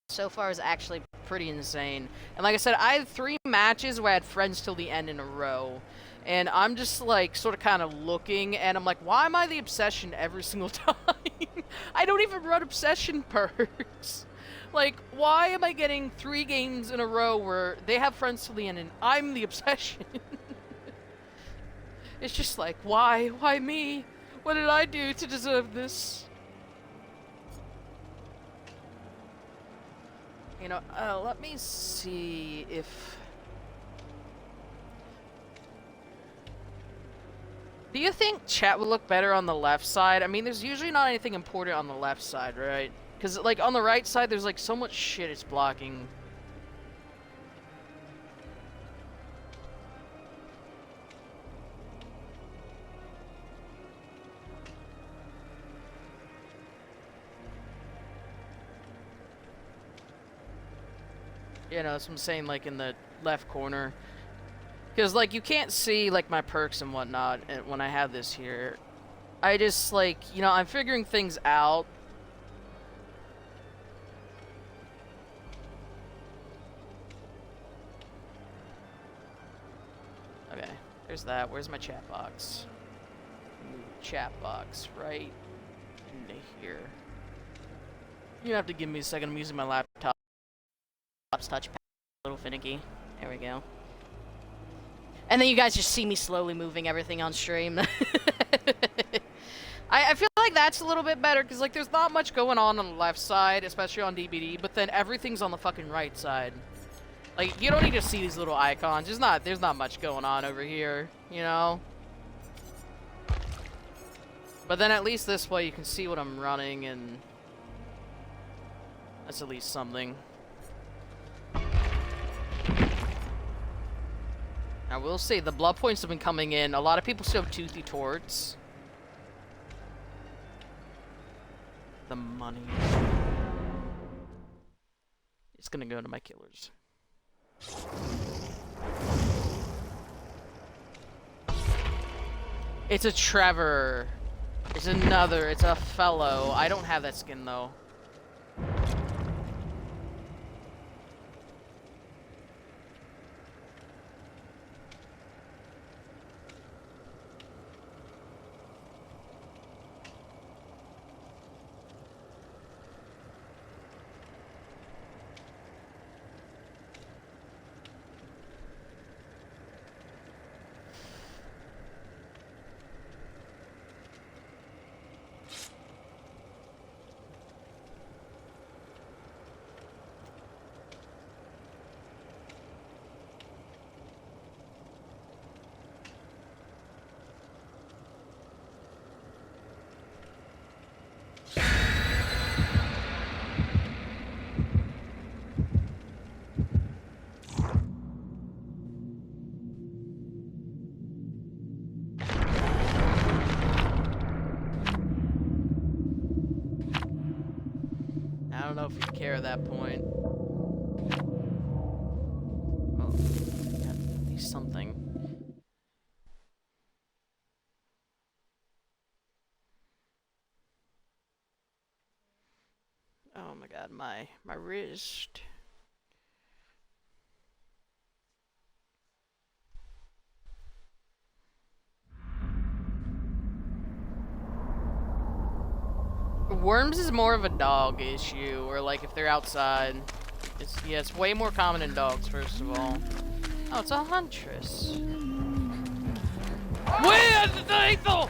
so far is actually pretty insane. And like I said, I had 3 matches where I had friends till the end in a row. And I'm just like sort of kind of looking and I'm like, why am I the obsession every single time? I don't even run obsession perks. Like, why am I getting 3 games in a row where they have friends till the end and I'm the obsession? It's just like, why? Why me? What did I do to deserve this? You know, let me see if... Do you think chat would look better on the left side? I mean, there's usually not anything important on the left side, right? Because, like, on the right side, there's, like, so much shit it's blocking. You know, that's what I'm saying, like, in the left corner. Because, like, you can't see, like, my perks and whatnot when I have this here. I just, like, you know, I'm figuring things out. Okay, there's that. Where's my chat box? Move chat box right into here. You have to give me a second. I'm using my laptop. Touchpad, a little finicky. There we go. And then you guys just see me slowly moving everything on stream. I feel like that's a little bit better, because, like, there's not much going on the left side, especially on DBD, but then everything's on the fucking right side. Like, you don't need to see these little icons. There's not much going on over here, you know? But then at least this way you can see what I'm running, and that's at least something. I will say, the blood points have been coming in. A lot of people still have toothy torts. The money. It's gonna go to my killers. It's a Trevor. It's another. It's a fellow. I don't have that skin, though. I don't know if you care at that point. Oh, at least something. Oh my god, my wrist. Worms is more of a dog issue, or like if they're outside. It's way more common in dogs, first of all. Oh, it's a huntress. Where's the lethal?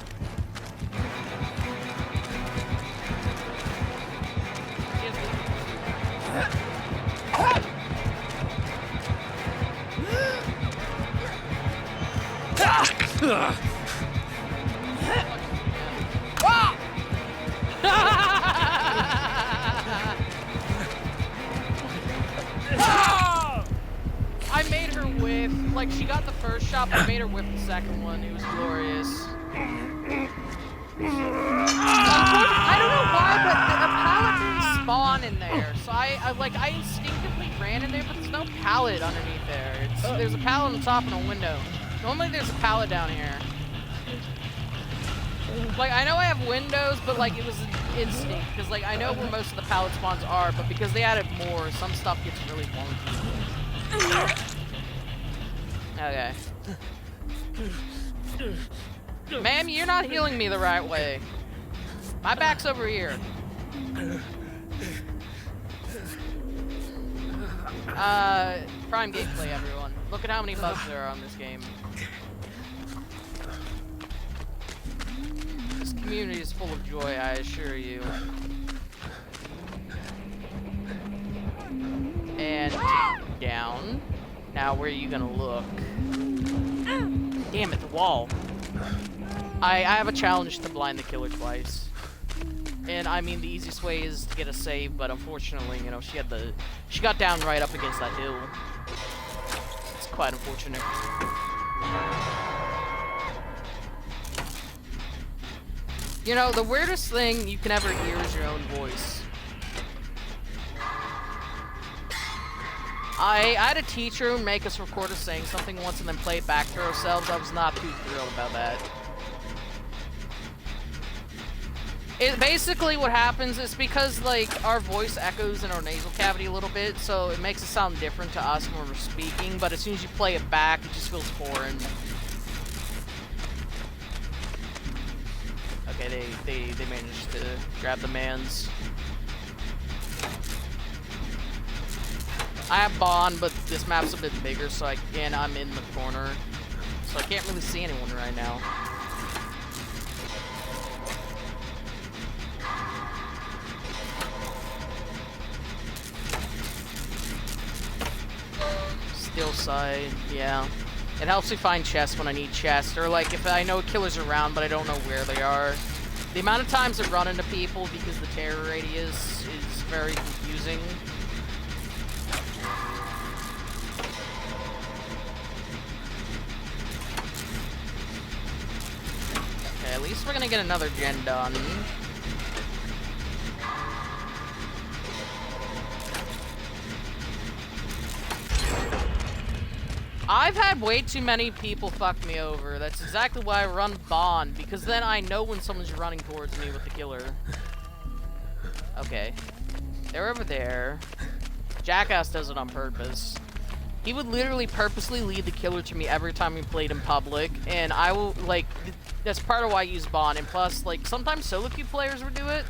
I made her whiff. Like, she got the first shot, but I made her whiff the second one. It was glorious. I don't know why, but a pallet didn't spawn in there. So I instinctively ran in there, but there's no pallet underneath there. There's a pallet on the top and a window. Normally there's a pallet down here. Like, I know I have windows, but, like, it was an instinct. Because, like, I know where most of the pallet spawns are, but because they added more, some stuff gets really wonky. Okay. Ma'am, you're not healing me the right way. My back's over here. Prime gameplay, everyone. Look at how many bugs there are on this game. This community is full of joy, I assure you. And down. Now, where are you gonna look? Damn it, the wall. I have a challenge to blind the killer twice. And I mean, the easiest way is to get a save, but unfortunately, you know, she got down right up against that hill. It's quite unfortunate. You know, the weirdest thing you can ever hear is your own voice. I had a teacher make us record us saying something once and then play it back to ourselves. I was not too thrilled about that. Basically what happens is because, like, our voice echoes in our nasal cavity a little bit, so it makes it sound different to us when we're speaking, but as soon as you play it back, it just feels foreign. Okay, they managed to grab the mans. I have Bond, but this map's a bit bigger, so I'm in the corner, so I can't really see anyone right now. Still side, yeah. It helps me find chests when I need chests, or like if I know a killer's around but I don't know where they are. The amount of times I run into people because the terror radius is very confusing. Okay, at least we're gonna get another gen done. I've had way too many people fuck me over. That's exactly why I run Bond, because then I know when someone's running towards me with the killer. Okay. They're over there. Jackass does it on purpose. He would literally purposely lead the killer to me every time we played in public, and I will, like, that's part of why I use Bond, and plus, like, sometimes solo queue players would do it.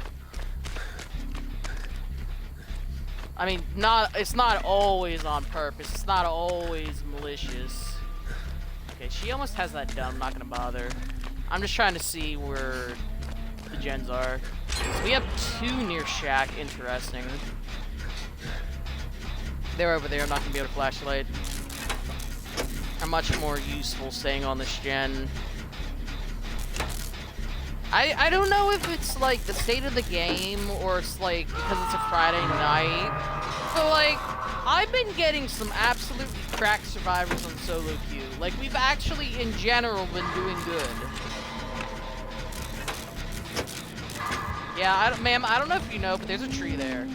I mean, it's not always on purpose. It's not always malicious. Okay, she almost has that done. I'm not gonna bother. I'm just trying to see where the gens are. So we have two near Shack. Interesting. They're over there. I'm not gonna be able to flashlight. I'm much more useful staying on this gen. I don't know if it's like the state of the game or it's like because it's a Friday night. But like, I've been getting some absolutely cracked survivors on solo queue. Like, we've actually in general been doing good. Yeah, ma'am, I don't know if you know, but there's a tree there.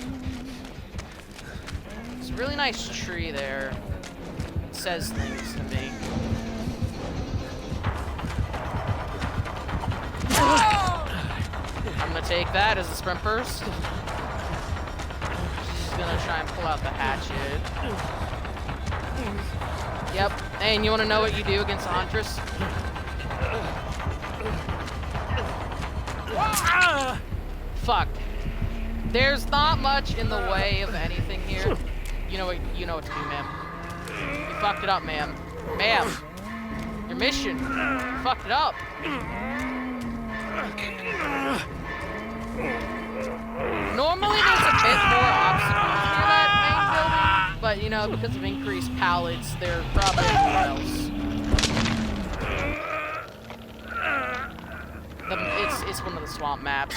It's a really nice tree there. It says things to me. I'm gonna take that as a sprint burst. She's gonna try and pull out the hatchet. Yep. And you wanna know what you do against a Huntress? Fuck. There's not much in the way of anything here. You know what to do, ma'am. You fucked it up, ma'am. Ma'am. Your mission. You fucked it up. Normally there's a bit more obstacles near that main building, but you know, because of increased pallets, they're probably everywhere else. It's one of the swamp maps.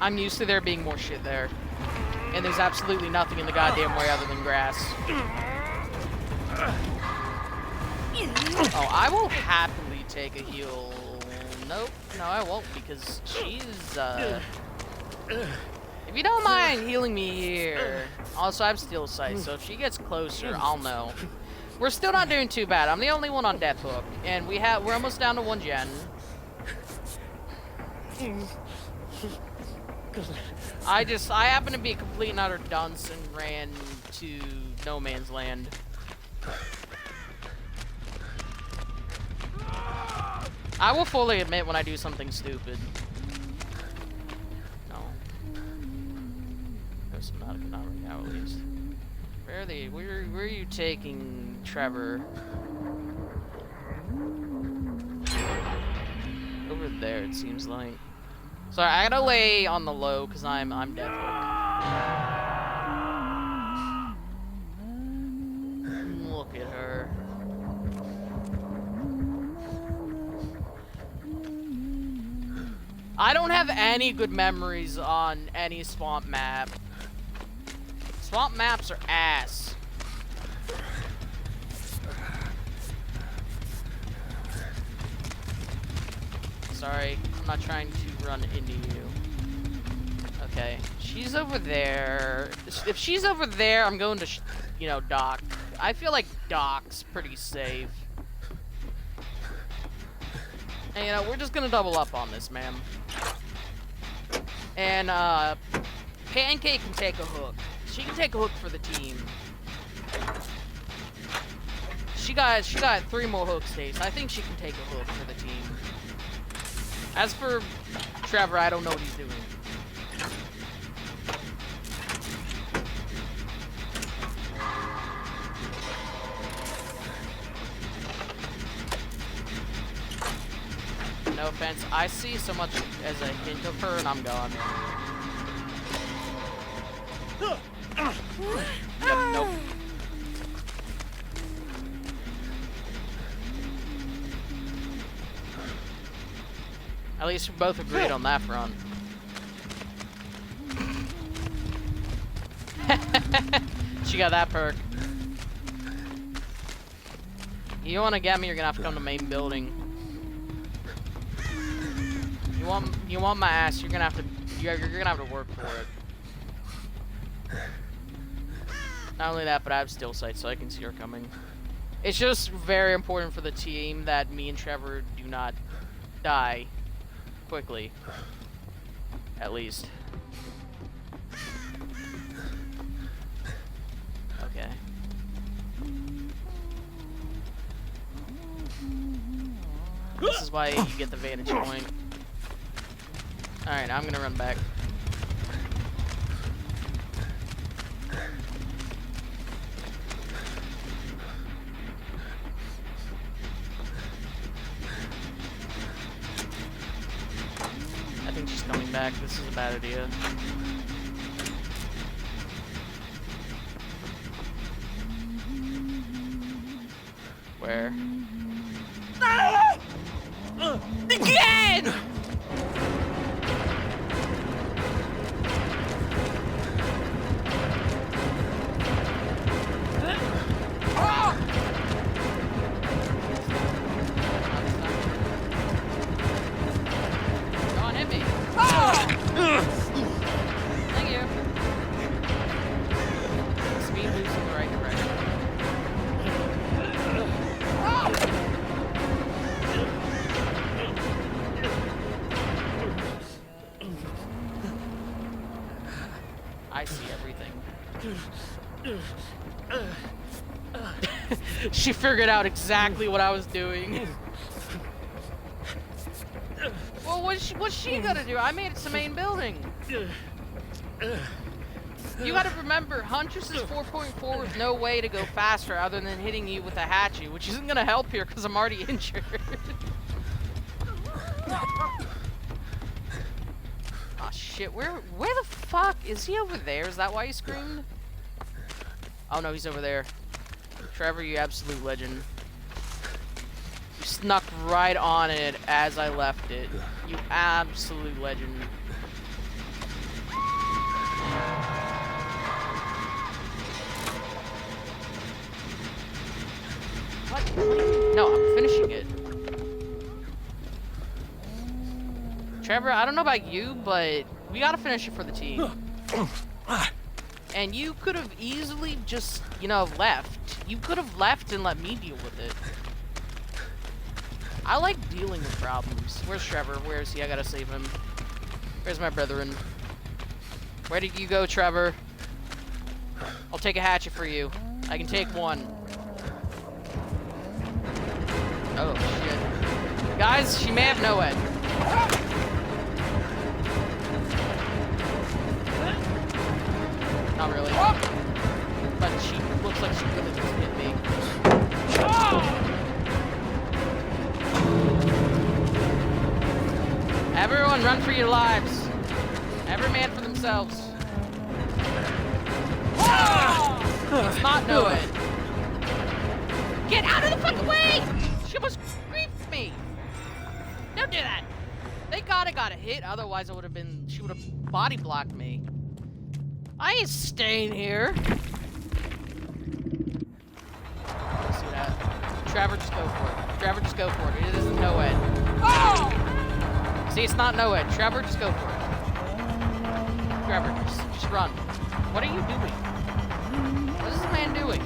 I'm used to there being more shit there. And there's absolutely nothing in the goddamn way other than grass. Oh, I will happily take a heal. Nope, no I won't, because she's, if you don't mind healing me here. Also, I have Steel Sight, so if she gets closer, I'll know. We're still not doing too bad. I'm the only one on Death Hook, and we're almost down to 1 gen. I happen to be a complete and utter dunce and ran to no man's land. I will fully admit when I do something stupid. No. There's some not right now at least. Where are they? Where are you taking Trevor? Over there, it seems like. Sorry, I gotta lay on the low because I'm dead. Look at her. I don't have any good memories on any swamp map. Swamp maps are ass. Sorry, I'm not trying to run into you. Okay, she's over there. If she's over there, I'm going to, you know, dock. I feel like dock's pretty safe. And, you know, we're just gonna double up on this, ma'am. And, Pancake can take a hook. She can take a hook for the team. She got 3 more hook stays. I think she can take a hook for the team. As for Trevor, I don't know what he's doing. No offense, I see so much as a hint of her and I'm gone. Yep, nope. At least we both agreed on that front. She got that perk. You wanna get me, you're gonna have to come to main building. You want my ass, you're gonna have to work for it. Not only that, but I have still sight so I can see her coming. It's just very important for the team that me and Trevor do not die quickly. At least. Okay. This is why you get the vantage point. Alright, I'm gonna run back. I think she's coming back. This is a bad idea. Where? Again! I see everything. She figured out exactly what I was doing. Well, what's she gonna do? I made it to main building. You gotta remember, Huntress is 4.4 with no way to go faster other than hitting you with a hatchet, which isn't gonna help here because I'm already injured. Oh shit, where the fuck? Is he over there? Is that why he screamed? Oh no, he's over there. Trevor, you absolute legend. You snuck right on it as I left it. You absolute legend. What? No, I'm finishing it. Trevor, I don't know about you, but we gotta finish it for the team. And you could have easily just, you know, left. You could have left and let me deal with it. I like dealing with problems. Where's Trevor? Where is he? I gotta save him. Where's my brethren? Where did you go, Trevor? I'll take a hatchet for you. I can take one. Oh, shit. Guys, she may have NOED. Not really. But she looks like she could have just hit me. Everyone, run for your lives. Every man for themselves. It's not NOED. Get out of the fucking way! She almost griefed me. Don't do that. Thank God I got a hit. Otherwise, she would have body blocked me. I ain't staying here. Let's see that. Trevor, just go for it. Trevor, just go for it. It isn't NOED. Oh! See, it's not NOED. Trevor, just go for it. Trevor, just run. What are you doing? What is this man doing?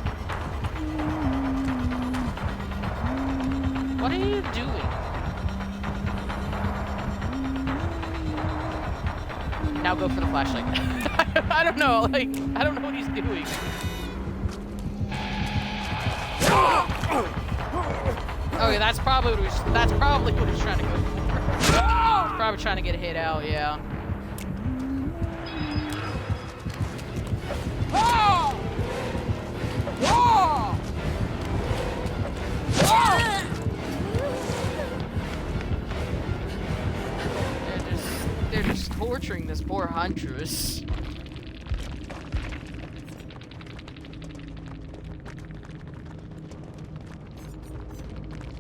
What are you doing? Now go for the flashlight. I don't know, like, I don't know what he's doing. Okay, that's probably what he's trying to go for. Probably trying to get a hit out, yeah. They're just torturing this poor Huntress.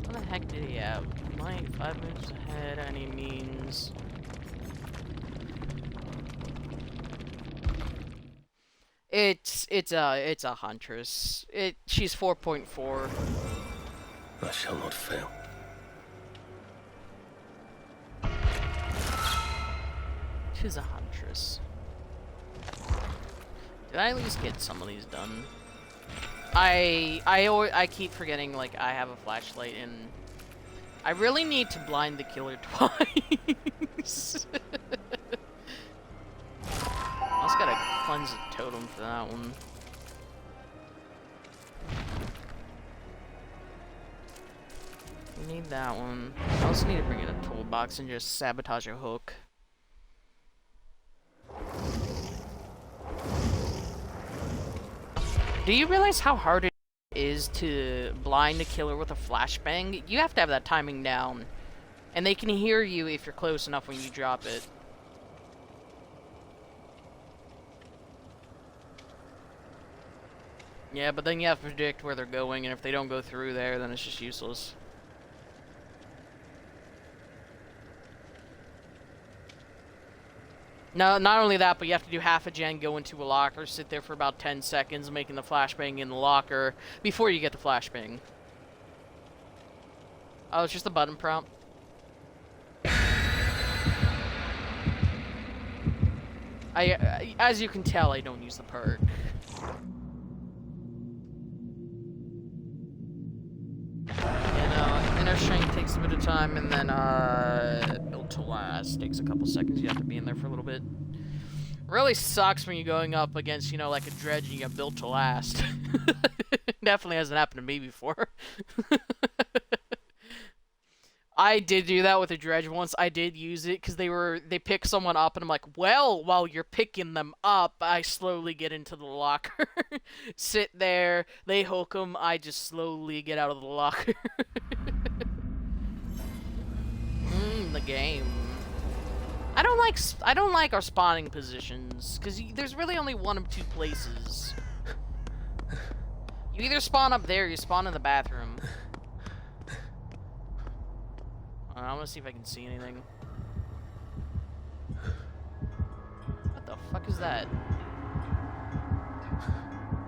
What the heck did he have? Light 5 minutes ahead, any means. It's a Huntress. She's 4.4. I shall not fail. She's a Huntress. Did I at least get some of these done? I keep forgetting, like, I have a flashlight and I really need to blind the killer twice. I just gotta cleanse the totem for that one. We need that one. I also need to bring in a toolbox and just sabotage a hook. Do you realize how hard it is to blind a killer with a flashbang? You have to have that timing down. And they can hear you if you're close enough when you drop it. Yeah, but then you have to predict where they're going, and if they don't go through there, then it's just useless. No, not only that, but you have to do half a gen, go into a locker, sit there for about 10 seconds, making the flashbang in the locker before you get the flashbang. Oh, it's just a button prompt. As you can tell, I don't use the perk. Inner strength takes a bit of time, and then build to last takes a couple seconds. You have to be in there for a little bit. Really sucks when you're going up against, you know, like a dredge and you get built to last. Definitely hasn't happened to me before. I did do that with a dredge once. I did use it because they pick someone up, and I'm like, well, while you're picking them up, I slowly get into the locker, sit there, they hook them, I just slowly get out of the locker. The game. I don't like our spawning positions because there's really only one of two places. You either spawn up there, or you spawn in the bathroom. I want to see if I can see anything. What the fuck is that?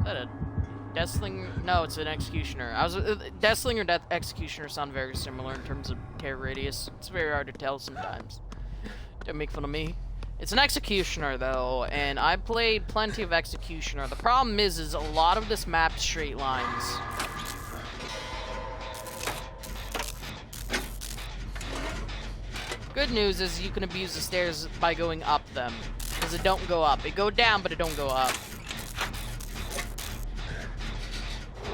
Is that a Deathslinger? No, it's an Executioner. Deathslinger and Executioner sound very similar in terms of care radius. It's very hard to tell sometimes. Don't make fun of me. It's an Executioner, though, and I played plenty of Executioner. The problem is a lot of this map's straight lines. Good news is you can abuse the stairs by going up them. Because it don't go up. It go down, but it don't go up.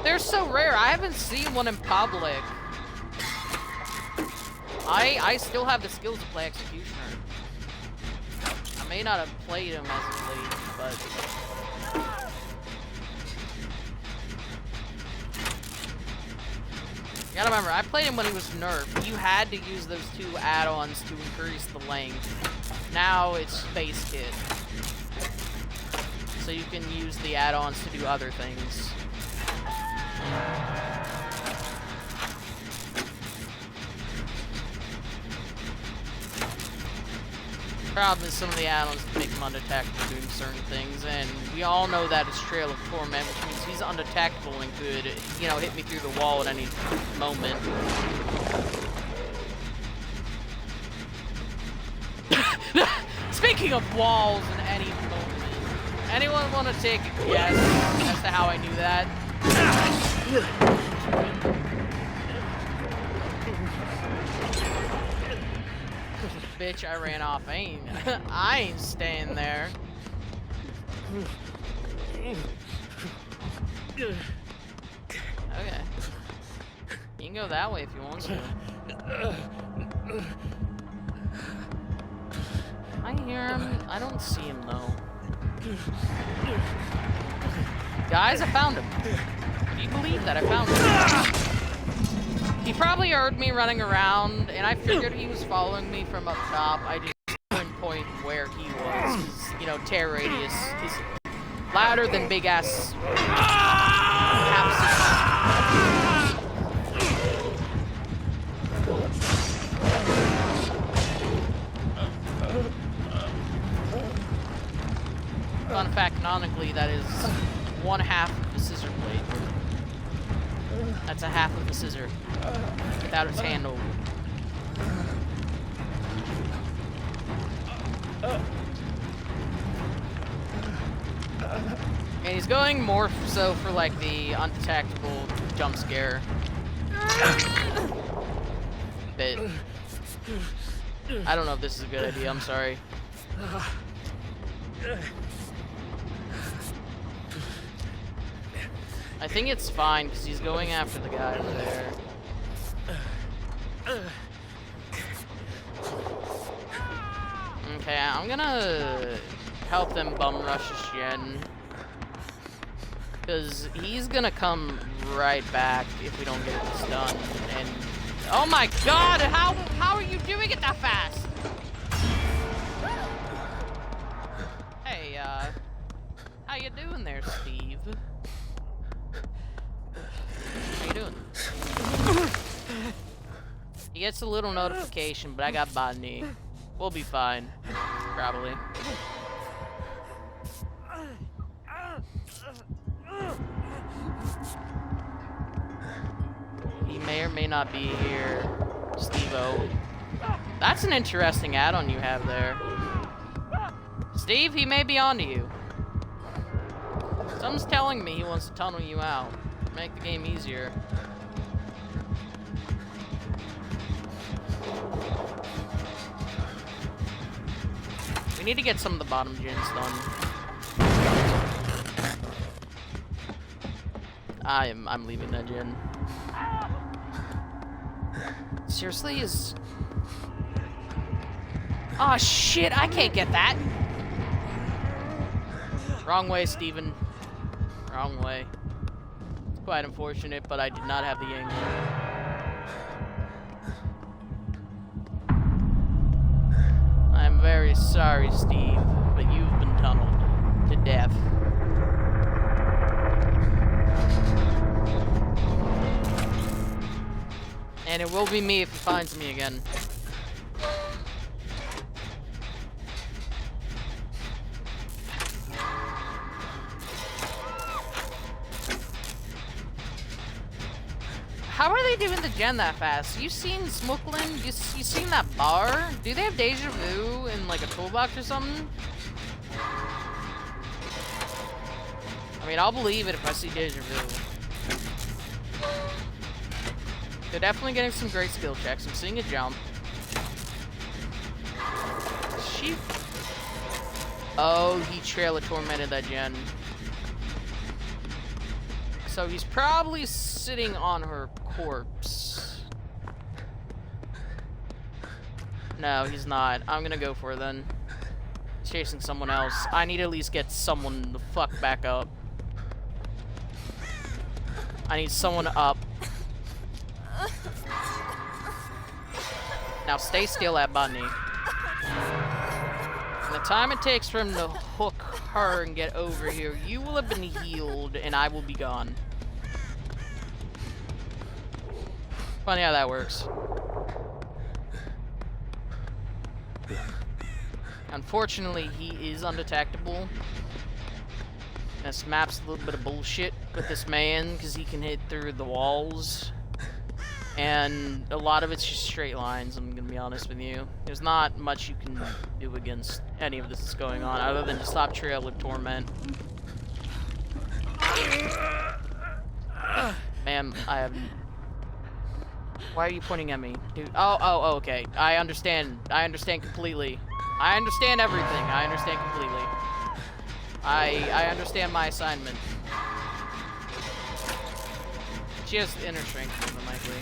They're so rare. I haven't seen one in public. I still have the skills to play Executioner. I may not have played him as of late, but... You gotta remember, I played him when he was nerfed. You had to use those 2 add-ons to increase the length. Now it's Space Kid. So you can use the add-ons to do other things. Problem is some of the add-ons make him undetectable doing certain things, and we all know that it's Trail of Torment, which means he's undetectable and could, you know, hit me through the wall at any moment. Speaking of walls in any moment, anyone want to take a guess as to how I knew that? Bitch, I ran off. I ain't staying there. Okay. You can go that way if you want to. I hear him. I don't see him though. Guys, I found him. Do you believe that I found him? He probably heard me running around, and I figured he was following me from up top. I just couldn't point where he was. 'Cause, you know, tear radius is louder than big ass. Fun fact, canonically, that is 1/2 of the scissor blade. That's 1/2 of the scissor without its handle. And he's going more so for like the undetectable jump scare bit. I don't know if this is a good idea, I'm sorry. I think it's fine because he's going after the guy over there. Okay, I'm gonna help them bum rush Shen. Because he's gonna come right back if we don't get this done. And oh my god, how are you doing it that fast? Hey, how you doing there, Steve? How you doing? He gets a little notification, but I got botany. We'll be fine. Probably. He may or may not be here, Steve-O. That's an interesting add-on you have there. Steve, he may be onto you. Something's telling me he wants to tunnel you out. Make the game easier. We need to get some of the bottom gens done. I'm leaving that gen. Seriously, is... Aw, shit, I can't get that! Wrong way, Steven. Wrong way. It's quite unfortunate, but I did not have the angle. I'm very sorry, Steve, but you've been tunneled to death. And it will be me if he finds me again. How are they doing the gen that fast? You seen Smookland? You seen that bar? Do they have Deja Vu in like a toolbox or something? I mean, I'll believe it if I see Deja Vu. They're definitely getting some great skill checks. I'm seeing a jump. she? Oh, he trailer tormented that gen. So he's probably sitting on her corpse. No, he's not. I'm gonna go for it then. He's chasing someone else. I need to at least get someone the fuck back up. I need someone up. Now stay still at Bunny. And the time it takes for him to hook her and get over here, you will have been healed and I will be gone. Funny how that works. Unfortunately, he is undetectable. This map's a little bit of bullshit with this man because he can hit through the walls. And a lot of it's just straight lines, I'm gonna be honest with you. There's not much you can do against any of this that's going on other than to stop Trailer Torment. Ma'am, I have... Why are you pointing at me? Dude, oh, okay. I understand. I understand completely. I understand everything. I understand completely. I understand my assignment. She has inner strength, more than likely.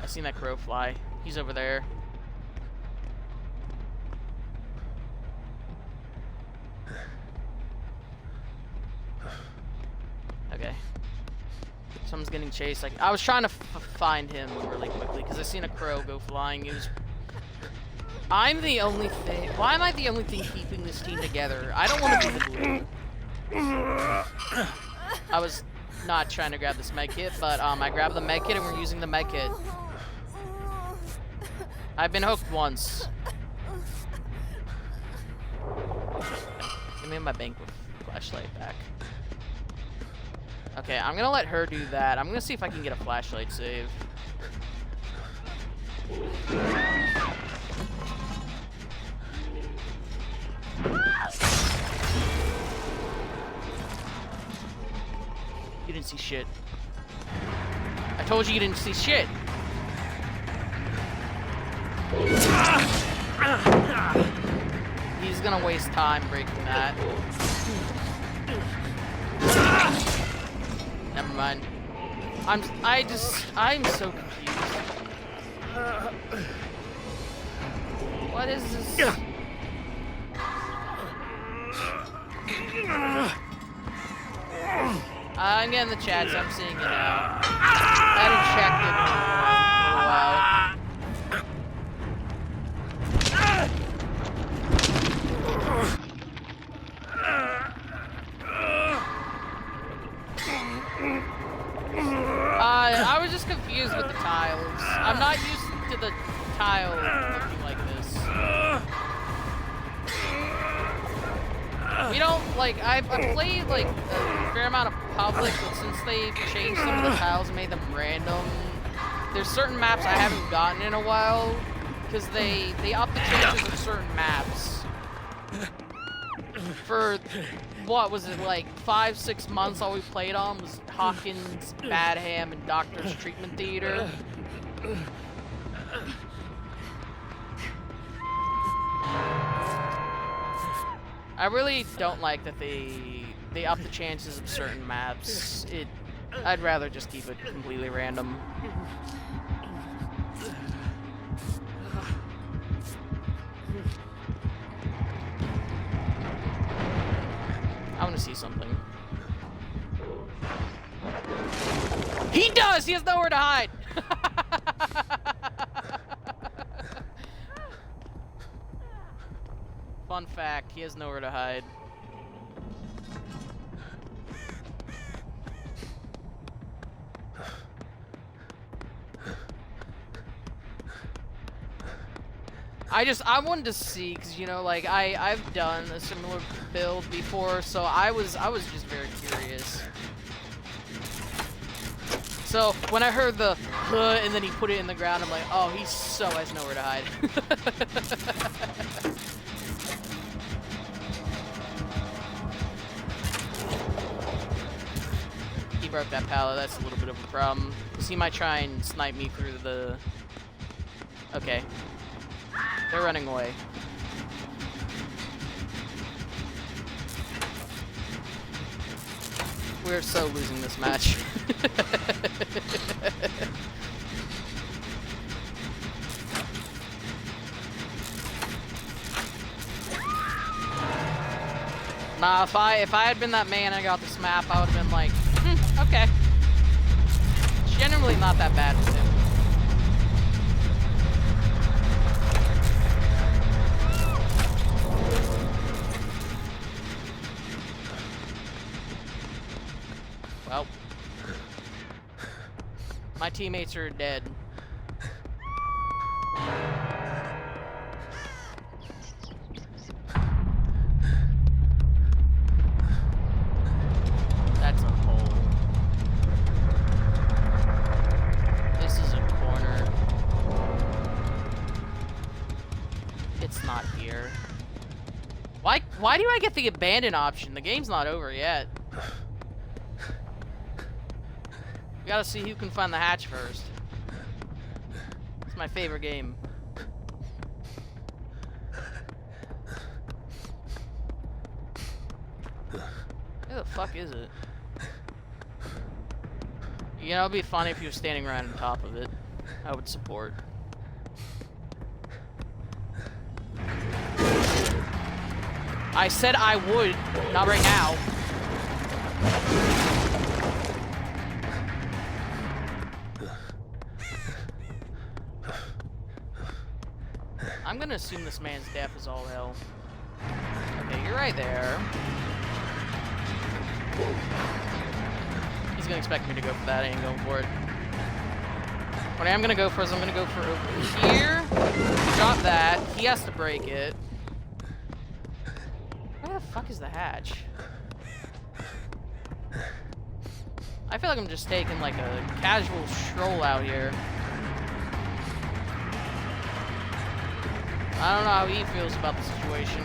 I seen that crow fly. He's over there. Okay. Someone's getting chased. Like, I was trying to find him really quickly because I seen a crow go flying. I'm the only thing. Why am I the only thing keeping this team together? I don't want to be the glue. I was not trying to grab this med kit, but I grabbed the med kit and we're using the med kit. I've been hooked once. Give me my bank flashlight back. Okay, I'm gonna let her do that. I'm gonna see if I can get a flashlight save. You didn't see shit. I told you didn't see shit. He's gonna waste time breaking that. Never mind. I'm so confused. What is this? I'm getting the chats, I'm seeing it now. I hadn't checked it for a while. I was just confused with the tiles. I'm not used to the tile looking like this. We don't, like, I've played, like, a fair amount of public, but since they've changed some of the tiles and made them random, there's certain maps I haven't gotten in a while, because they up the chances of certain maps. For, what was it, like, 5-6 months all we played on was Hawkins, Badham, and Doctor's Treatment Theater. I really don't like that they up the chances of certain maps. I'd rather just keep it completely random. I want to see something. He does! He has nowhere to hide! Fun fact, he has nowhere to hide. I wanted to see, because, you know, like, I've done a similar build before, so I was just very curious. So, when I heard the, and then he put it in the ground, I'm like, oh, he so has nowhere to hide. Keep broke that pallet, that's a little bit of a problem. Because he might try and snipe me through the... Okay. They're running away. We're so losing this match. Nah, if I had been that man and I got this map, I would have been like, okay. Generally not that bad with him. Well, my teammates are dead. That's a hole. This is a corner. It's not here. Why do I get the abandon option? The game's not over yet. We gotta see who can find the hatch first. It's my favorite game. Who the fuck is it? You know, it'd be funny if he was standing right on top of it. I would support. I said I would, not right now. I'm gonna assume this man's deaf as all hell. Okay, you're right there. He's gonna expect me to go for that. I ain't going for it. What I'm gonna go for is I'm gonna go for over here. Drop that. He has to break it. Where the fuck is the hatch? I feel like I'm just taking like a casual stroll out here. I don't know how he feels about the situation.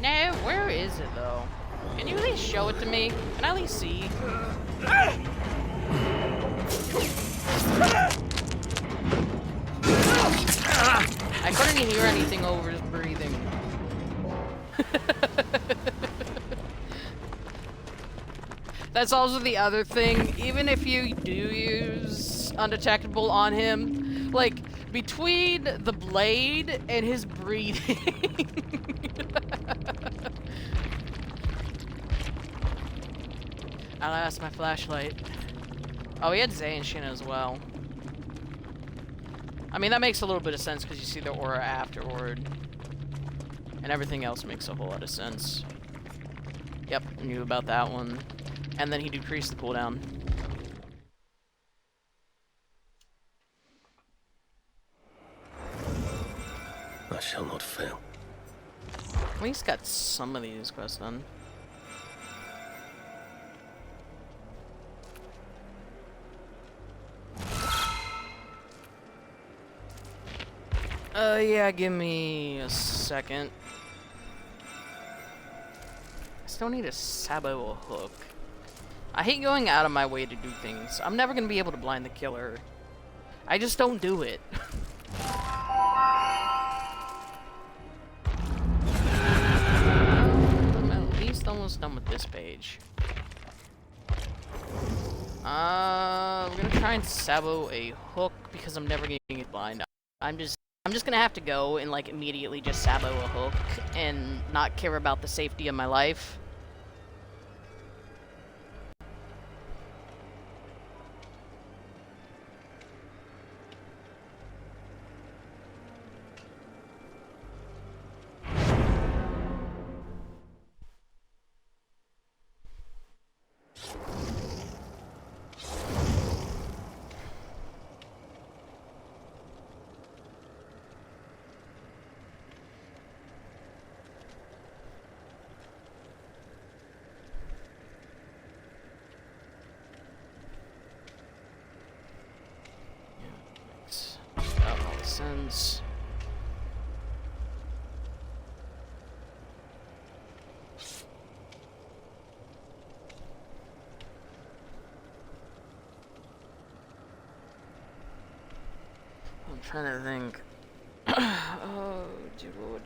No, where is it though? Can you at least show it to me? Can I at least see? I couldn't hear anything over his breathing. That's also the other thing. Even if you do use undetectable on him, like, between the blade and his breathing. I lost my flashlight. Oh, he had Zanshin as well. I mean, that makes a little bit of sense because you see the aura afterward. And everything else makes a whole lot of sense. Yep, I knew about that one. And then he decreased the cooldown. I shall not fail. At least got some of these quests done. Yeah, give me a second. I still need a Sabo hook. I hate going out of my way to do things. I'm never gonna be able to blind the killer. I just don't do it. I'm at least almost done with this page. We're gonna try and Sabo a hook because I'm never gonna get blind. I'm just gonna have to go and like immediately just Sabo a hook and not care about the safety of my life. sense. I'm trying to think. Oh, dude, what would...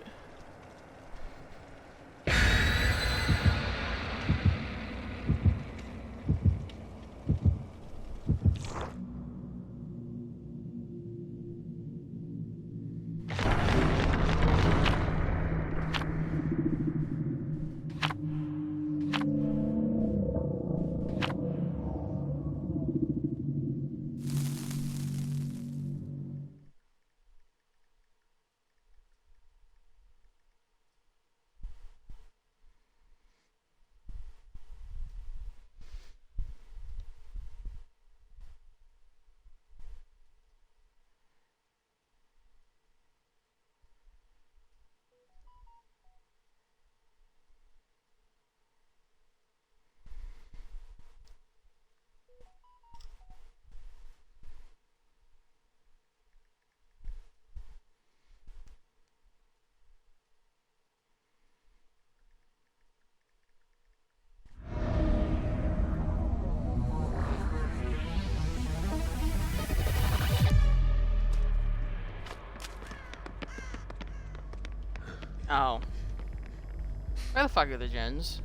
Oh. Where the fuck are the gens?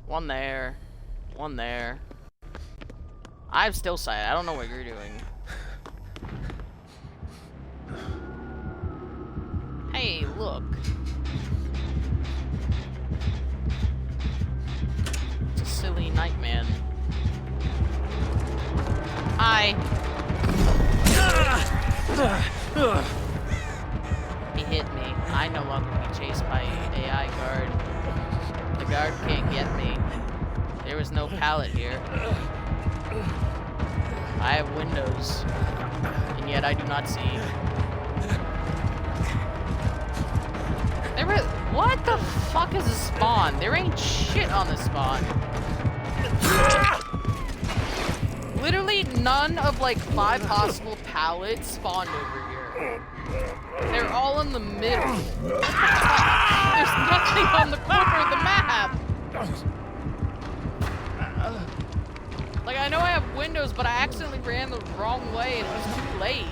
One there. One there. I have still sight. I don't know what you're doing. Hey, look. It's a silly nightman. Hi. He hit me. I no longer be chased by AI guard. The guard can't get me. There was no pallet here. I have windows, and yet I do not see. What the fuck is a spawn? There ain't shit on the spawn. Literally none of like 5 possible pallets spawned over here. They're all in the middle. There's nothing on the corner of the map. Like, I know I have windows, but I accidentally ran the wrong way and it was too late.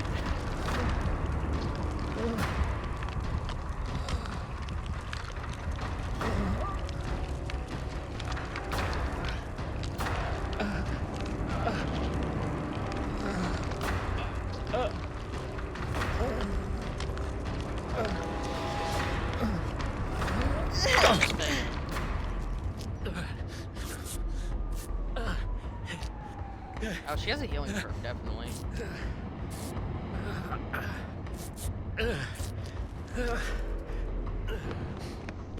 Oh, she has a healing perk, definitely.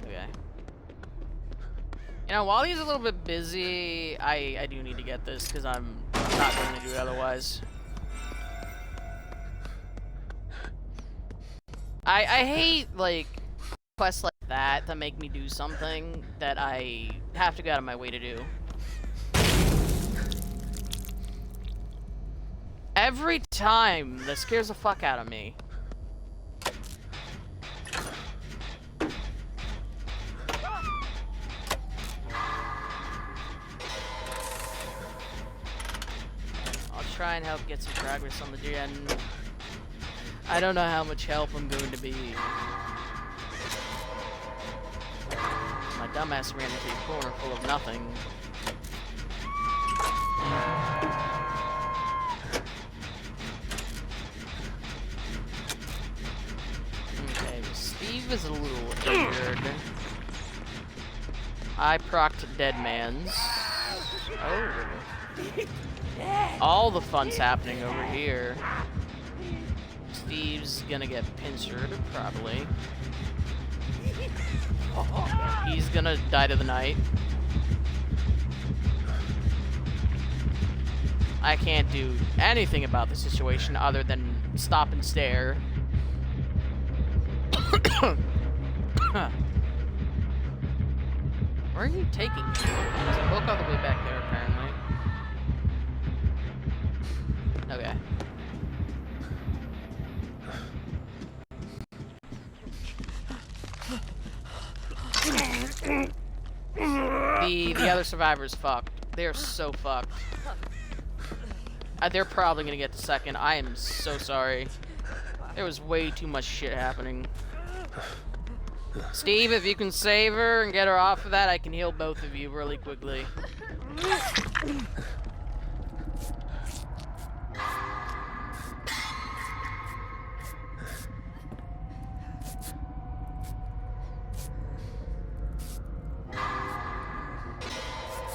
Okay. You know, while he's a little bit busy, I do need to get this, because I'm not going to do it otherwise. I hate, like, quests like that make me do something that I have to go out of my way to do. Every time, that scares the fuck out of me. I'll try and help get some progress on the gen. I don't know how much help I'm going to be. My dumbass ran into a corner full of nothing. Steve is a little injured. I procced Deadman's. Oh. All the fun's happening over here. Steve's gonna get pincered, probably. He's gonna die to the night. I can't do anything about the situation other than stop and stare. Where are you taking me? There's a book all the way back there, apparently. Okay. The other survivor's fucked. They're so fucked. They're probably gonna get to second. I am so sorry. There was way too much shit happening. Steve, if you can save her and get her off of that, I can heal both of you really quickly.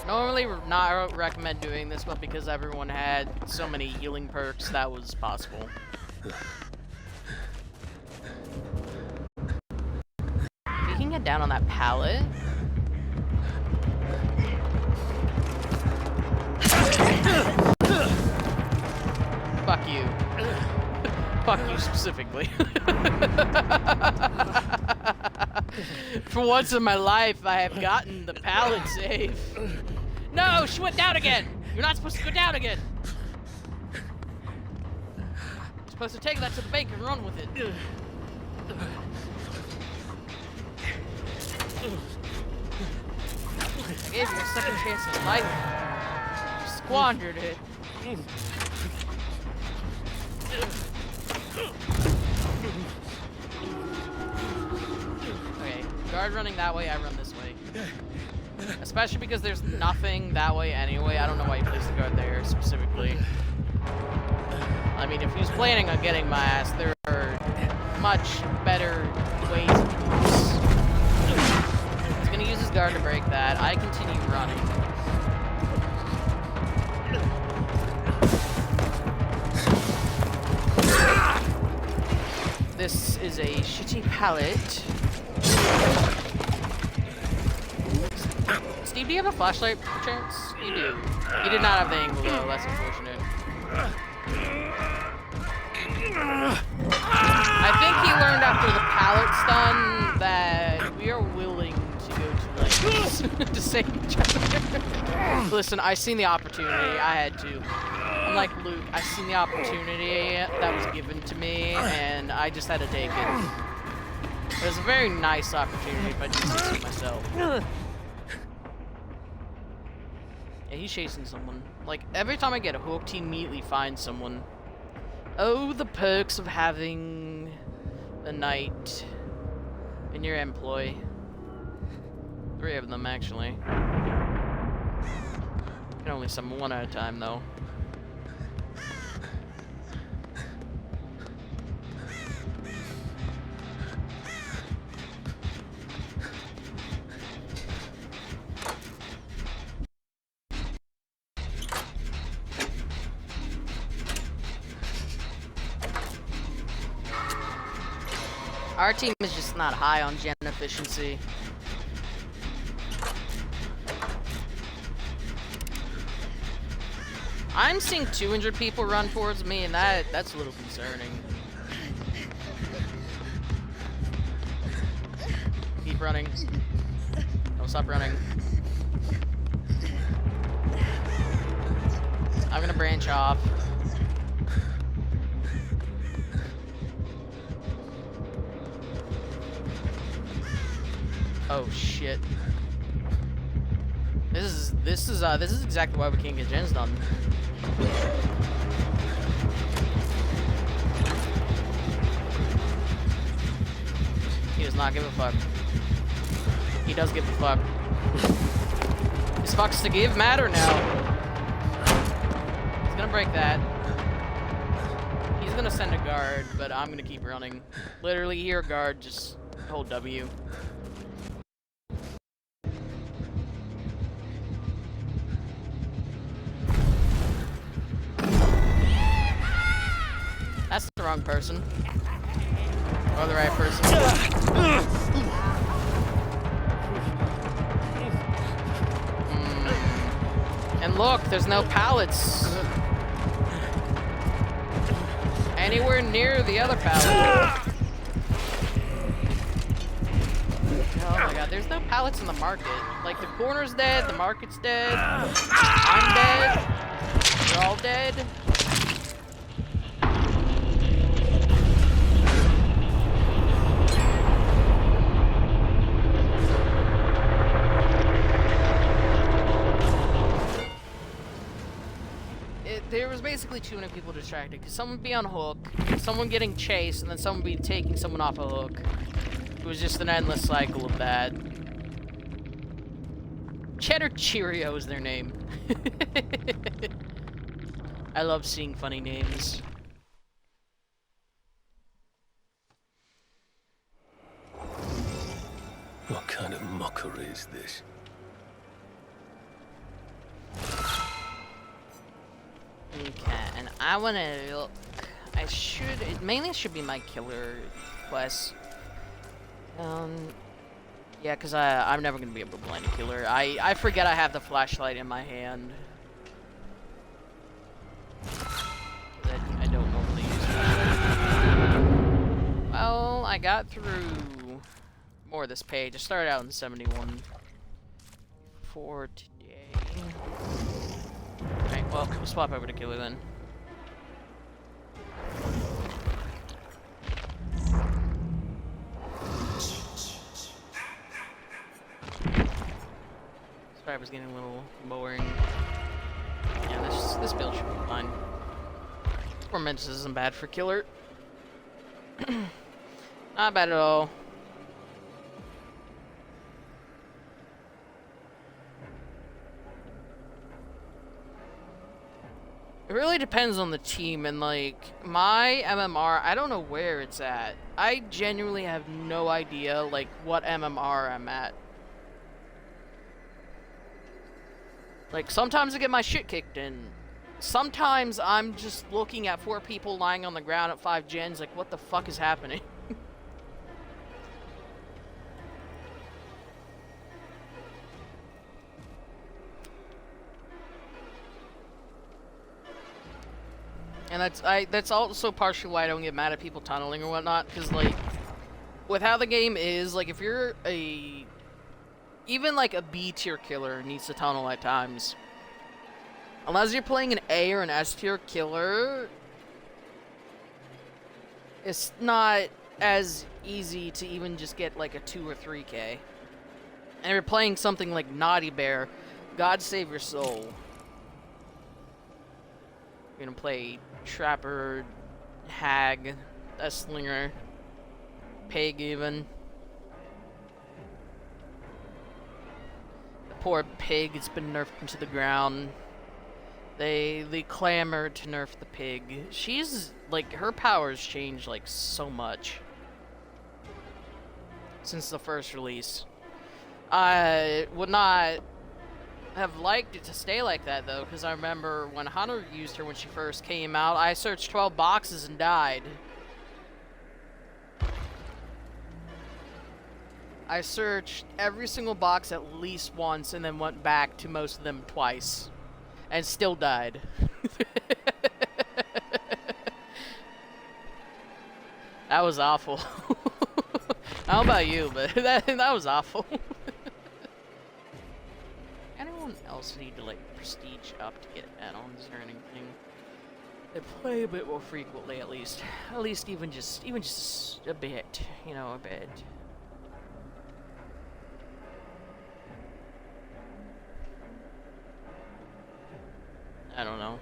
Normally not recommend doing this, but because everyone had so many healing perks, that was possible. If you can get down on that pallet. Fuck you. Fuck you specifically. For once in my life, I have gotten the pallet safe. No, she went down again! You're not supposed to go down again! You're supposed to take that to the bank and run with it. I gave you a second chance in life. You squandered it. Okay, guard running that way, I run this way. Especially because there's nothing that way anyway. I don't know why he placed the guard there specifically. I mean, if he's planning on getting my ass, there are much better ways to do this. He's gonna use his guard to break that. I continue running. This is a shitty pallet. Steve, do you have a flashlight, perchance? You do. You did not have the angle, though. That's unfortunate. I think he learned after the pallet stun that we are willing to go to lengths to save each other. Listen, I seen the opportunity. I had to. Unlike Luke, I seen the opportunity that was given to me, and I just had to take it. It was a very nice opportunity if I didn't say so myself. Yeah, he's chasing someone. Like, every time I get hooked, he immediately finds someone. Oh, the perks of having a knight in your employ. 3 of them, actually. You can only summon 1 at a time, though. Our team is just not high on gen efficiency. I'm seeing 200 people run towards me, and that's a little concerning. Keep running. Don't stop running. I'm gonna branch off. Oh shit. This is exactly why we can't get gens done. He does not give a fuck. He does give a fuck. His fucks to give matter now. He's gonna break that. He's gonna send a guard, but I'm gonna keep running. Literally, here, guard, just hold W. That's the wrong person. Or the right person. And look, there's no pallets anywhere near the other pallet. Oh my god, there's no pallets in the market. Like, the corner's dead, the market's dead, I'm dead, they're all dead. literally too many people distracted. Because someone would be on hook, someone getting chased, and then someone would be taking someone off a hook. It was just an endless cycle of that. Cheddar Cheerio is their name. I love seeing funny names. What kind of mockery is this? Okay, and I want to look. It mainly should be my killer quest. Yeah, because I'm never going to be able to blind a killer. I forget I have the flashlight in my hand. That I don't normally use flashlight. Well, I got through more of this page. I started out in 71 for today. Alright, well, we'll swap over to killer then. Survivor's getting a little boring. Yeah, this build should be fine. 4 minutes isn't bad for killer. Not bad at all. It really depends on the team, and like, my MMR, I don't know where it's at. I genuinely have no idea, like, what MMR I'm at. Like, sometimes I get my shit kicked in. Sometimes I'm just looking at 4 people lying on the ground at 5 gens, like, what the fuck is happening? And that's also partially why I don't get mad at people tunneling or whatnot, because, like, with how the game is, like, if you're even, like, a B-tier killer needs to tunnel at times. Unless you're playing an A or an S-tier killer, it's not as easy to even just get, like, a 2 or 3k. And if you're playing something like Naughty Bear, God save your soul. You're gonna play Trapper, Hag, a Slinger, Pig even. The poor pig has been nerfed into the ground. They clamored to nerf the pig. She's, like, her powers changed, like, so much since the first release. I would not have liked it to stay like that, though, because I remember when Hunter used her when she first came out, I searched 12 boxes and died. I searched every single box at least once and then went back to most of them twice. And still died. That was awful. I don't know about you, but that was awful. Anyone else need to, like, prestige up to get add-ons or anything? They play a bit more frequently, at least. At least even just a bit, you know, a bit. I don't know.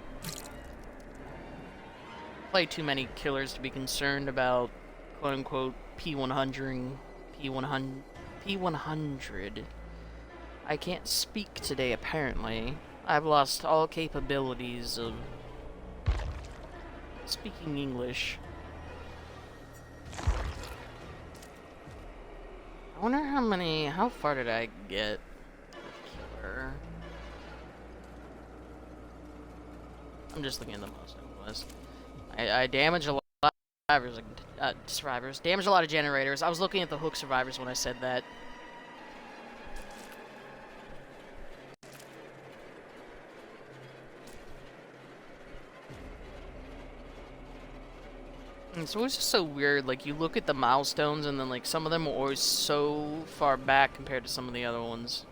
Play too many killers to be concerned about, quote-unquote, P100. P100. I can't speak today, apparently. I've lost all capabilities of speaking English. I wonder how far did I get with killer? I'm just looking at the most was. I damaged a lot of survivors. Damaged a lot of generators. I was looking at the hook survivors when I said that. And it's always just so weird, like, you look at the milestones and then, like, some of them are always so far back compared to some of the other ones.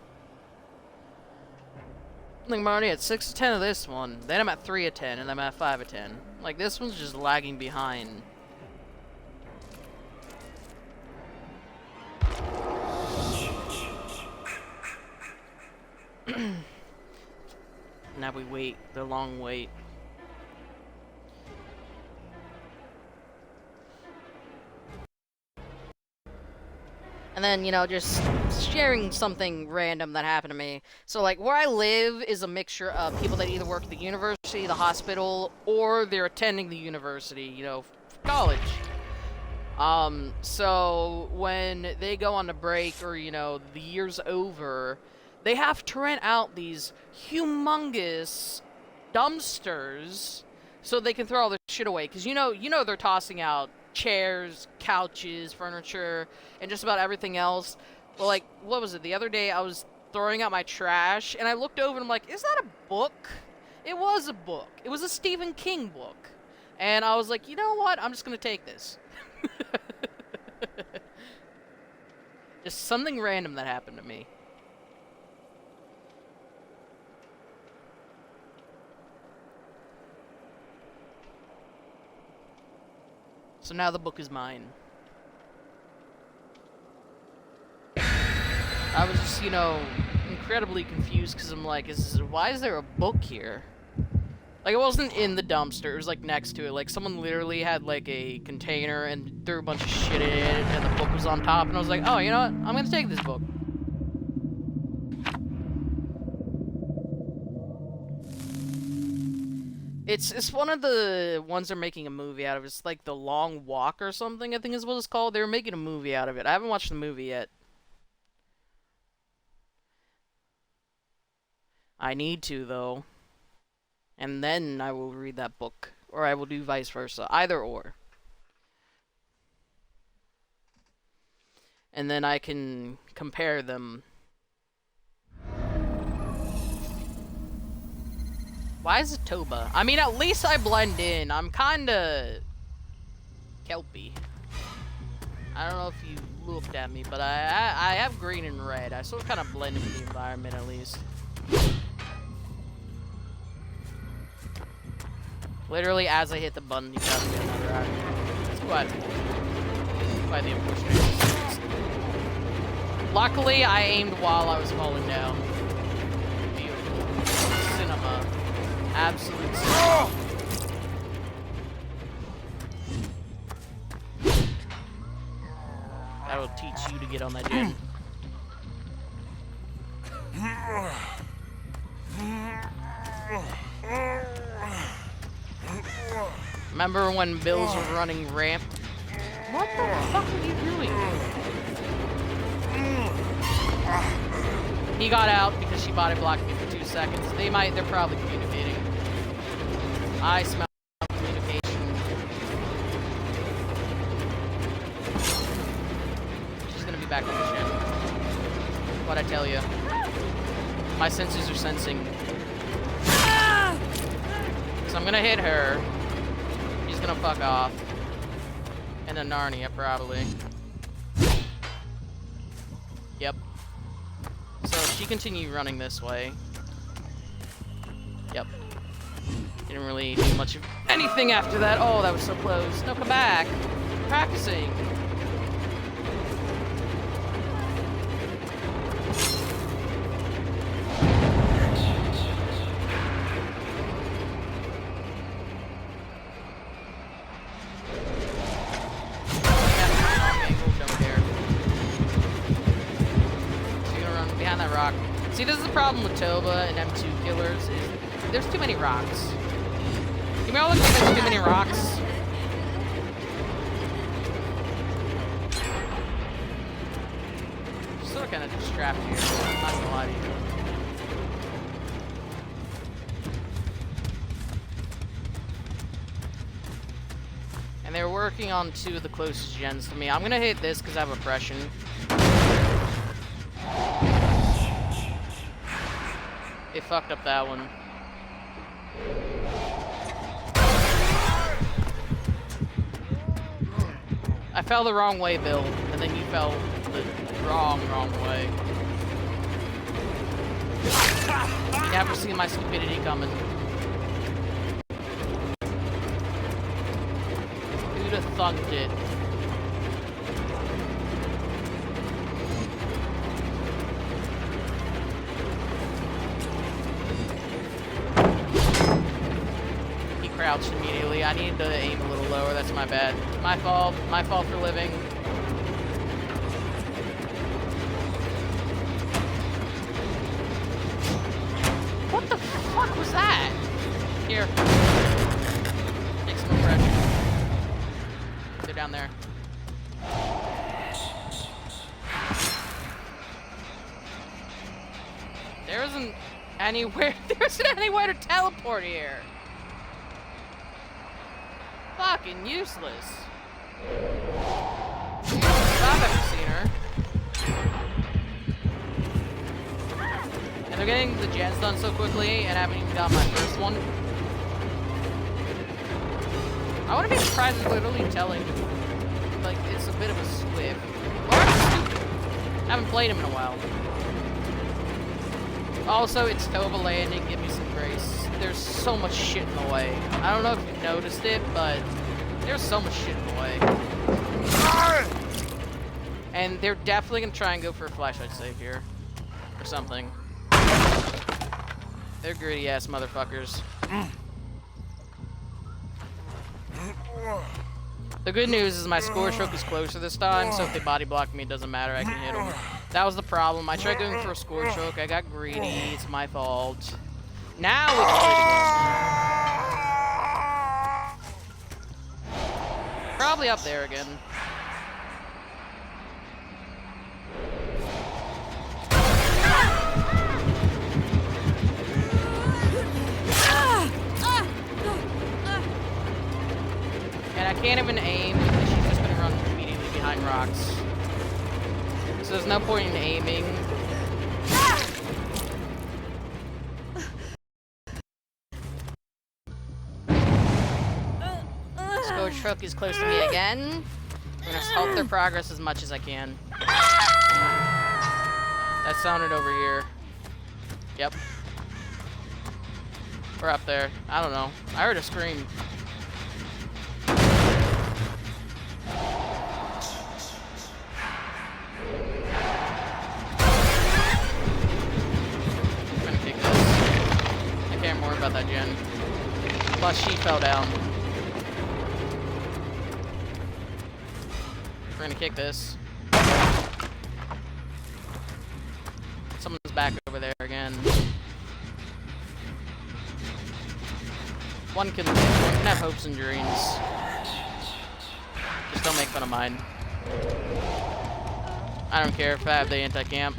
Like, I'm already at 6 of 10 of this one, then I'm at 3 of 10, and I'm at 5 of 10. Like, this one's just lagging behind. Now we wait, the long wait. And then, you know, just sharing something random that happened to me. So, like, where I live is a mixture of people that either work at the university, the hospital, or they're attending the university, you know, college. So when they go on a break or, you know, the year's over, they have to rent out these humongous dumpsters so they can throw all their shit away. Because, you know they're tossing out chairs, couches, furniture, and just about everything else. Well, like, what was it? The other day I was throwing out my trash, and I looked over and I'm like, is that a book? It was a book. It was a Stephen King book. And I was like, you know what? I'm just going to take this. Just something random that happened to me. So now the book is mine. I was just, you know, incredibly confused because I'm like, why is there a book here? Like, it wasn't in the dumpster, it was, like, next to it. Like, someone literally had, like, a container and threw a bunch of shit in it, and the book was on top, and I was like, oh, you know what? I'm gonna take this book. It's one of the ones they're making a movie out of. It's, like, The Long Walk or something, I think is what it's called. They were making a movie out of it. I haven't watched the movie yet. I need to, though. And then I will read that book. Or I will do vice versa. Either or. And then I can compare them. Why is it Toba? I mean, at least I blend in. I'm kinda kelpy. I don't know if you looked at me, but I have green and red. I sort of kind of blend in with the environment, at least. Literally, as I hit the button, you gotta get another item. It's quite the unfortunate. Luckily, I aimed while I was falling down. Beautiful. Cinema. Absolute cinema. That will teach you to get on that gym. Remember when Bills was running ramp? What the fuck are you doing? He got out because she body blocked me for 2 seconds. They're probably communicating. I smell communication. She's gonna be back on the gym. What'd I tell you? My senses are sensing. So I'm gonna hit her. She's gonna fuck off. And a Narnia, probably. Yep. So she continued running this way. Yep. Didn't really do much of anything after that. Oh, that was so close. No, come back. Practicing. See, this is the problem with Toba and M2 killers, is there's too many rocks. You may all look like there's too many rocks. Just sort of kind of just trapped here, I'm not gonna lie to you. And they're working on 2 of the closest gens to me. I'm gonna hit this because I have oppression. They fucked up that one. I fell the wrong way, Bill, and then you fell the wrong way. You never see my stupidity coming. Who'd have thunked it? Crouched immediately. I needed to aim a little lower. That's my bad. My fault. My fault for living. fuck was that? Here. Take some refresh. They're down there. There isn't anywhere to teleport here. Fucking useless. I've ever seen her. And they're getting the gens done so quickly, and I haven't even got my first one. I wouldn't be surprised if literally telling, like, it's a bit of a swift. Or I'm stupid. I haven't played him in a while. Also, it's Tova landing, give me some grace. There's so much shit in the way. I don't know if you noticed it, but there's so much shit in the way. And they're definitely gonna try and go for a flashlight save here. Or something. They're greedy ass motherfuckers. The good news is my score stroke is closer this time, so if they body block me, it doesn't matter, I can hit them. That was the problem. I tried going for a score stroke, I got greedy, it's my fault. Now we can do it again. Probably up there again. And I can't even aim because she's just gonna run immediately behind rocks. So there's no point in aiming. Score truck is close to me again. I'm gonna halt their progress as much as I can. That sounded over here. Yep. We're up there. I don't know. I heard a scream. About that gen. Plus she fell down. We're gonna kick this. Someone's back over there again. One can have hopes and dreams. Just don't make fun of mine. I don't care if I have the anti-camp.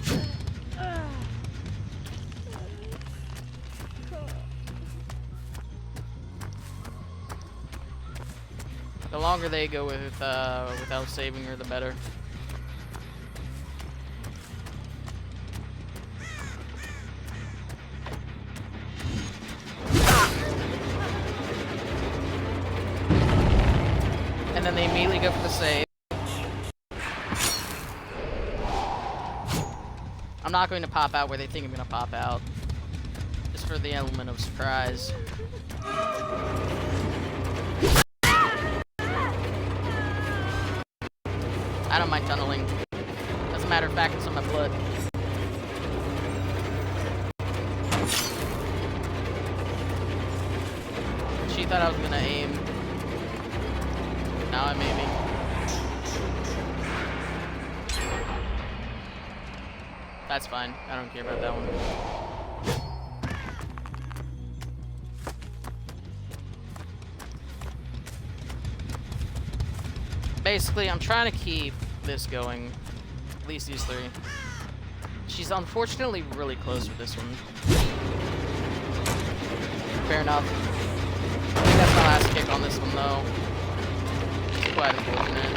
The longer they go without saving her, the better. And then they immediately go for the save. I'm not going to pop out where they think I'm going to pop out. Just for the element of surprise. I don't mind tunneling. As a matter of fact, it's on my blood. She thought I was gonna aim. Now I'm aiming. That's fine. I don't care about that one. Basically, I'm trying to keep this going. At least these three. She's unfortunately really close with this one. Fair enough. I think that's my last kick on this one, though. It's quite unfortunate.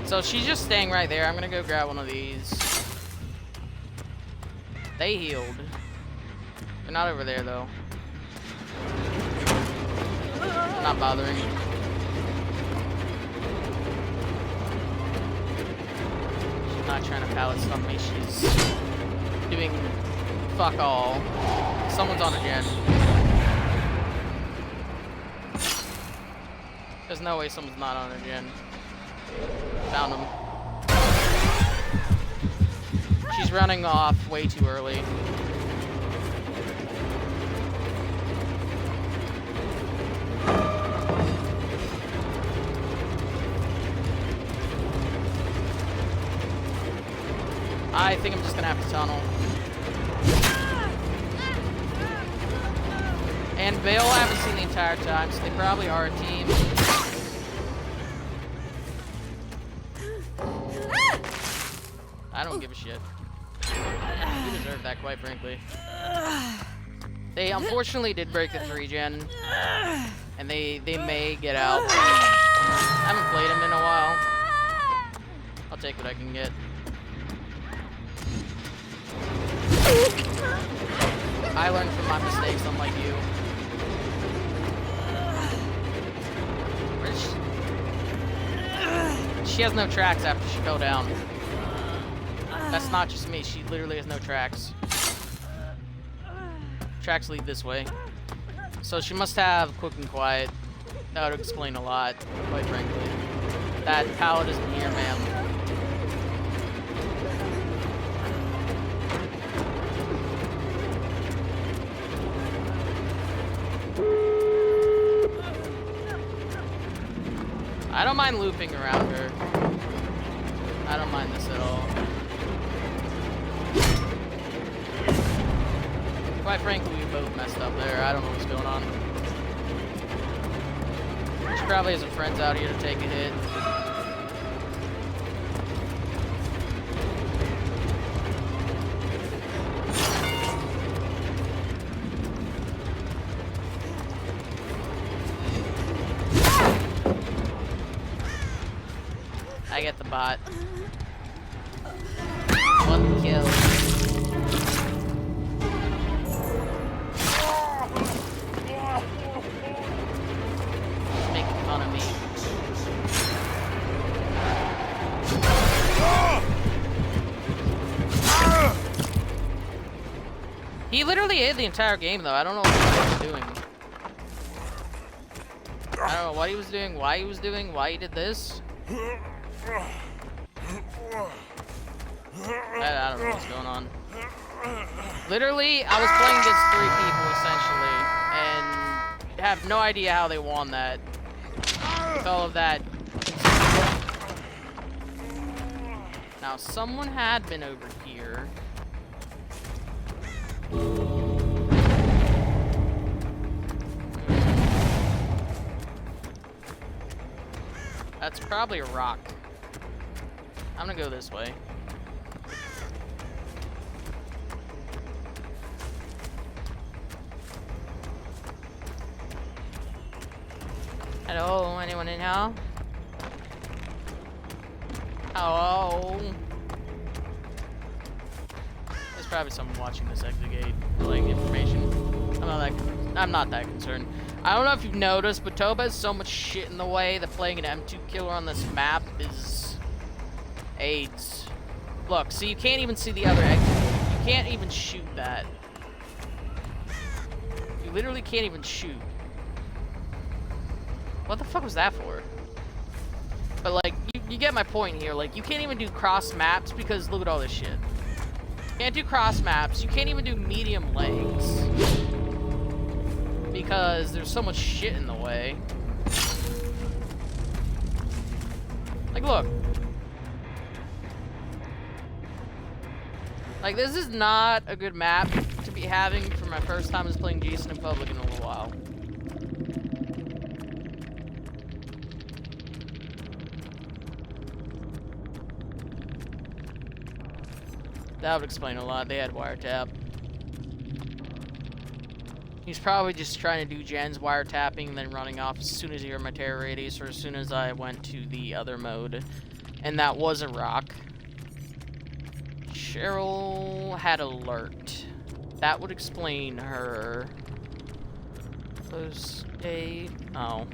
So she's just staying right there. I'm gonna go grab one of these. They healed. They're not over there, though. I'm not bothering. Not trying to pallet stuff me, she's doing fuck all. Someone's on a gen. There's no way someone's not on a gen. Found him. She's running off way too early. I think I'm just gonna have to tunnel. And Vale I haven't seen the entire time, so they probably are a team. I don't give a shit. You deserve that, quite frankly. They unfortunately did break the 3-gen, and they may get out. I haven't played them in a while. I'll take what I can get. I learned from my mistakes, unlike you. She has no tracks after she fell down. That's not just me, she literally has no tracks. Tracks lead this way. So she must have quick and quiet. That would explain a lot, quite frankly. That pallet isn't here, ma'am. I don't mind looping around her. I don't mind this at all. Quite frankly, we both messed up there. I don't know what's going on. She probably has some friends out here to take a hit. I get the bot. One kill. Making fun of me. He literally hid the entire game, though. I don't know what he was doing. I don't know what he was doing, why he was doing, why he did this. I don't know what's going on. Literally, I was playing against 3 people, essentially, and have no idea how they won that. With all of that. Now, someone had been over here. That's probably a rock. I'm gonna go this way. Hello, anyone in here? Hello? There's probably someone watching this exit gate, relaying information. I'm not that concerned. I don't know if you've noticed, but Toba has so much shit in the way that playing an M2 killer on this map is AIDS. Look, see, you can't even see the other exit. You can't even shoot that. You literally can't even shoot. What the fuck was that for? But like, you get my point here. Like, you can't even do cross maps because look at all this shit. You can't do cross maps. You can't even do medium legs. Because there's so much shit in the way. Like, look. Like, this is not a good map to be having for my first time as playing Jason in public in a little while. That would explain a lot. They had wiretap. He's probably just trying to do Jen's wiretapping and then running off as soon as he heard my terror radius or as soon as I went to the other mode. And that was a rock. Cheryl had alert. That would explain her. Close date. Oh.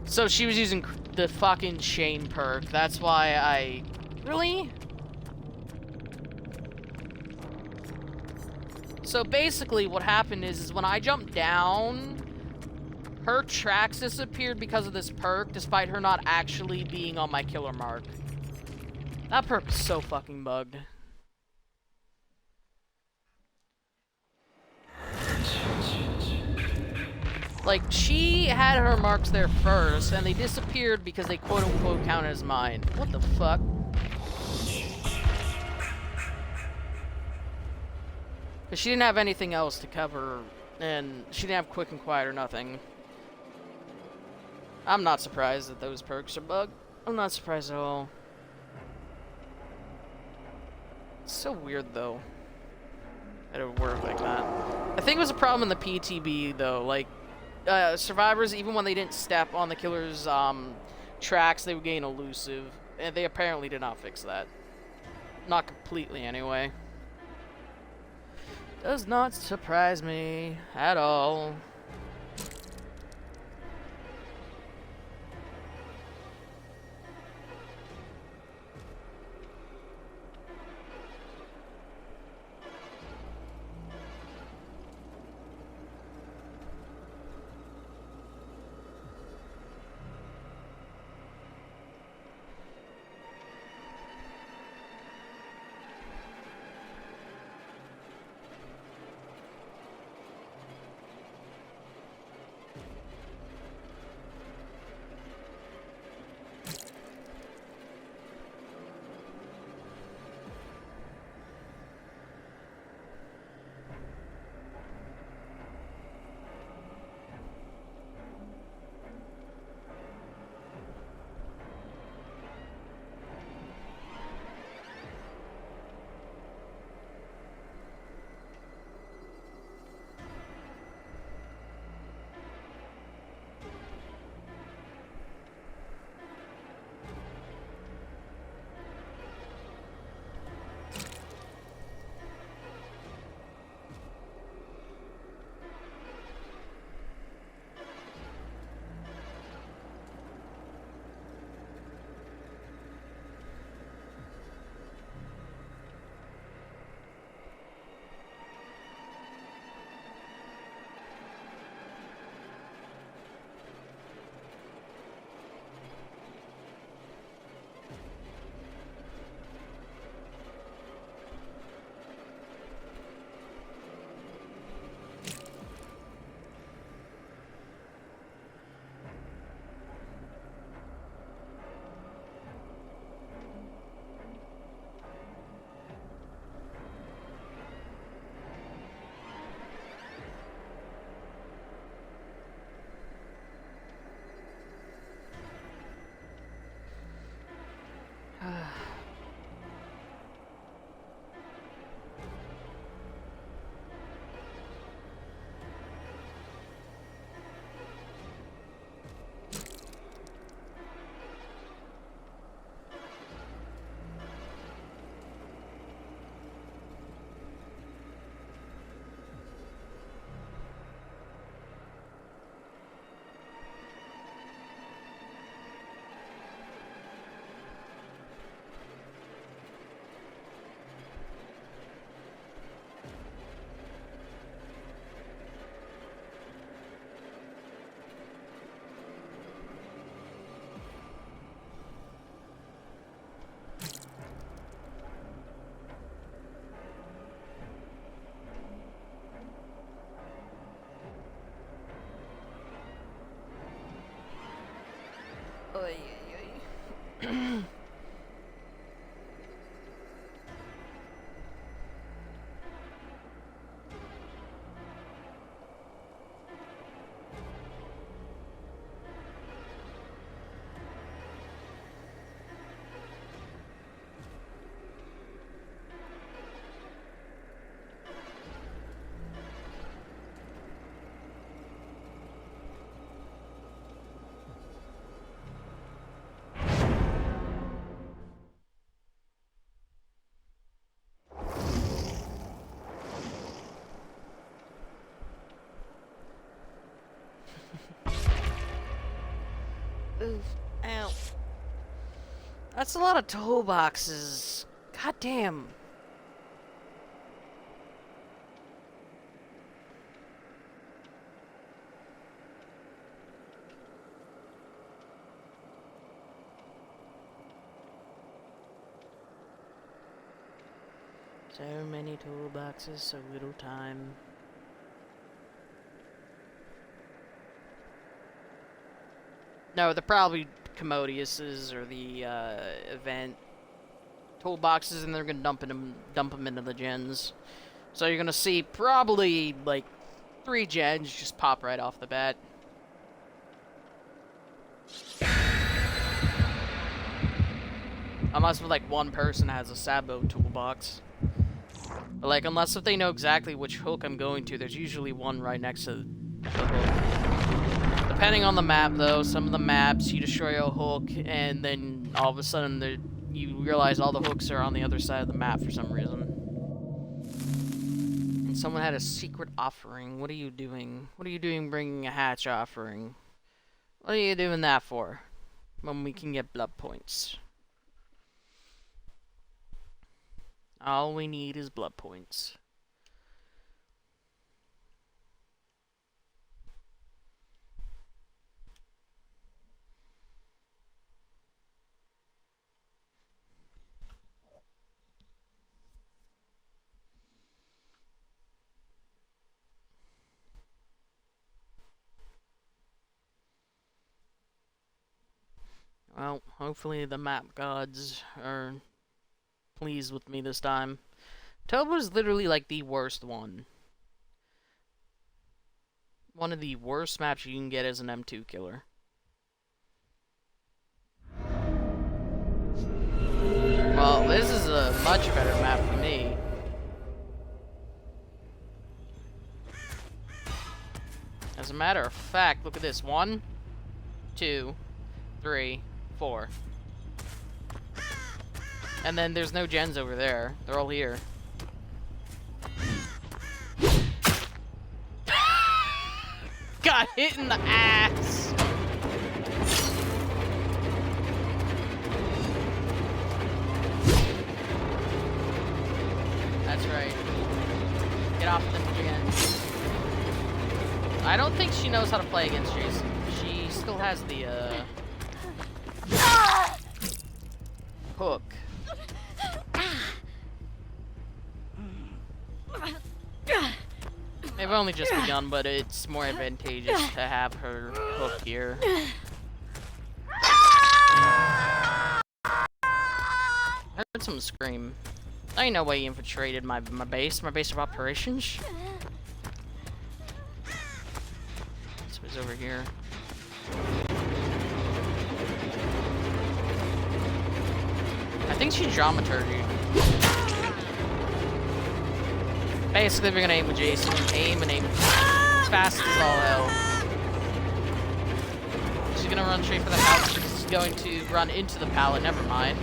So she was using the fucking Shane perk. That's why I... Really? So basically what happened is when I jumped down, her tracks disappeared because of this perk, despite her not actually being on my killer mark. That perk is so fucking bugged. Like, she had her marks there first, and they disappeared because they quote-unquote counted as mine. What the fuck? She didn't have anything else to cover, and she didn't have quick and quiet or nothing. I'm not surprised that those perks are bugged. I'm not surprised at all. It's so weird, though, that it would work like that. I think it was a problem in the PTB, though. Like, survivors, even when they didn't step on the killer's tracks, they would gain elusive. And they apparently did not fix that. Not completely, anyway. Does not surprise me at all. Oy, oy, oy. Oof. Ow. That's a lot of toolboxes. God damn. So many toolboxes, so little time. No, they're probably Commodiouses or the event toolboxes, and they're gonna dump them into the gens. So you're gonna see probably like 3 gens just pop right off the bat. Unless like one person has a Sabo toolbox. But like, unless if they know exactly which hook I'm going to, there's usually one right next to the hook. Depending on the map though, some of the maps you destroy a hook and then all of a sudden you realize all the hooks are on the other side of the map for some reason. And someone had a secret offering. What are you doing? What are you doing bringing a hatch offering? What are you doing that for? When we can get blood points. All we need is blood points. Well, hopefully the map gods are pleased with me this time. Toba's literally like the worst one. One of the worst maps you can get as an M2 killer. Well, this is a much better map for me. As a matter of fact, look at this. 1, 2, 3, 4. And then there's no gens over there. They're all here. Got hit in the ass! That's right. Get off them gens. I don't think she knows how to play against Jason. She still has the, hook. They've only just begun, but it's more advantageous to have her hook here. I heard someone scream. I ain't no way he infiltrated my base of operations. So he's over here. I think she's dramaturgy. Basically, we're gonna aim with Jason. Aim and aim as fast as all hell. She's gonna run straight for the house. She's going to run into the pallet. Never mind.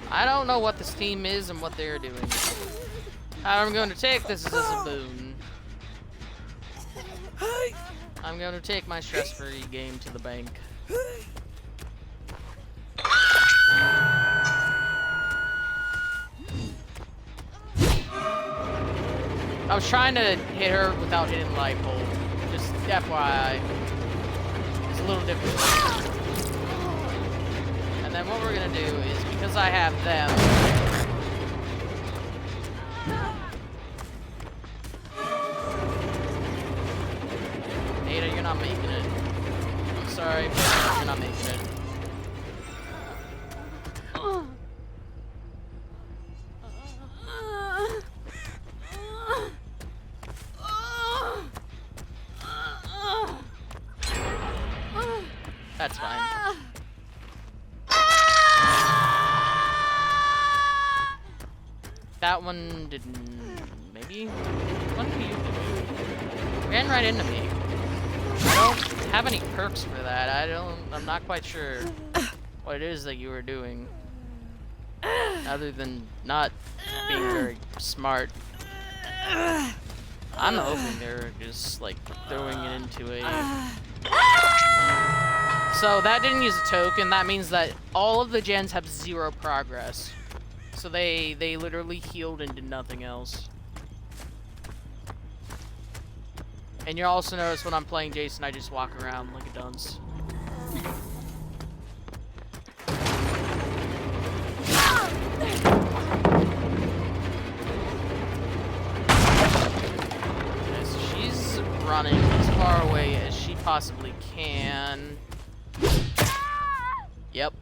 I don't know what this team is and what they're doing. I'm going to take this as a boon. I'm going to take my stress-free game to the bank. I was trying to hit her without hitting light pole. Just FYI. It's a little difficult. And then what we're gonna do is, because I have them, Ada, you're not making it. I'm sorry, but you're not making it. That's fine. That one didn't. Maybe? What did you do? Ran right into me. I don't have any perks for that. I'm not quite sure what it is that you were doing. Other than not being very smart. I'm hoping they're just like throwing it into a. So that didn't use a token. That means that all of the gens have 0 progress. So they literally healed and did nothing else. And you'll also notice when I'm playing Jason, I just walk around like a dunce. Okay, so she's running as far away as she possibly can. Yep.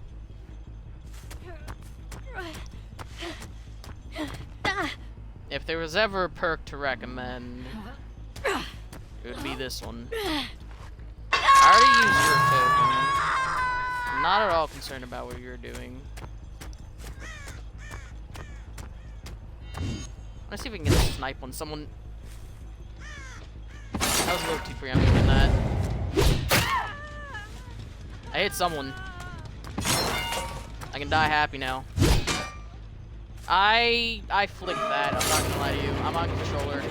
If there was ever a perk to recommend, it would be this one. I already used your token. I'm not at all concerned about what you're doing. Let's see if we can get a snipe on someone. That was a little too preemptive that. I hit someone. I can die happy now. I flicked that, I'm not gonna lie to you. I'm on controller.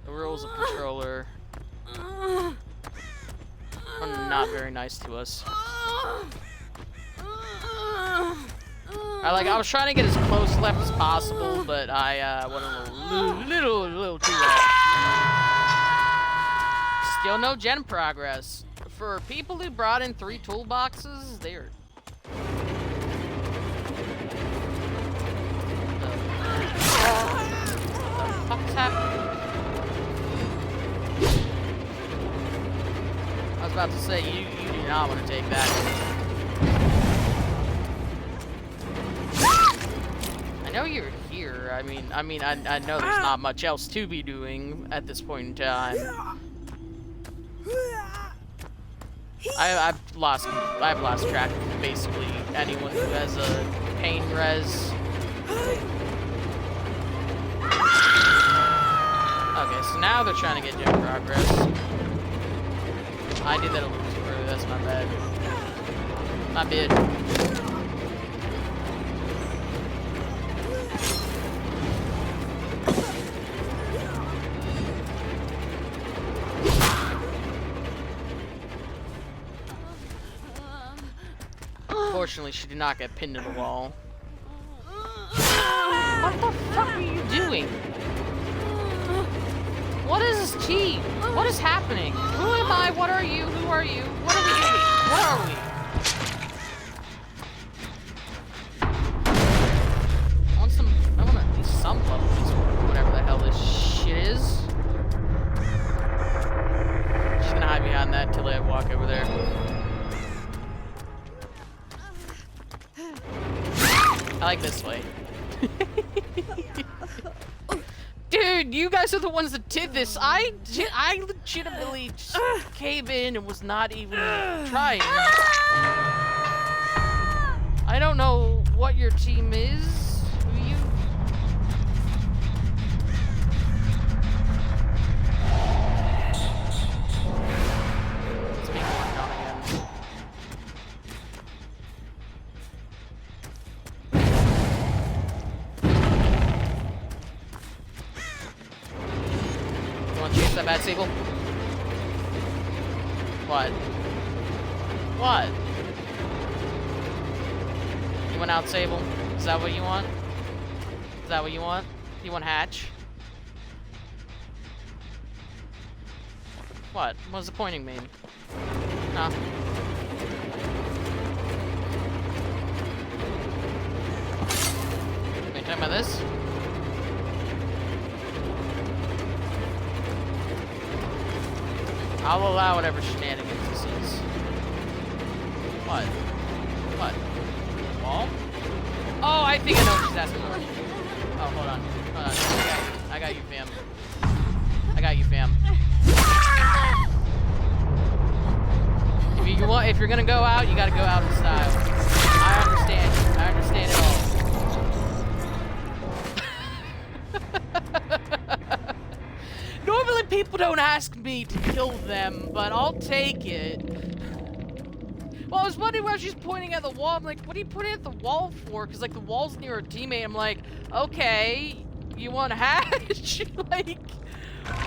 The rules of controller are not very nice to us. I was trying to get as close left as possible, but I went a little too left. Still no gen progress. For people who brought in 3 toolboxes, they're... What the fuck's happening? I was about to say, you do not want to take that. I know you're here. I mean, I know there's not much else to be doing at this point in time. I've lost track of basically anyone who has a pain res. Okay, so now they're trying to get gen progress. I did that a little too early, that's my bad. My bad. Unfortunately, she did not get pinned to the wall. What the fuck are you doing? What is this team? What is happening? Who am I? What are you? Who are you? What are we doing? What are we? I want at least some levels, whatever the hell this shit is. She's gonna hide behind that till I walk over there. I like this way. Dude, you guys are the ones that did this. I legitimately just came in and was not even trying. I don't know what your team is. Who you? Let's make one down again. Chase that bad Sable? What? What? You want out Sable? Is that what you want? Is that what you want? You want hatch? What? What does the pointing mean? Huh? Are you talking about this? I'll allow whatever shenanigans this is. What? What? Wall? Oh, I think I know what she's asking for. Oh, hold on. Hold on. I got you, fam. I got you, fam. If you're gonna go out, you gotta go out in style. I understand. I understand it all. Normally people don't ask me to kill them, but I'll take it. Well, I was wondering why she's pointing at the wall. I'm like, what are you pointing at the wall for? Because, like, the wall's near her teammate. I'm like, okay, you want a hatch? Like,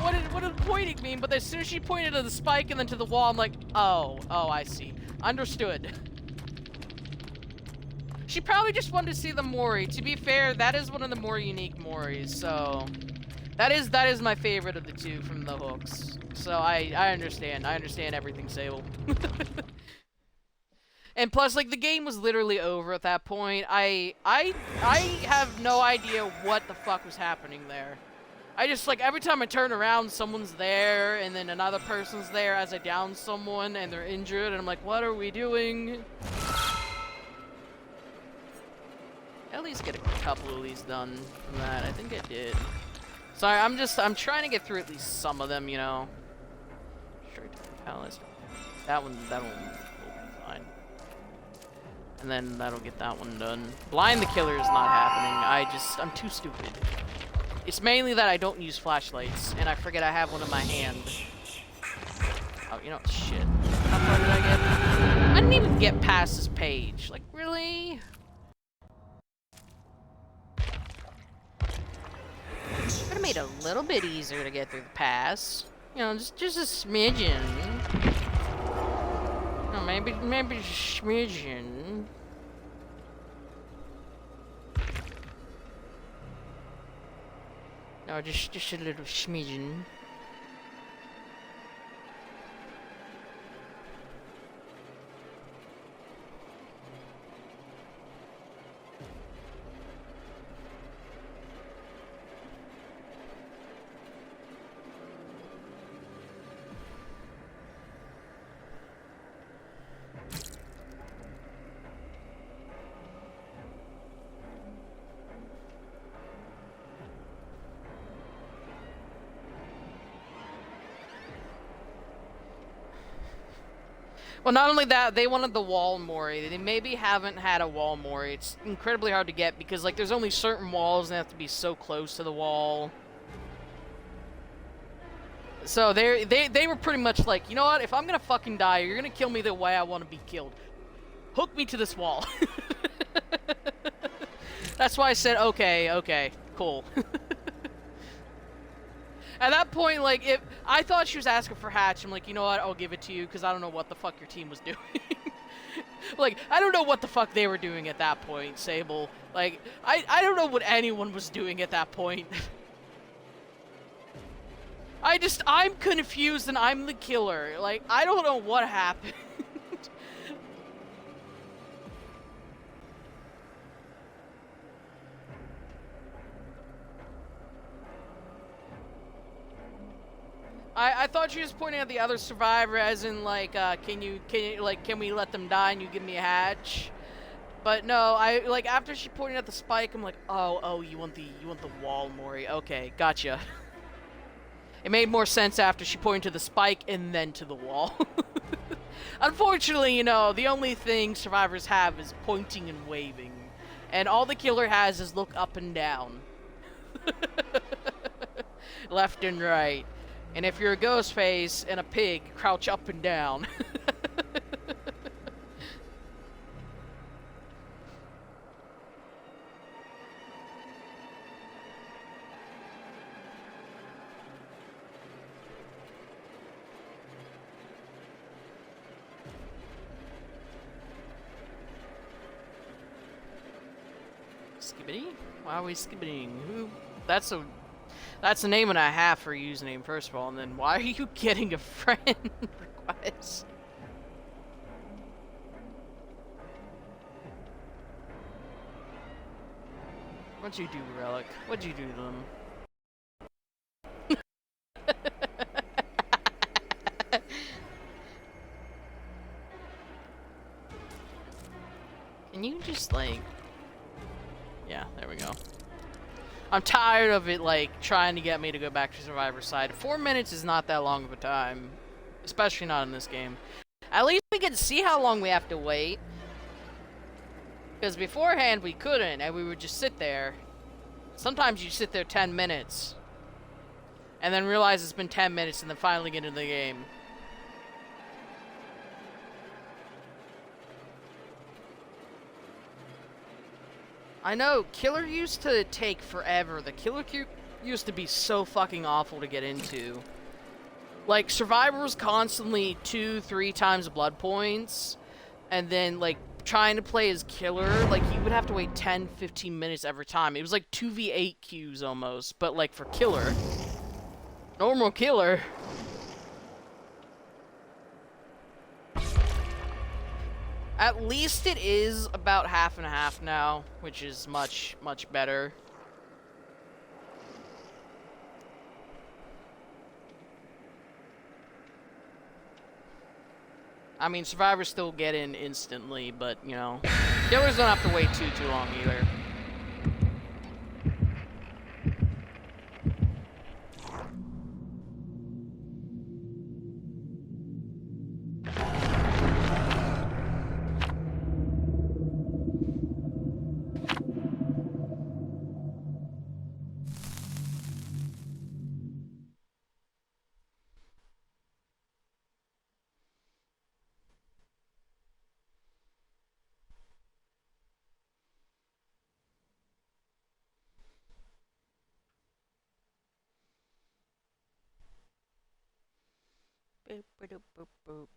what did the pointing mean? But as soon as she pointed to the spike and then to the wall, I'm like, oh, I see. Understood. She probably just wanted to see the Mori. To be fair, that is one of the more unique Moris, so... That is my favorite of the two from the hooks. So I understand. I understand everything, Sable. And plus, like, the game was literally over at that point. I have no idea what the fuck was happening there. I just, like, every time I turn around, someone's there, and then another person's there as I down someone, and they're injured, and I'm like, what are we doing? At least get a couple of these done from that. I think I did. Sorry, I'm trying to get through at least some of them, you know. Straight to the palace. That one will be fine. And then that'll get that one done. Blind the killer is not happening. I'm too stupid. It's mainly that I don't use flashlights, and I forget I have one in my hand. Oh, you know, shit. How far did I get? I didn't even get past this page. Like, really? Could have made it a little bit easier to get through the pass. You know, just a smidgen. No, maybe a smidgen. No, just a little smidgen. Well, not only that, they wanted the wall Mori. They maybe haven't had a wall Mori. It's incredibly hard to get because, like, there's only certain walls that have to be so close to the wall. So they were pretty much like, you know what? If I'm gonna fucking die, you're gonna kill me the way I want to be killed. Hook me to this wall. That's why I said, okay, cool. At that point, like, if I thought she was asking for Hatch, I'm like, you know what, I'll give it to you, because I don't know what the fuck your team was doing. Like, I don't know what the fuck they were doing at that point, Sable. Like, I don't know what anyone was doing at that point. I'm confused and I'm the killer. Like, I don't know what happened. I thought she was pointing at the other survivor as in, like, can we let them die and you give me a hatch? But no, after she pointed at the spike, I'm like, oh, you want the wall, Mori. Okay, gotcha. It made more sense after she pointed to the spike and then to the wall. Unfortunately, you know, the only thing survivors have is pointing and waving. And all the killer has is look up and down. Left and right. And if you're a ghost face and a pig, crouch up and down. Skibbity? Why are we skibbiting? Who? That's a name and a half for a username, first of all, and then why are you getting a friend request? What'd you do, Relic? What'd you do to them? Can you just, like... Yeah, there we go. I'm tired of it, like, trying to get me to go back to Survivor's side. 4 minutes is not that long of a time. Especially not in this game. At least we can see how long we have to wait. Because beforehand we couldn't, and we would just sit there. Sometimes you sit there 10 minutes. And then realize it's been 10 minutes and then finally get into the game. I know, Killer used to take forever. The Killer queue used to be so fucking awful to get into. Like, Survivor was constantly 2-3 times blood points, and then, like, trying to play as Killer, like, you would have to wait 10-15 minutes every time. It was like 2v8 queues almost, but, like, for Killer. Normal Killer. At least it is about half and half now, which is much, much better. I mean, survivors still get in instantly, but, you know, killers don't have to wait too long either. Boop, boop, boop, boop.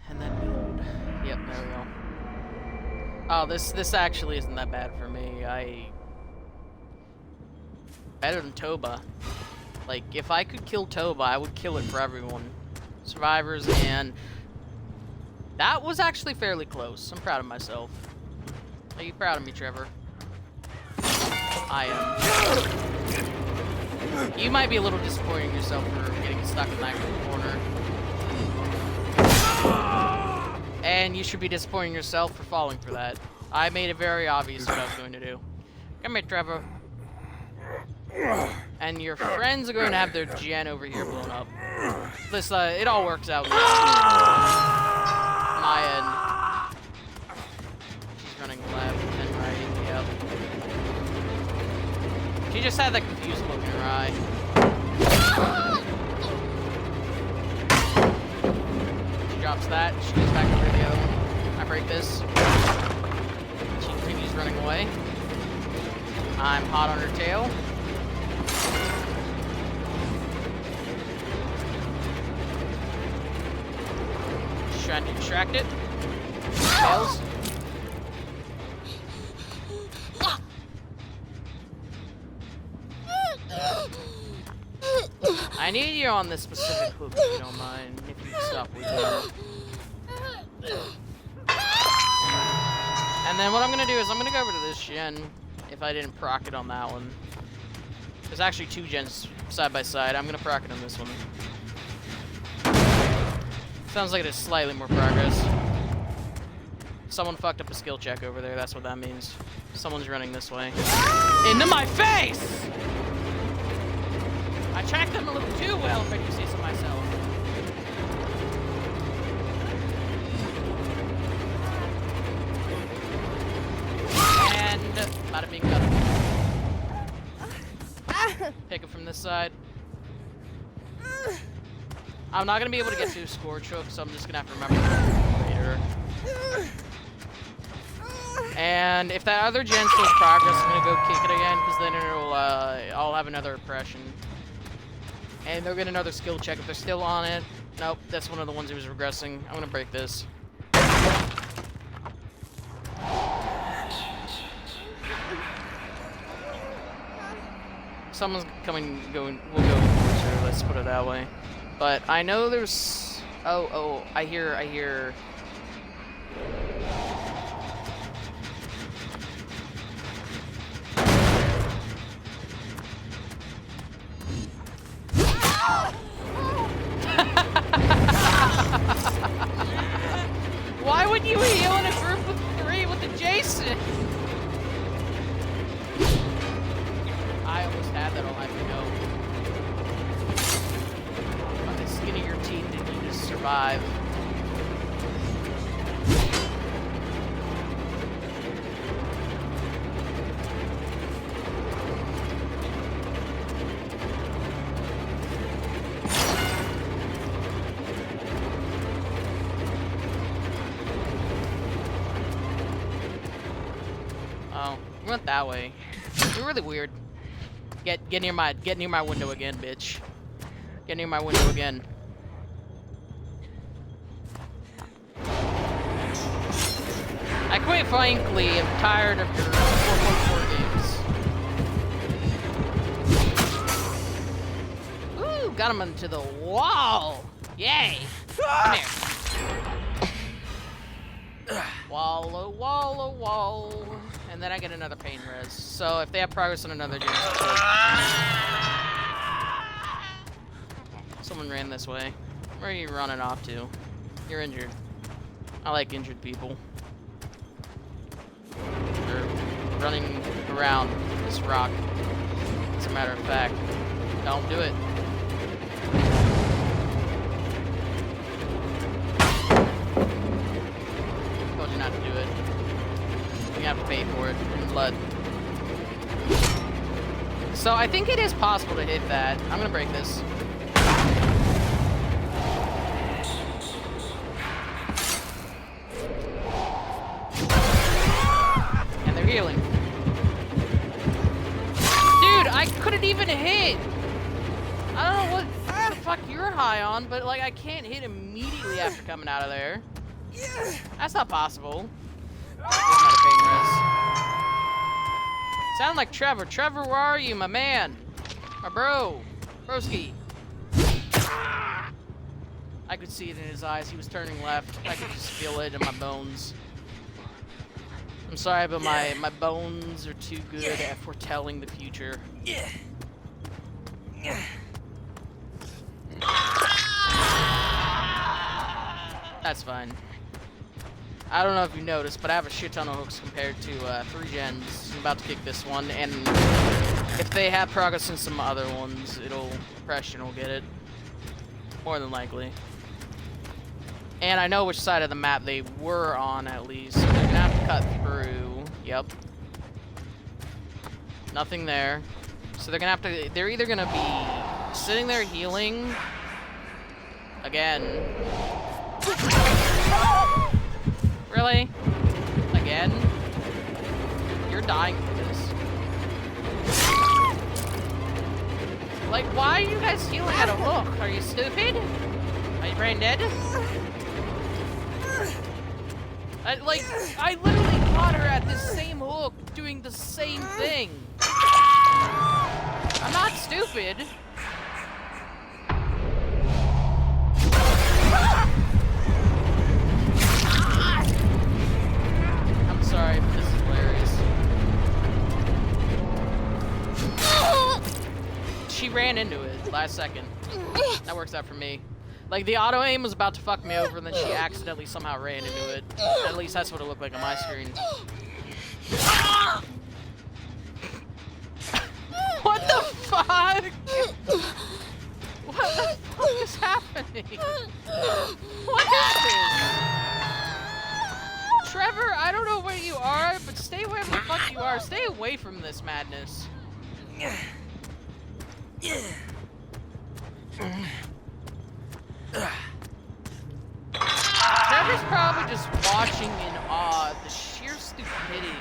And then build. Yep, there we go. Oh, this actually isn't that bad for me. Better than Toba. Like, if I could kill Toba, I would kill it for everyone. Survivors, and that was actually fairly close. I'm proud of myself. Are you proud of me, Trevor? I am. You might be a little disappointed in yourself for getting stuck in that corner. And you should be disappointing yourself for falling for that. I made it very obvious what I was going to do. Come here, Trevor. And your friends are going to have their gen over here blown up. This, it all works out. My end. She's running left and right, yep. She just had that confused look in her eye. She drops that, she goes back over to the other one. I break this. She continues running away. I'm hot on her tail. Trying to extract it. Fails. I need you on this specific hook if you don't mind. If you stop with it. And then what I'm gonna do is I'm gonna go over to this gen if I didn't proc it on that one. There's actually two gens side by side. I'm gonna proc it on this one. Sounds like there's slightly more progress. Someone fucked up a skill check over there, that's what that means. Someone's running this way. Into my face! I tracked them a little too well, if I do say so myself. And bada bing bada. Pick it from this side. I'm not gonna be able to get to Scorch Hook, so I'm just gonna have to remember later. And if that other gen shows progress, I'm gonna go kick it again, because then it'll, I'll have another impression. And they'll get another skill check if they're still on it. Nope, that's one of the ones who was regressing. I'm gonna break this. Someone's coming, we'll go towards her, let's put it that way. But I know there's... Oh, I hear... Why would you heal in a group of 3 with the Jason? I almost had that, I'll have you know. By the skin of your teeth, did you just survive? Oh, we went that way. You're really weird. Get near my window again, bitch. Get near my window again. I quite frankly am tired of your 4.4 games. Ooh, got him into the wall. Yay. Come here. Wallow, wallow, wallow. And then I get another pain res. So if they have progress on another gym, it's good. Someone ran this way. Where are you running off to? You're injured. I like injured people. They're running around this rock. As a matter of fact. Don't do it. Told you not to do it. You have to pay for it in blood. So I think it is possible to hit that. I'm gonna break this. And they're healing. Dude, I couldn't even hit! I don't know what the fuck you're high on, but like I can't hit immediately after coming out of there. That's not possible. Another pain res. Sound like Trevor. Trevor, where are you, my man? My bro. Broski. I could see it in his eyes. He was turning left. I could just feel it in my bones. I'm sorry, but my bones are too good at foretelling the future. That's fine. I don't know if you noticed, but I have a shit ton of hooks compared to 3 gens. I'm about to kick this one, and if they have progress in some other ones, Oppression will get it. More than likely. And I know which side of the map they were on, at least. So they're gonna have to cut through. Yep. Nothing there. So they're gonna have to, they're either gonna be sitting there healing. Again. Really? Again? You're dying for this. Like, why are you guys healing at a hook? Are you stupid? Are you brain dead? I literally caught her at this same hook doing the same thing. I'm not stupid. I'm sorry, but this is hilarious. She ran into it last second. That works out for me. Like, the auto-aim was about to fuck me over, and then she accidentally somehow ran into it. At least that's what it looked like on my screen. What the fuck? What the fuck is happening? What is this? Trevor, I don't know where you are, but stay wherever the fuck you are. Stay away from this madness. Trevor's probably just watching in awe the sheer stupidity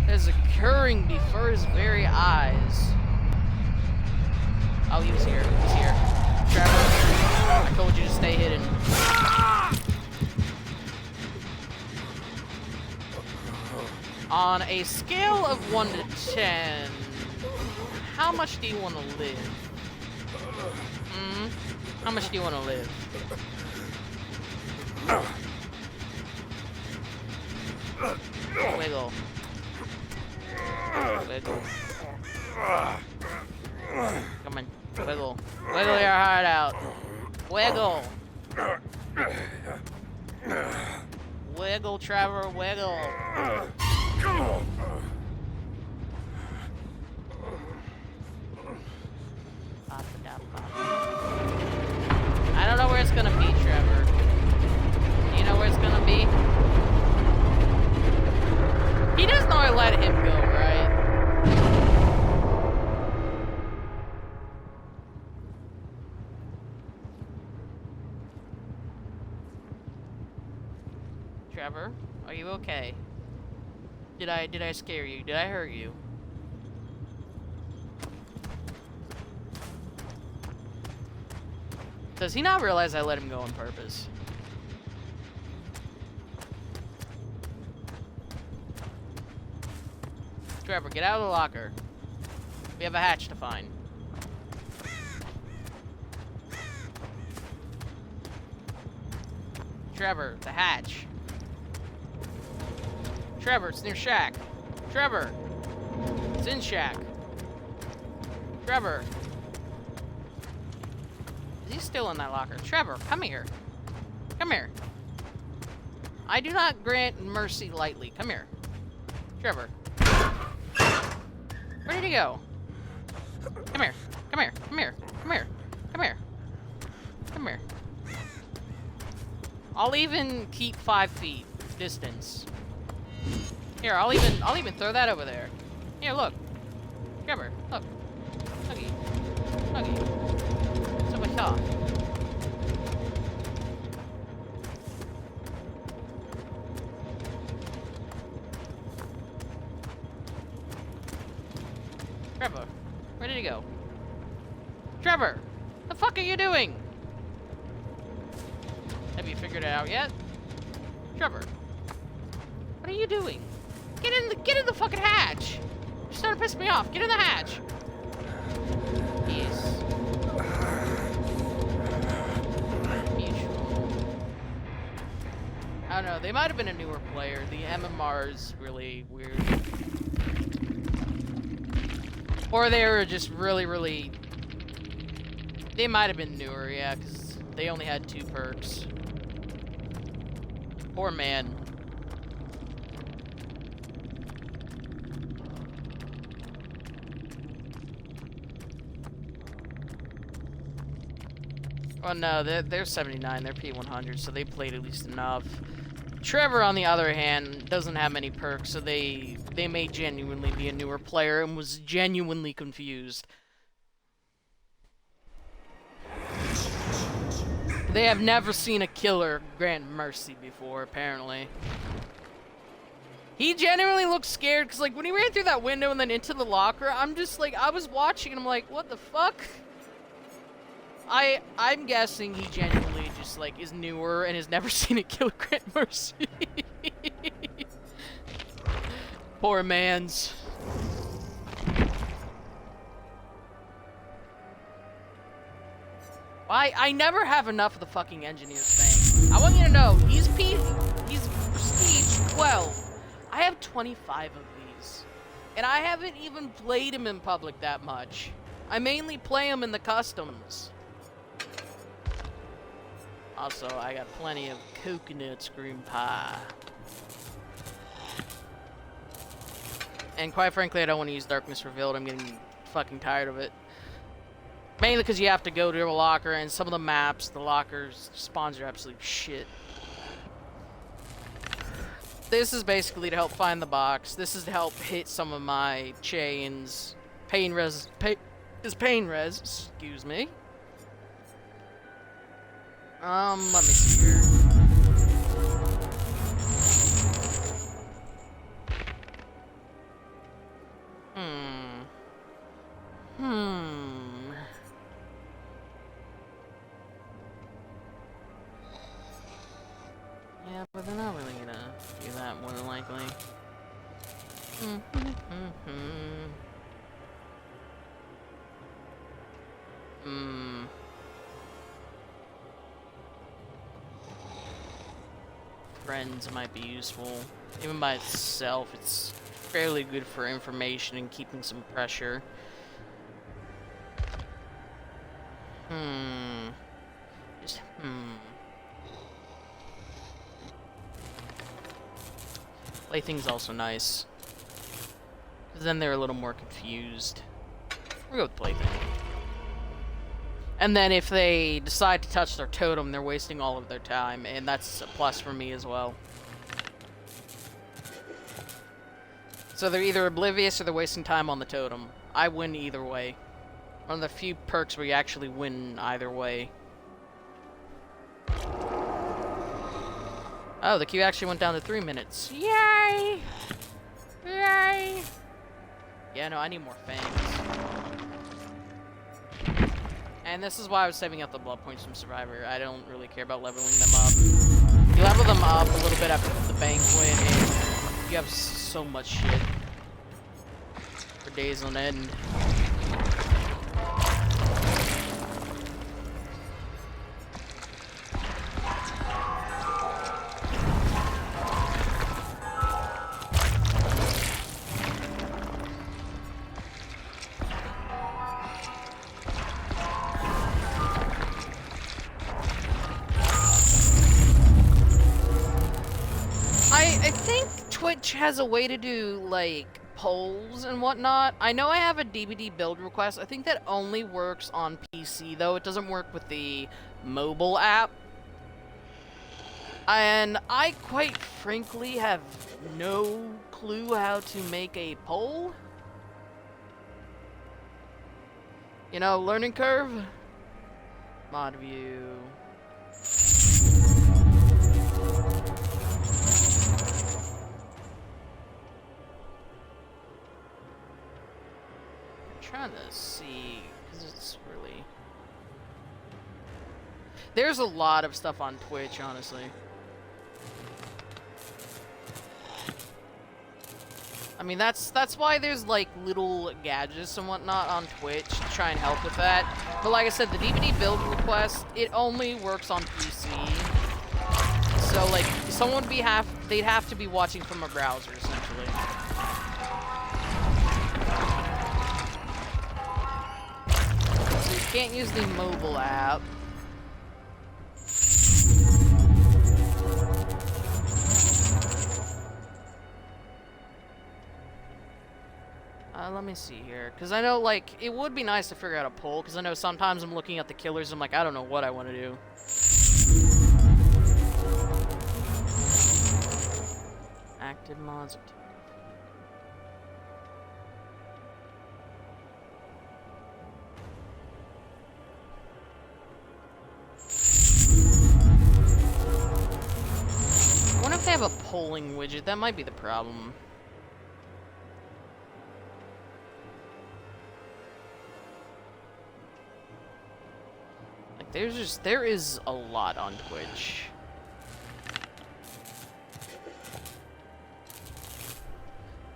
that is occurring before his very eyes. Oh, he was here. He's here. Trevor, I told you to stay hidden. On a scale of 1 to 10, how much do you want to live? How much do you want to live? Wiggle. Wiggle. Come on. Wiggle. Wiggle your heart out. Wiggle. Wiggle, Trevor. Wiggle. I don't know where it's gonna be, Trevor. Do you know where it's gonna be? He doesn't know I let him go, right? Trevor, are you okay? Did I scare you? Did I hurt you? Does he not realize I let him go on purpose? Trevor, get out of the locker. We have a hatch to find. Trevor, the hatch. Trevor, it's near Shack. Trevor. It's in Shack. Trevor. Is he still in that locker? Trevor, come here. Come here. I do not grant mercy lightly. Come here. Trevor. Where did he go? Come here. Come here. Come here. Come here. Come here. Come here. I'll even keep 5 feet distance. Here, I'll even throw that over there. Here, look. Trevor, look. Huggy. Huggy. It's over here. Trevor, where did he go? Trevor, the fuck are you doing? Have you figured it out yet? Trevor, what are you doing? Get in the fucking hatch! You're starting to piss me off. Get in the hatch. Yes. I don't know. They might have been a newer player. The MMR is really weird. Or they were just really... They might have been newer, yeah, because they only had 2 perks. Poor man. Oh no, they're 79, they're P100, so they played at least enough. Trevor, on the other hand, doesn't have many perks, so they may genuinely be a newer player and was genuinely confused. They have never seen a killer grant mercy before, apparently. He genuinely looked scared, because, like, when he ran through that window and then into the locker, I'm just, like, I was watching and I'm like, what the fuck? I'm guessing he genuinely just, like, is newer and has never seen a killer grant mercy. Poor mans. I never have enough of the fucking engineer's thing. I want you to know, he's prestige 12. I have 25 of these. And I haven't even played him in public that much. I mainly play him in the customs. Also, I got plenty of coconut scream pie. And quite frankly, I don't want to use Darkness Revealed. I'm getting fucking tired of it. Mainly because you have to go to a locker, and some of the maps, the lockers, spawns are absolute shit. This is basically to help find the box. This is to help hit some of my chains. Pain res, excuse me. Let me see here. Yeah, but they're not really gonna do that more than likely. Friends might be useful. Even by itself, it's fairly good for information and keeping some pressure. Plaything's also nice. Because then they're a little more confused. We'll go with Plaything. And then if they decide to touch their totem, they're wasting all of their time, and that's a plus for me as well. So they're either oblivious or they're wasting time on the totem. I win either way. One of the few perks where you actually win either way. Oh, the queue actually went down to 3 minutes. Yay! Yay! Yeah, no, I need more fangs. And this is why I was saving up the blood points from Survivor. I don't really care about leveling them up. You level them up a little bit after the banquet, and you have so much shit for days on end. Twitch has a way to do, like, polls and whatnot. I know I have a DVD build request. I think that only works on PC, though. It doesn't work with the mobile app. And I, quite frankly, have no clue how to make a poll. You know, learning curve. Mod view. Trying to see, because it's really... There's a lot of stuff on Twitch, honestly. I mean, that's why there's, like, little gadgets and whatnot on Twitch to try and help with that. But like I said, the DVD build request, it only works on PC. So, like, someone would be they'd have to be watching from a browser, essentially. So you can't use the mobile app. Let me see here, because I know, like, it would be nice to figure out a poll, because I know sometimes I'm looking at the killers, I'm like, I don't know what I want to do. Active mods. I wonder if they have a polling widget. That might be the problem. There is a lot on Twitch.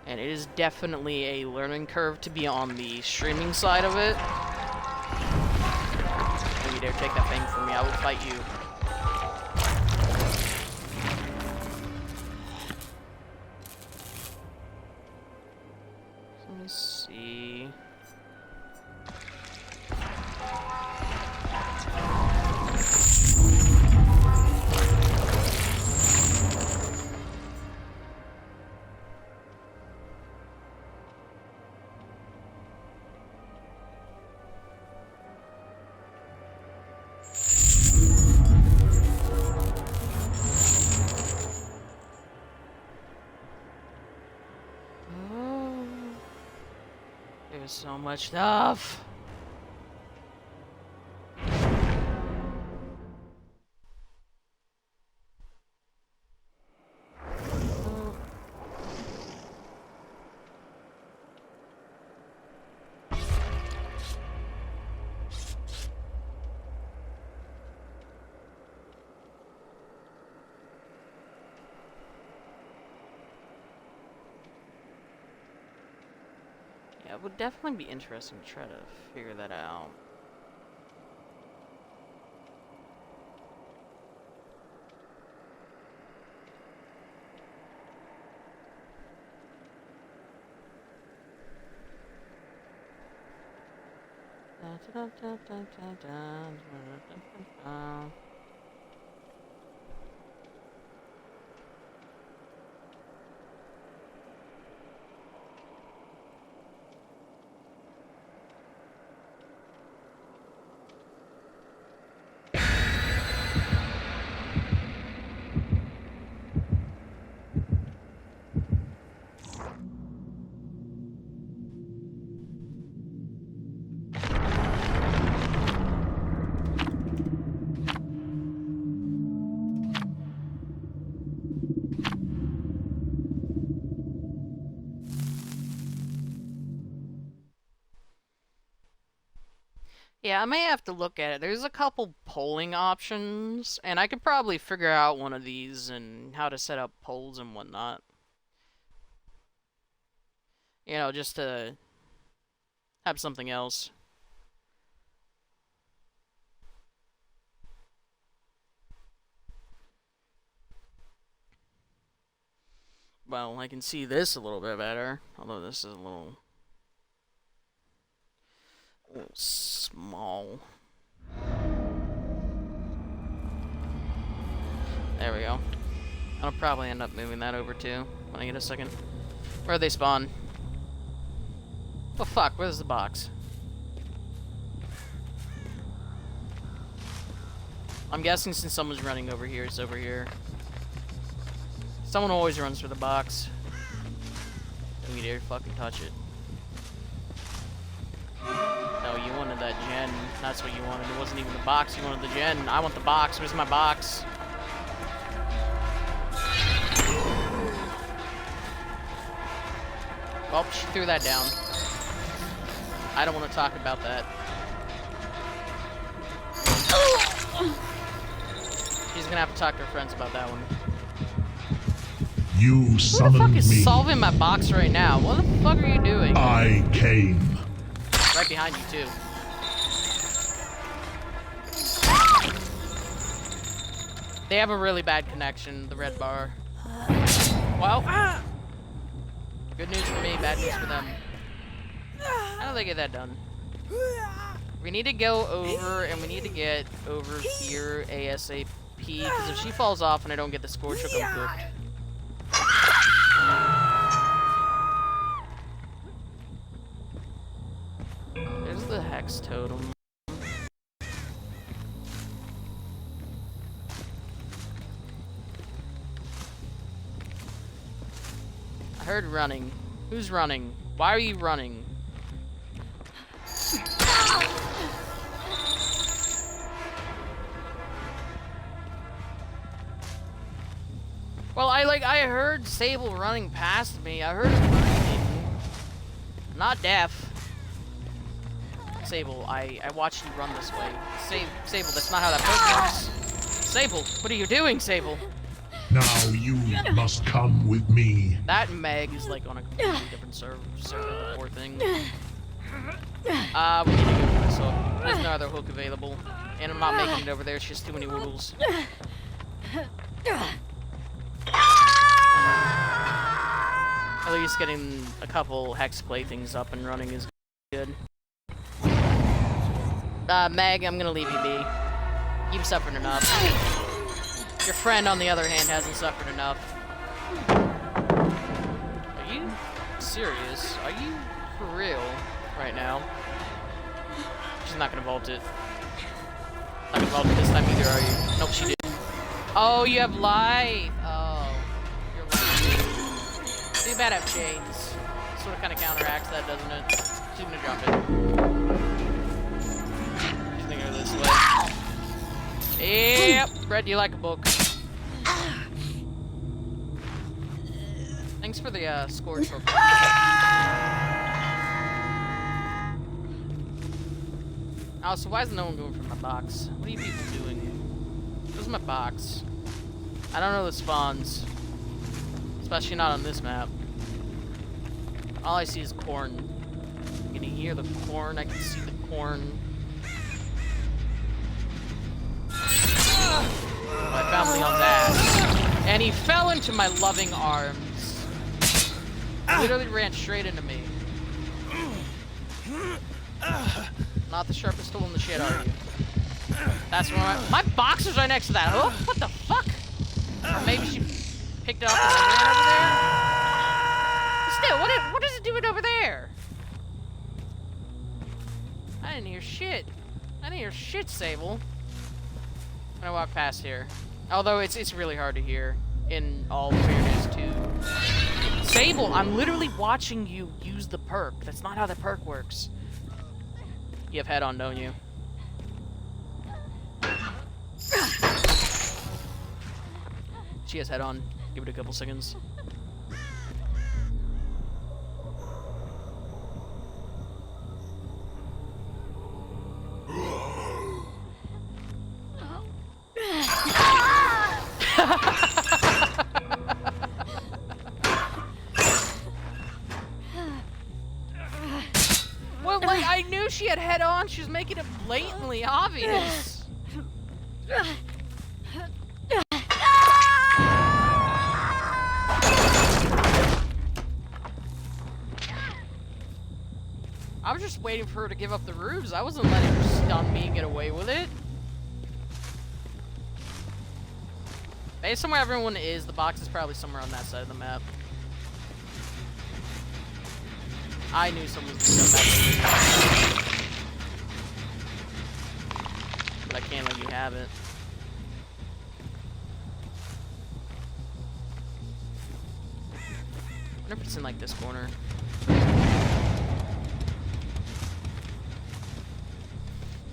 And it is definitely a learning curve to be on the streaming side of it. Don't you dare take that thing from me, I will fight you. Let me see... There's so much stuff. It would definitely be interesting to try to figure that out. Yeah, I may have to look at it. There's a couple polling options, and I could probably figure out one of these and how to set up polls and whatnot. You know, just to have something else. Well, I can see this a little bit better, although this is a little small. There we go. I'll probably end up moving that over too. When I get a second. Where'd they spawn? Oh fuck, where's the box? I'm guessing since someone's running over here, it's over here. Someone always runs for the box. Don't you dare fucking touch it. No, you wanted that gen. That's what you wanted. It wasn't even the box, you wanted the gen. I want the box. Where's my box? Oh, she threw that down. I don't want to talk about that. She's gonna have to talk to her friends about that one. You Who the summoned fuck is me. solving my box right now? What the fuck are you doing? I came. Right behind you, too. They have a really bad connection, the red bar. Well, good news for me, bad news for them. How do they get that done? We need to go over, and we need to get over here ASAP, because if she falls off and I don't get the score, she'll come cooked. There's the hex totem. I heard running. Who's running? Why are you running? Well, I heard Sable running past me. I heard him breathing. I'm not deaf. Sable, I watched you run this way. Sable, that's not how that perk works. Sable, what are you doing, Sable? Now you must come with me. That Meg is like on a completely different server, poor thing. We need to go for this hook. There's no other hook available. And I'm not making it over there, it's just too many woogles. At least getting a couple hex playthings up and running is good. Meg, I'm gonna leave you be. You've suffered enough. Your friend, on the other hand, hasn't suffered enough. Are you serious? Are you for real right now? She's not gonna vault it. Not gonna vault it this time either, are you? Nope, she did. Oh, you have life! Oh. You're life. Too bad I have chains. Sort of kind of counteracts that, doesn't it? She's gonna drop it. She's gonna go this way. Yep! Brett, you like a book. Thanks for the, scourge for Oh, so why is no one going for my box? What are you people doing? Where's my box? I don't know the spawns. Especially not on this map. All I see is corn. I can hear the corn, I can see the corn. I found Leon's ass. And he fell into my loving arms. He literally ran straight into me. Not the sharpest tool in the shit, are you? That's where my box was right next to that hook? What the fuck? Or maybe she picked it up and then ran over there? Still, what is it doing over there? I didn't hear shit. I didn't hear shit, Sable. I'm gonna walk past here. Although it's really hard to hear, in all fairness too. Sable, I'm literally watching you use the perk. That's not how the perk works. You have head on, don't you? She has head on. Give it a couple seconds. Well, like, I knew she had head on. She was making it blatantly obvious. I was just waiting for her to give up the roofs. I wasn't letting her stun me and get away with it. Based on where everyone is, the box is probably somewhere on that side of the map. I knew someone was gonna come back. But I can't let you have it. I wonder if it's in like this corner.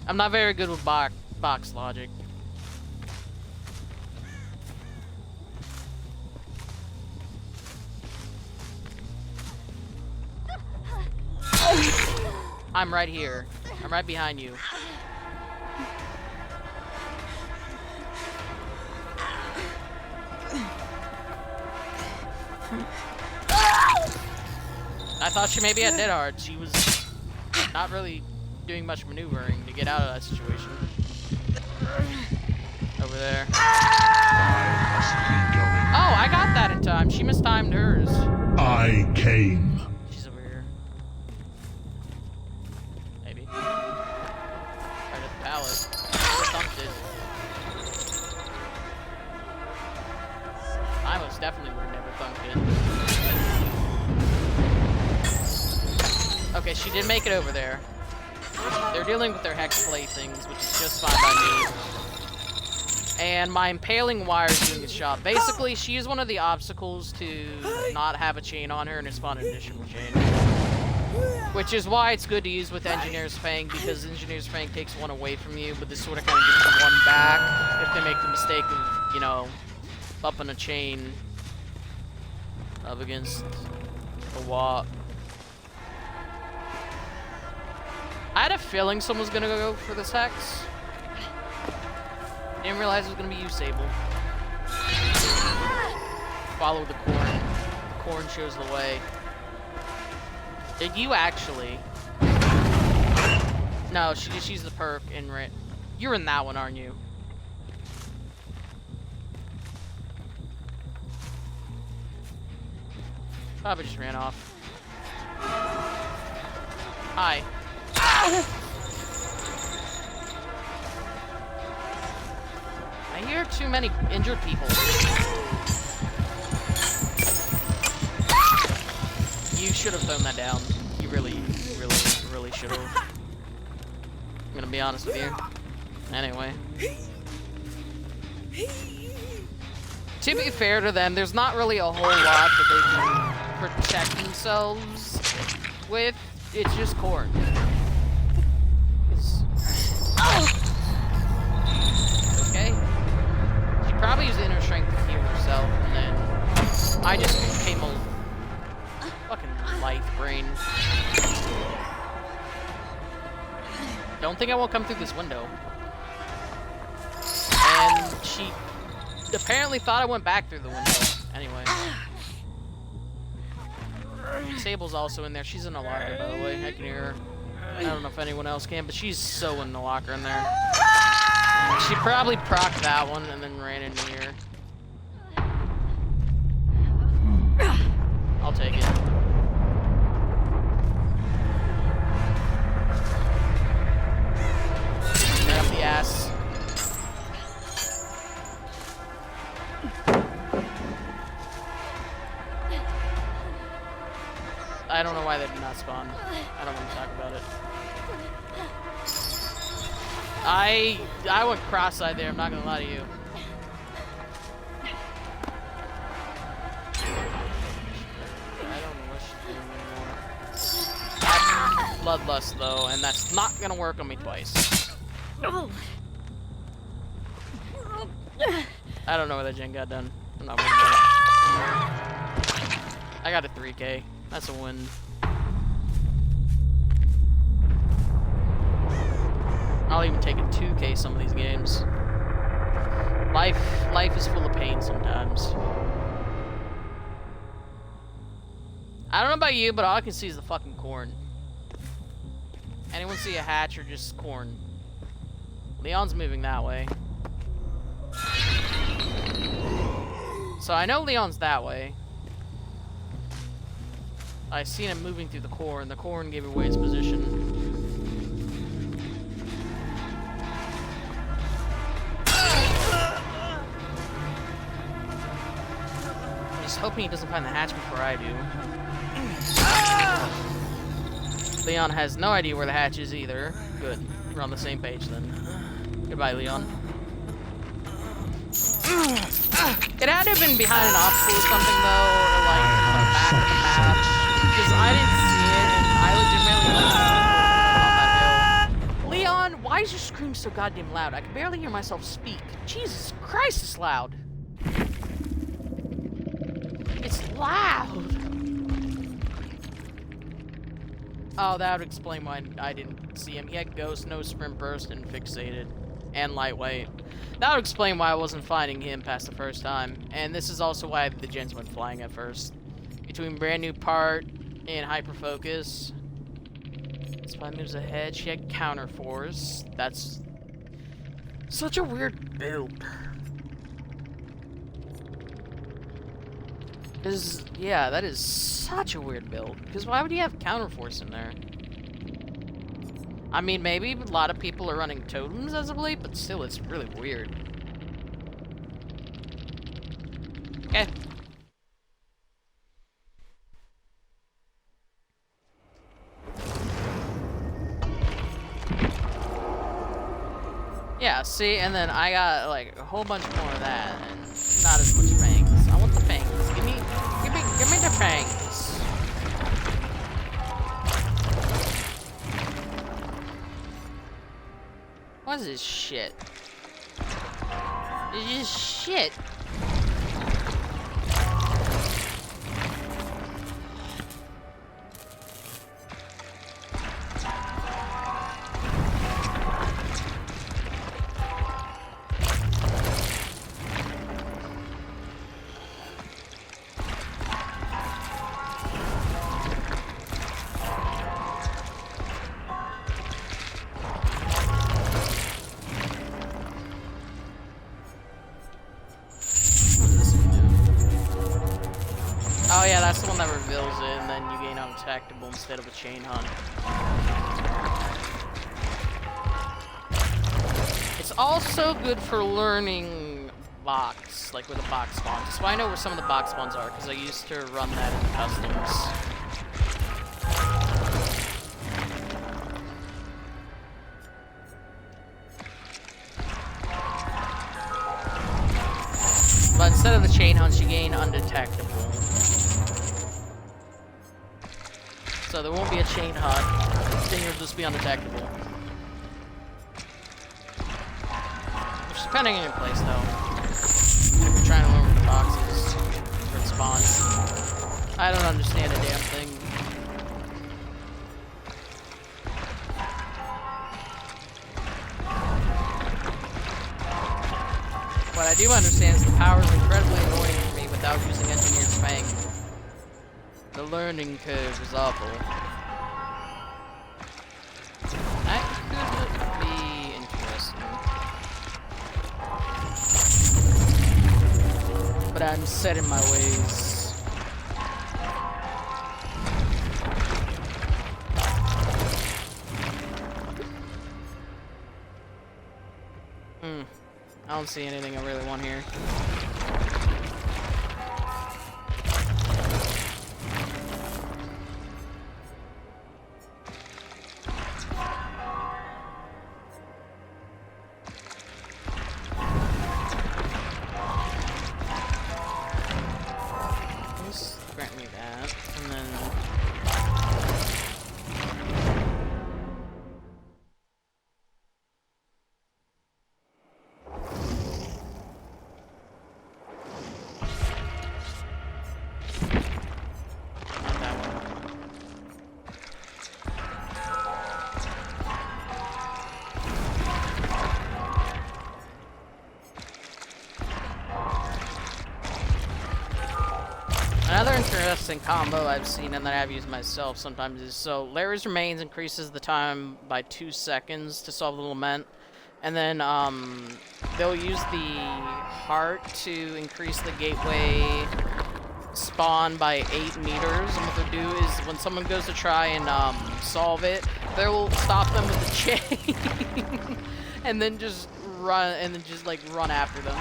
I'm not very good with box logic. I'm right here. I'm right behind you. I thought she maybe had dead hard. She was not really doing much maneuvering to get out of that situation. Over there. I must be going. Oh, I got that in time. She mistimed hers. I came. She's over here. Maybe. Right at the pallet. Thumped it. I most definitely would have never thumped it. Okay, she did make it over there. They're dealing with their hex playthings, which is just fine by me. And my impaling wire is doing its job. Basically, she is one of the obstacles to not have a chain on her and it's spawn an additional chain. Which is why it's good to use with Engineer's Fang, because Engineer's Fang takes one away from you, but this sort of kind of gives you one back if they make the mistake of, you know, bumping a chain up against a wall. I had a feeling someone was gonna go for this hex. Didn't realize it was gonna be you, Sable. Follow the corn. The corn shows the way. Did you actually? No, she's the perk in right. You're in that one, aren't you? Probably just ran off. Hi. I hear too many injured people. You should have thrown that down. You really should have. I'm gonna be honest with you. Anyway. To be fair to them, there's not really a whole lot that they can protect themselves with. It's just corn. Okay. She probably used inner strength to heal herself, and then I just became a fucking light brain. Don't think I won't come through this window. And she apparently thought I went back through the window. Anyway. Sable's also in there. She's in a locker, by the way. I can hear her. I don't know if anyone else can, but she's so in the locker in there. She probably procced that one and then ran into here. I'll take it. Right up the ass. I don't know why they did not spawn. I don't want to talk about it. I went cross-eyed there, I'm not gonna lie to you. I don't know what she's doing anymore. I have Bloodlust though, and that's not gonna work on me twice. I don't know where that gen got done. I'm not worried about it. I got a 3K. That's a win. I'll even take a 2K some of these games. Life is full of pain sometimes. I don't know about you, but all I can see is the fucking corn. Anyone see a hatch or just corn? Leon's moving that way. So I know Leon's that way. I seen him moving through the corn. The corn gave away its position. I'm just hoping he doesn't find the hatch before I do. Leon has no idea where the hatch is either. Good. We're on the same page then. Goodbye, Leon. It had to have been behind an obstacle or something, though, or like on the back of the map. Because I didn't see it, and I legitimately on that hill. Leon, why is your scream so goddamn loud? I can barely hear myself speak. Jesus Christ, it's loud. It's loud. Oh, that would explain why I didn't see him. He had Ghost, No Sprint Burst, and Fixated. And Lightweight. That would explain why I wasn't finding him past the first time. And this is also why the gens went flying at first. Between Brand New Part and Hyper Focus. Spy moves ahead. She had Counter Force. That's such a weird build. Yeah, that is such a weird build. Because why would you have Counter Force in there? I mean, maybe a lot of people are running totems as of late, but still, it's really weird. Okay. Yeah, see, and then I got, like, a whole bunch more of that, and not as much fangs. I want the fangs. Give me the fangs. What is this shit? It's just shit. Oh yeah, that's the one that reveals it, and then you gain undetectable instead of a chain hunt. It's also good for learning box, like where the box spawns. That's why I know where some of the box spawns are, because I used to run that in customs. But instead of the chain hunts, you gain undetectable. So there won't be a chain hunt, then you'll just be undetectable. Which is depending on your place, though. If you're trying to learn where the box is, where it spawns. I don't understand a damn thing. What I do understand is the power is incredibly annoying for me without using Engineer's Fang. The learning curve is awful. That could be interesting. But I'm set in my ways. I don't see anything I really want here. Grant me that, and then not that one. Another interesting combo I've seen and that I've used myself sometimes is, so Larry's Remains increases the time by 2 seconds to solve the lament, and then they'll use the heart to increase the gateway spawn by 8 meters, and what they'll do is when someone goes to try and solve it, they'll stop them with the chain and then just run, and then just like run after them.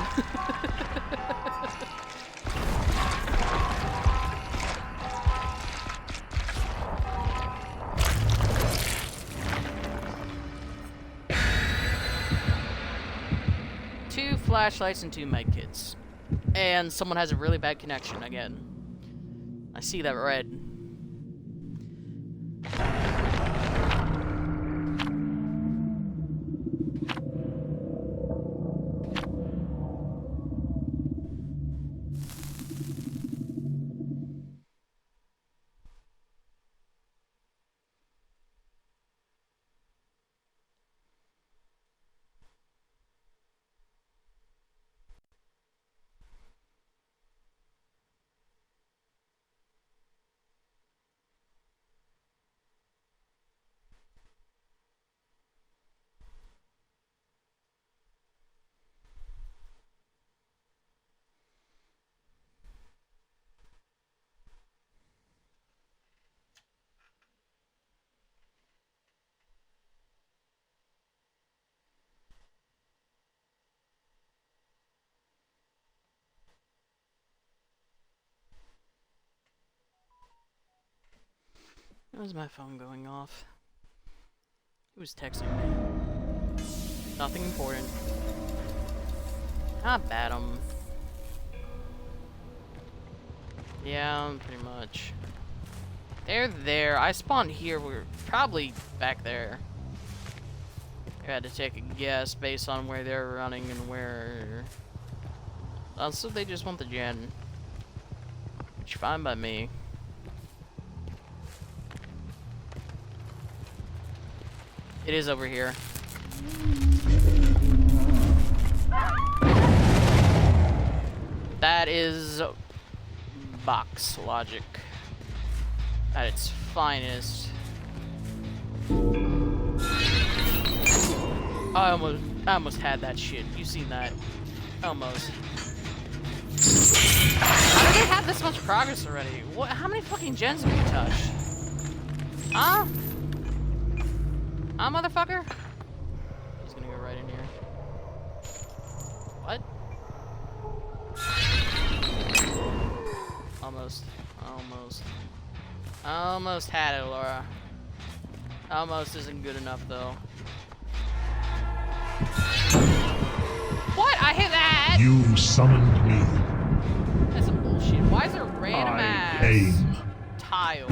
flashlights and 2 med kits. And someone has a really bad connection again. I see that red. Why is my phone going off? Who's texting me? Nothing important. Not bad, yeah, pretty much. They're there. I spawned here. We're probably back there. I had to take a guess based on where they're running and where. Also, they just want the gen. Which fine by me. It is over here. That is box logic at its finest. I almost had that shit. You seen that? Almost. How do they have this much progress already? What? How many fucking gens have we touched? Huh? Motherfucker? He's gonna go right in here. What? Almost had it, Laura. Almost isn't good enough, though. What? I hit that! You summoned me. That's some bullshit. Why is there random ass came. tile?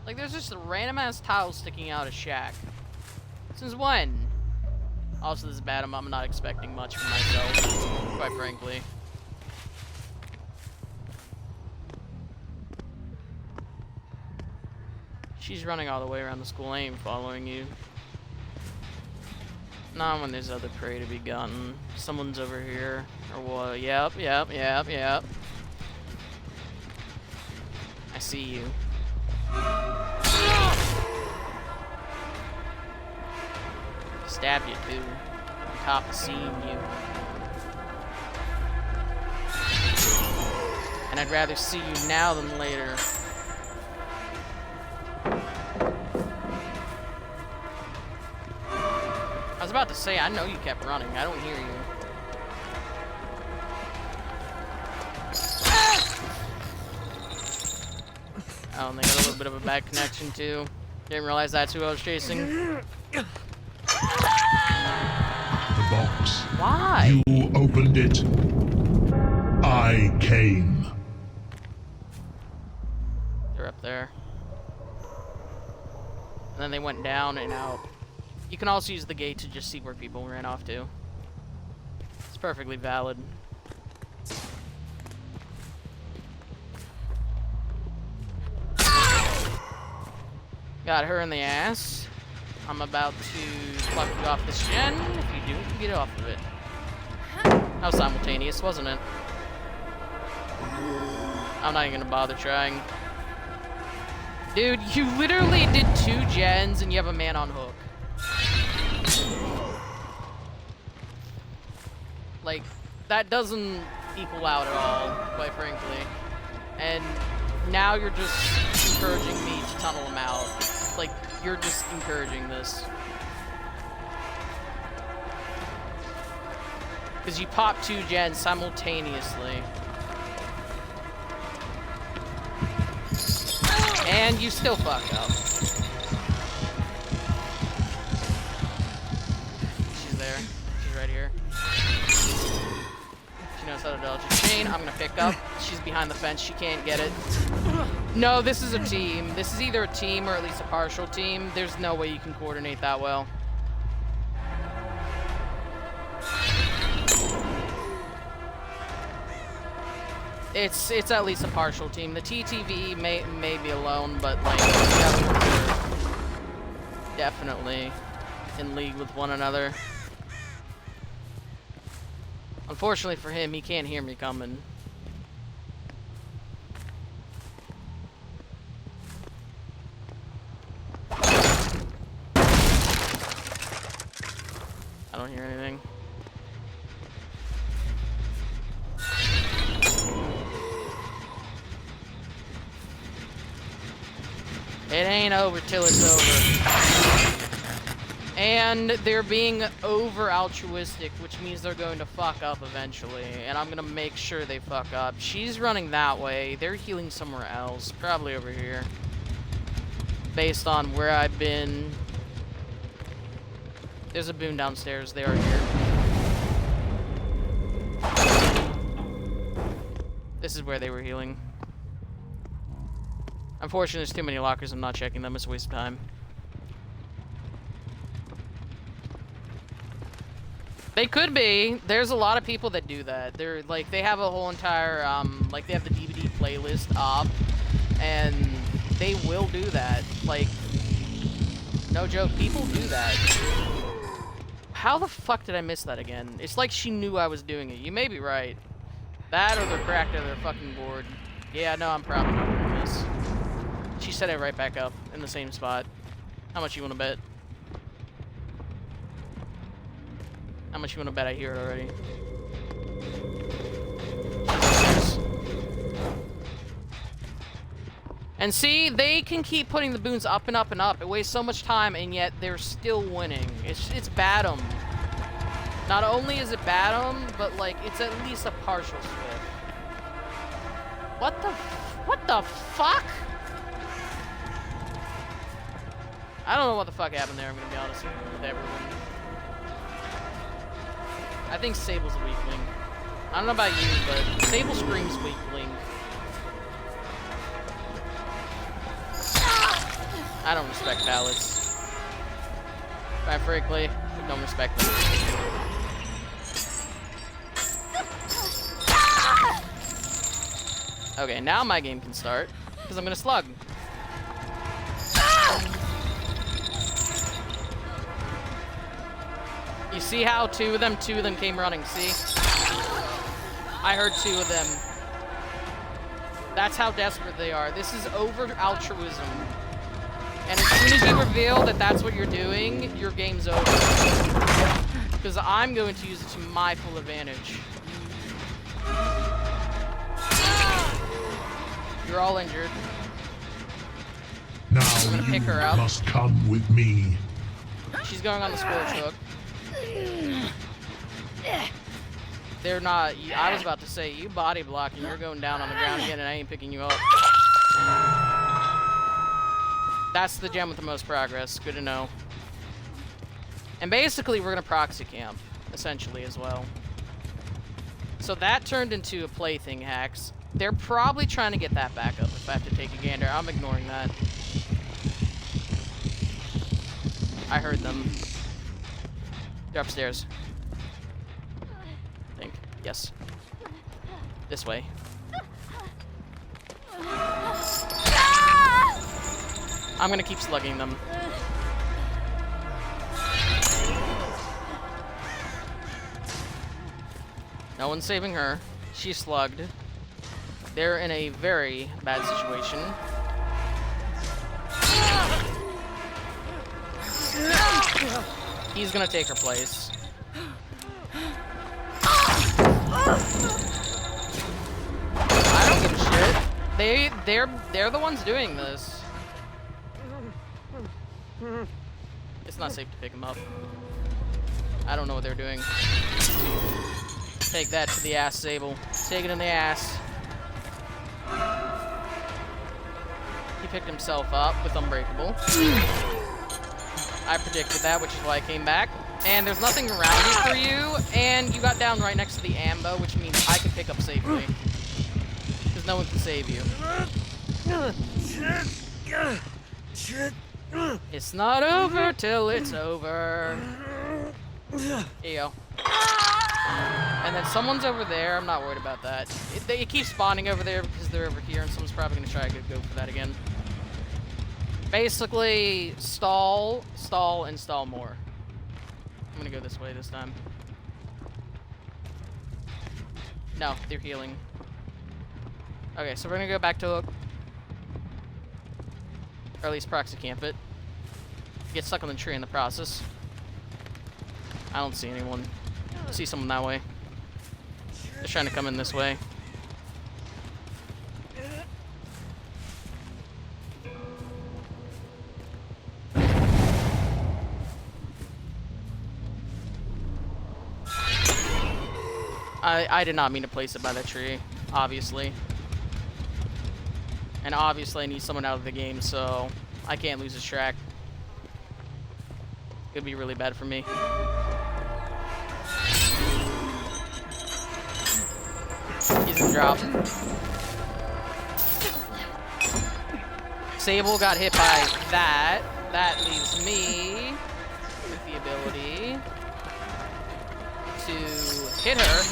Like, there's just a random ass tile sticking out of shack. Since when? Also, this is bad. I'm not expecting much from myself, quite frankly. She's running all the way around the school. I ain't following you. Not when there's other prey to be gotten. Someone's over here. Or what? Yep. I see you. Stabbed you too. On top of seeing you. And I'd rather see you now than later. I was about to say, I know you kept running. I don't hear you. Oh, and they got a little bit of a bad connection too. Didn't realize that's who I was chasing. The box. Why? You opened it. I came. They're up there. And then they went down and out. You can also use the gate to just see where people ran off to. It's perfectly valid. Got her in the ass. I'm about to pluck you off this gen. If you do, you get off of it. That was simultaneous, wasn't it? I'm not even gonna bother trying. Dude, you literally did 2 gens and you have a man on hook. Like, that doesn't equal out at all, quite frankly. And now you're just encouraging me to tunnel him out. Like, you're just encouraging this. Because you pop 2 gens simultaneously. And you still fuck up. right here. She knows how to dodge a chain. I'm gonna pick up. She's behind the fence. She can't get it. No, this is a team. This is either a team or at least a partial team. There's no way you can coordinate that well. It's at least a partial team. The TTV may be alone, but like they're definitely in league with one another. Unfortunately for him, he can't hear me coming. I don't hear anything. It ain't over till it's over. And they're being over altruistic, which means they're going to fuck up eventually. And I'm gonna make sure they fuck up. She's running that way. They're healing somewhere else. Probably over here. Based on where I've been. There's a boon downstairs. They are here. This is where they were healing. Unfortunately, there's too many lockers. I'm not checking them. It's a waste of time. They could be. There's a lot of people that do that. They're like, they have a whole entire, like they have the DVD playlist up, and they will do that. Like, no joke, people do that. How the fuck did I miss that again? It's like she knew I was doing it. You may be right. That or they're cracked out of their fucking board. Yeah, no, I'm probably not doing this. She set it right back up in the same spot. How much you want to bet? How much you want to bet I hear it already? Yes. And see, they can keep putting the boons up and up and up. It wastes so much time, and yet they're still winning. It's Batum. Not only is it Batum, but like it's at least a partial swift. What the fuck? I don't know what the fuck happened there, I'm gonna be honest with everyone. I think Sable's a weak link. I don't know about you, but Sable screams weak link. I don't respect pallets. Quite frankly, I don't respect them. Okay, now my game can start, because I'm gonna slug. You see how two of them came running, see? I heard two of them. That's how desperate they are. This is over altruism. And as soon as you reveal that that's what you're doing, your game's over. Because I'm going to use it to my full advantage. You're all injured. Now I'm gonna you pick her up. must come with me. She's going on the scorch hook. They're not. I was about to say, you body block and you're going down on the ground again and I ain't picking you up. That's the gem with the most progress. Good to know. And basically, we're going to proxy camp, essentially, as well. So that turned into a plaything hacks. They're probably trying to get that back up if I have to take a gander. I'm ignoring that. I heard them. They're upstairs. I think. Yes. This way. I'm gonna keep slugging them. No one's saving her. She's slugged. They're in a very bad situation. He's gonna take her place. I don't give a shit. They're the ones doing this. It's not safe to pick him up. I don't know what they're doing. Take that to the ass, Sable. Take it in the ass. He picked himself up with Unbreakable. I predicted that, which is why I came back. And there's nothing around here for you, and you got down right next to the ambo, which means I can pick up safely. Because no one can save you. It's not over till it's over. Here you go. And then someone's over there. I'm not worried about that. It keeps spawning over there because they're over here, and someone's probably going to try to go for that again. Basically, stall, stall, and stall more. I'm going to go this way this time. No, they're healing. Okay, so we're going to go back to Hook. Or at least proxy camp it. Get stuck on the tree in the process. I don't see anyone. I see someone that way. They're trying to come in this way. I did not mean to place it by that tree, obviously. And obviously I need someone out of the game, so I can't lose this track. It'd be really bad for me. He's gonna drop. Sable got hit by that. That leaves me with the ability to hit her.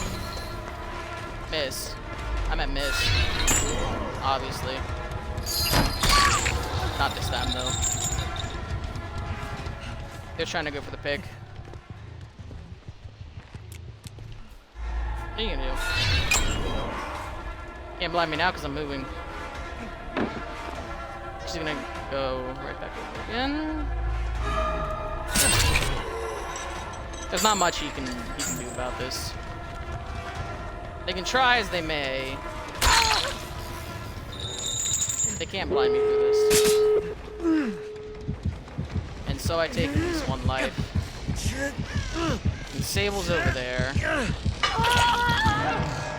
Miss. I meant miss. Obviously. Not this time, though. They're trying to go for the pick. What are you gonna do? Can't blind me now because I'm moving. She's gonna go right back over again. There's not much he can do about this. They can try as they may. They can't blind me through this. And so I take this one life. And Sable's over there.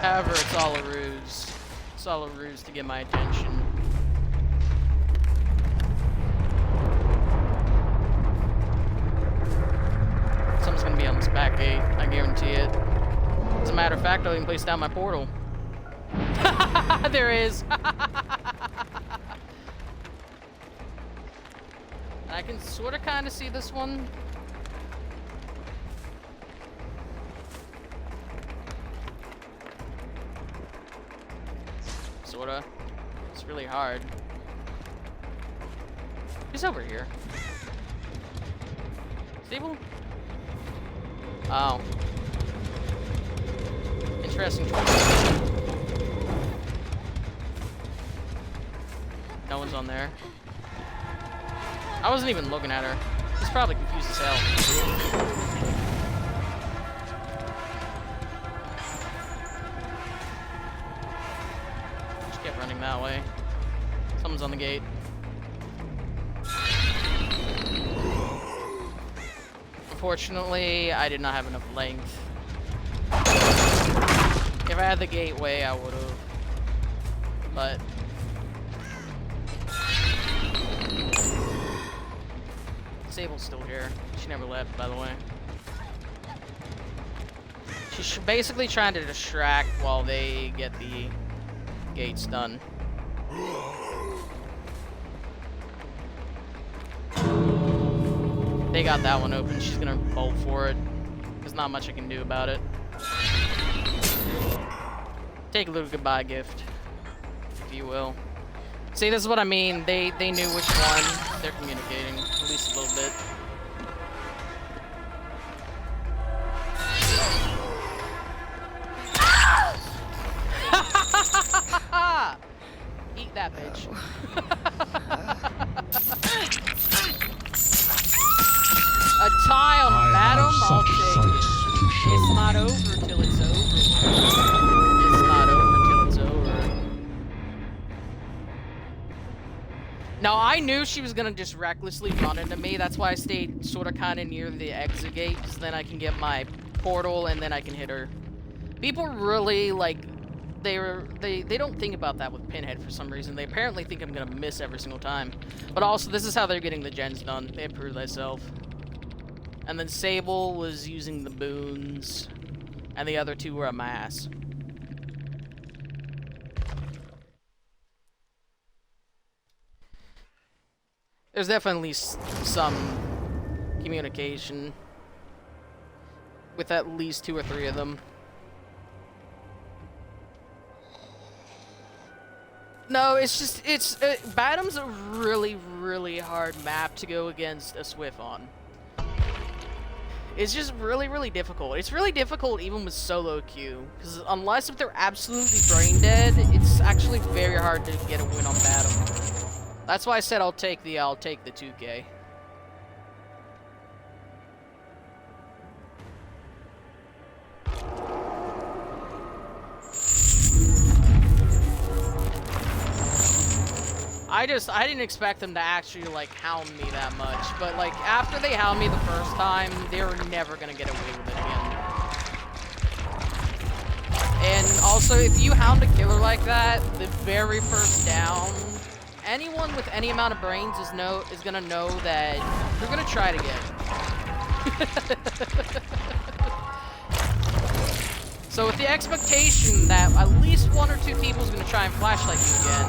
However, it's all a ruse. It's all a ruse to get my attention. Someone's gonna be on this back gate, I guarantee it. As a matter of fact, I'll even place down my portal. There is. I can sort of kind of see this one. Sorta. It's really hard. He's over here. Stable? Oh. Interesting choice. No one's on there. I wasn't even looking at her. He's probably confused as hell. Just kept running that way. Someone's on the gate. Unfortunately, I did not have enough length. If I had the gateway, I would have. But Sable's still here. She never left, by the way. She's basically trying to distract while they get the gates done. They got that one open. She's gonna bolt for it. There's not much I can do about it. Take a little goodbye gift, if you will. See, this is what I mean. They knew which one. They're communicating, at least a little bit. Eat that, bitch. A tie on Madam, I'll take it. It's not over till it's over. It's not over till it's over. Now, I knew she was gonna just recklessly run into me. That's why I stayed sort of kind of near the exit gate, because then I can get my portal and then I can hit her. People really, like, they don't think about that with Pinhead for some reason. They apparently think I'm gonna miss every single time. But also, this is how they're getting the gens done. They improve themselves. And then Sable was using the boons, and the other two were a mass. There's definitely some communication with at least 2 or 3 of them. No, it's just, Badham's a really, really hard map to go against a Swift on. It's just really, really difficult. It's really difficult even with solo queue, because unless if they're absolutely brain dead, it's actually very hard to get a win on Badham. That's why I said I'll take the 2K. I didn't expect them to actually, like, hound me that much, but, like, after they hound me the first time, they were never gonna get away with it again. And also, if you hound a killer like that, the very first down, anyone with any amount of brains is gonna know that you're gonna try it again. So with the expectation that at least 1 or 2 people is gonna try and flashlight you again,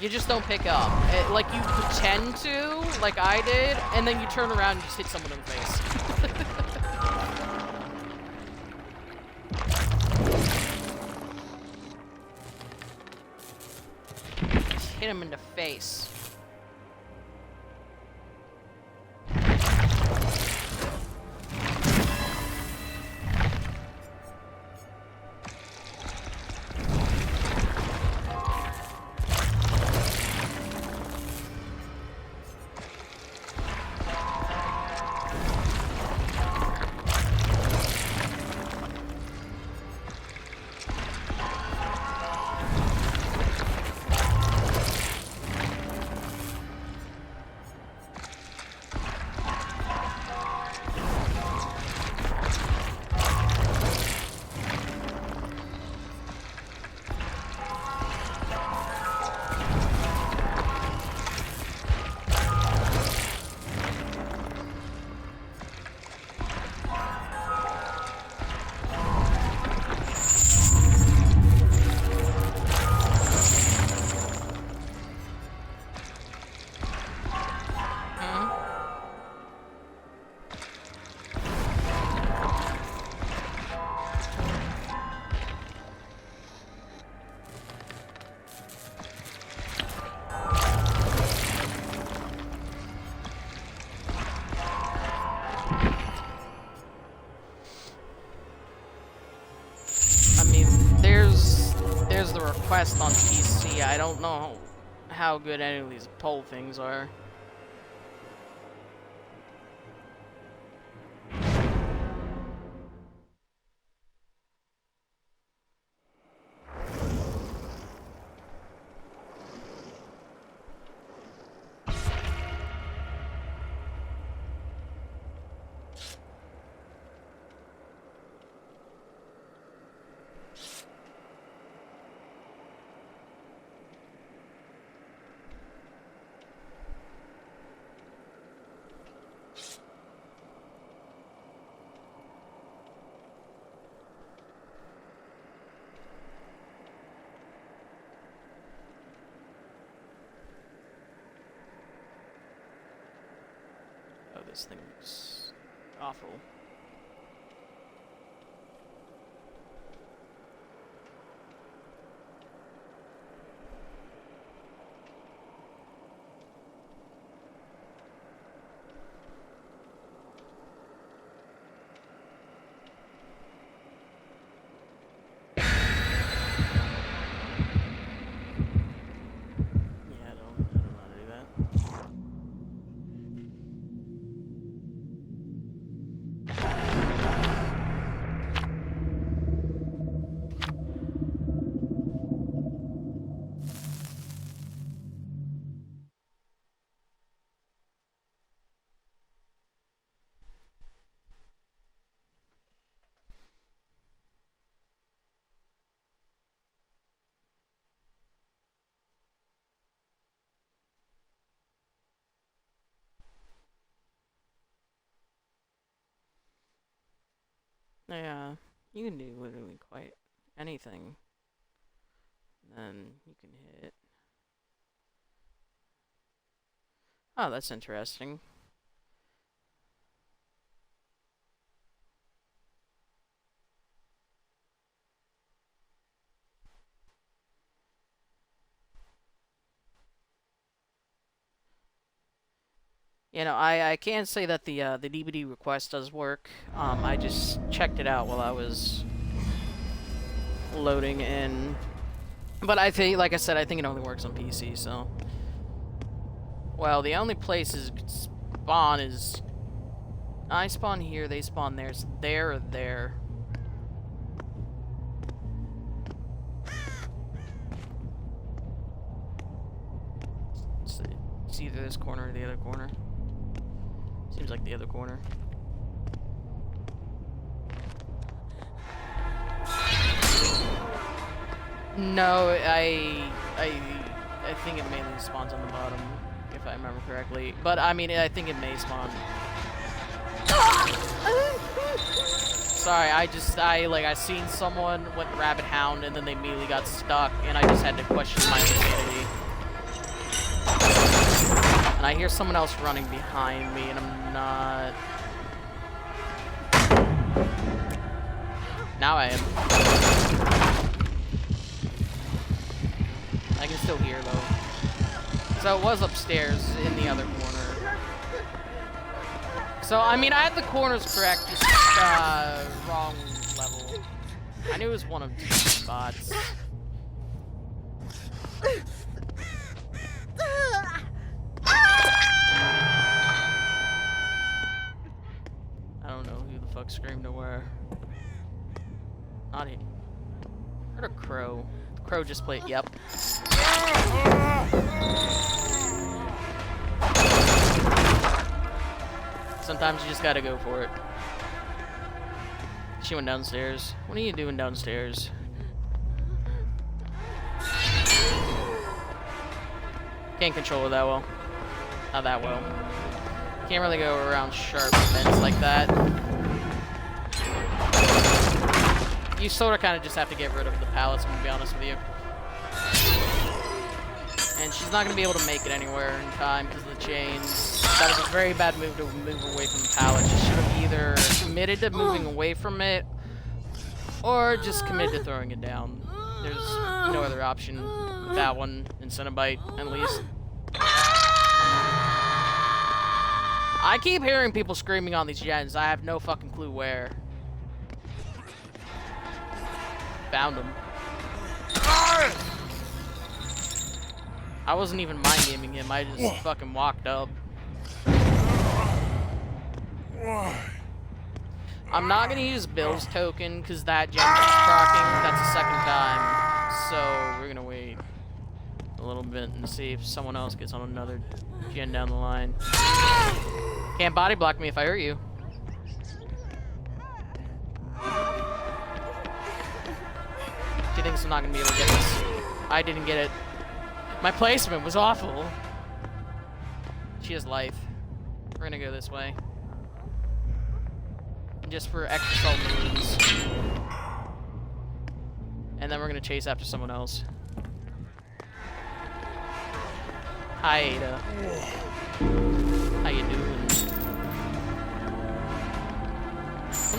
you just don't pick up. Like, you pretend to, like I did, and then you turn around and just hit someone in the face. Just hit him in the face. There's the request on PC. I don't know how good any of these poll things are. This thing's awful. Yeah, you can do literally quite anything. Then you can hit. Oh, that's interesting. You know, I can say that the DVD request does work. I just checked it out while I was loading in. But I think, like I said, I think it only works on PC, so. Well, the only places you could spawn is... I spawn here, they spawn there, so there or there. It's either this corner or the other corner. Seems like the other corner. No, I think it mainly spawns on the bottom, if I remember correctly. But I mean, I think it may spawn. Sorry, I seen someone went rabbit hound and then they immediately got stuck, and I just had to question my insanity. And I hear someone else running behind me, and I'm not. Now I am. I can still hear though. So it was upstairs in the other corner. So I mean, I had the corners correct, just wrong level. I knew it was one of two spots. I don't know who the fuck screamed or where. Not he. Heard a crow. The crow just played. Yep. Sometimes you just gotta go for it. She went downstairs. What are you doing downstairs? Can't control it that well. Not that well. Can't really go around sharp bends like that. You sort of kind of just have to get rid of the pallets, I'm gonna be honest with you. And she's not gonna be able to make it anywhere in time because of the chains. That was a very bad move to move away from the pallet. She should have either committed to moving away from it or just committed to throwing it down. There's no other option with that one in Cenobite, at least. I keep hearing people screaming on these gens. I have no fucking clue where. Found him. I wasn't even mind gaming him. I just fucking walked up. I'm not gonna use Bill's token because that gen keeps procking. That's the second time. So we're gonna wait a little bit and see if someone else gets on another gen down the line. Can't body block me if I hurt you. She thinks I'm not gonna be able to get this. I didn't get it. My placement was awful. She has life. We're gonna go this way. Just for extra salt moves. And then we're gonna chase after someone else. Hi, Ada. How you doing?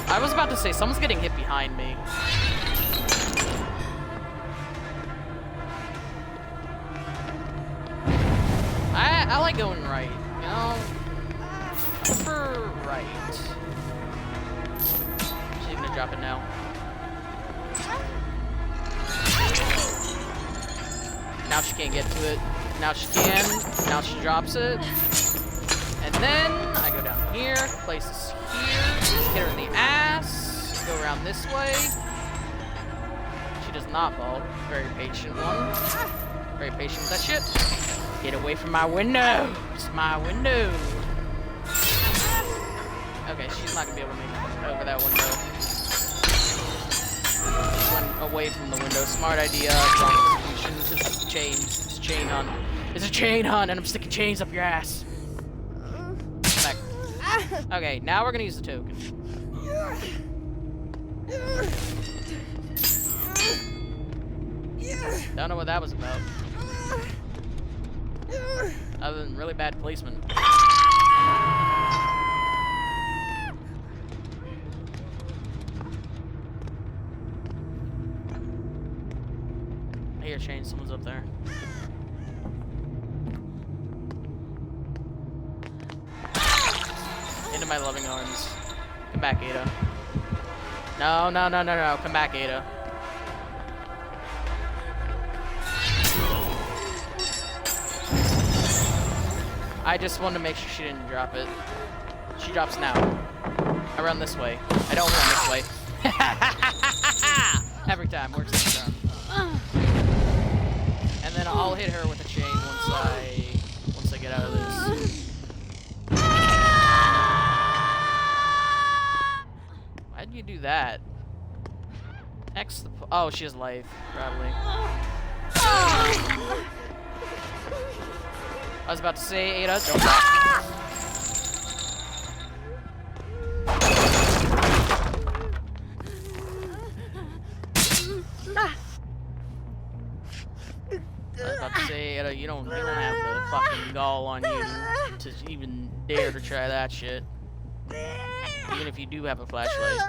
I was about to say, someone's getting hit behind me. I like going right, you know? For right. She's gonna drop it now. Now she can't get to it. Now she can. Now she drops it. And then I go down here, place this here, hit her in the ass, go around this way. She does not vault. Very patient one. Very patient with that shit. Get away from my window! It's my window! Okay, she's not gonna be able to make it over that window. She went away from the window. Smart idea. Wrong execution. This is chains. It's a chain hunt. It's a chain hunt, and I'm sticking chains up your ass. Back. Okay, now we're gonna use the token. Don't know what that was about. Other than really bad placement. I hear Shane, someone's up there. Into my loving arms. Come back, Ada. No, no, no, no, no. Come back, Ada. I just wanted to make sure she didn't drop it. She drops now. I run this way. I don't run this way. Every time. Works every time. And then I'll hit her with a chain once I get out of this. Why'd you do that? Oh, she has life, probably. I was about to say, Ada, don't back. I was about to say, Ada, you don't have the fucking gall on you to even dare to try that shit. Even if you do have a flashlight.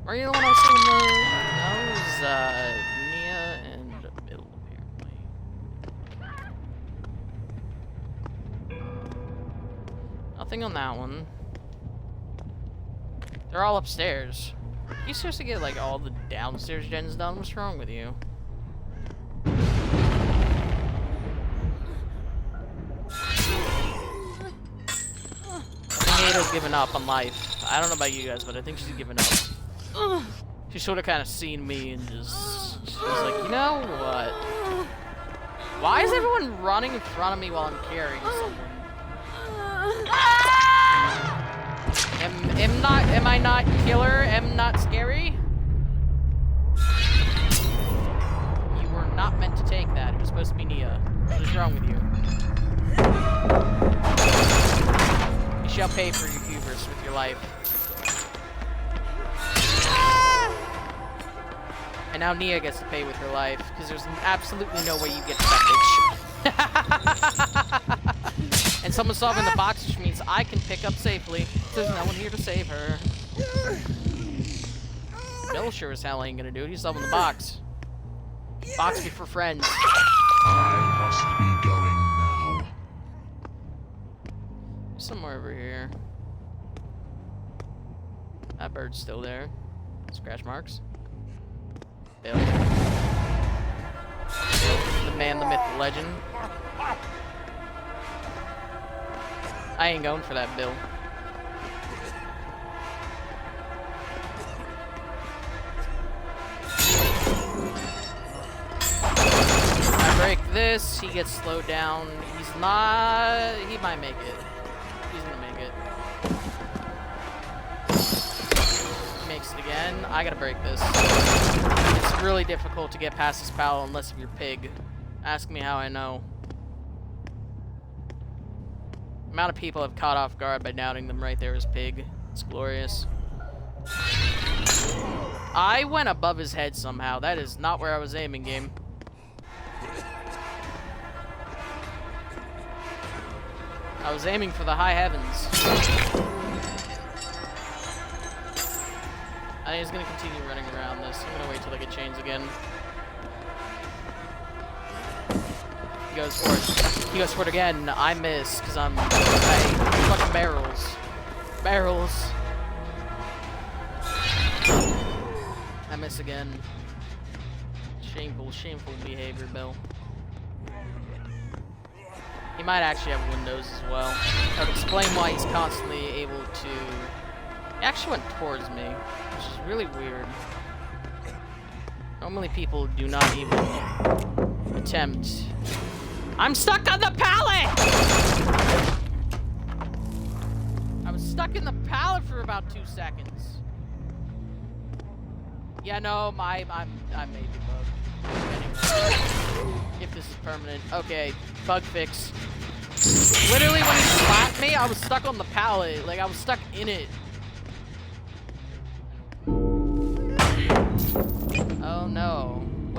Are you the one I was seeing that was, Nia and Bill, apparently. Nothing on that one. They're all upstairs. You supposed to get, like, all the downstairs gens done? What's wrong with you? Ada's given up on life. I don't know about you guys, but I think she's given up. She sort of kind of seen me and just... She was like, you know what? Why is everyone running in front of me while I'm carrying someone? Am I not killer? Am not scary? You were not meant to take that. It was supposed to be Nia. What is wrong with you? You shall pay for your hubris with your life. And now Nia gets to pay with her life, because there's absolutely no way you get to that bitch. And someone's solving the box, which means I can pick up safely. There's no one here to save her. Bill sure as hell ain't gonna do it. He's solving the box. Box me for friends. I must be going now. Somewhere over here. That bird's still there. Scratch marks. Bill. Bill. The man, the myth, the legend. I ain't going for that, Bill. I break this, he gets slowed down. He's not... He might make it. He's gonna make it. He makes it again. I gotta break this. It's really difficult to get past this pal unless you're pig. Ask me how I know. The amount of people have caught off guard by doubting them right there as pig. It's glorious. I went above his head somehow. That is not where I was aiming, game. I was aiming for the high heavens. I think he's gonna continue running around this. I'm gonna wait till I get chains again. He goes for it. He goes for it again. I miss because I'm fucking barrels. Barrels. I miss again. Shameful, shameful behavior, Bill. He might actually have windows as well. That would explain why he's constantly able to... He actually went towards me, which is really weird. Normally people do not even attempt... I'm stuck on the pallet! I was stuck in the pallet for about 2 seconds. Yeah, no, I made the bug. Anyway, if this is permanent. Okay, bug fix. Literally when he slapped me, I was stuck on the pallet. Like, I was stuck in it.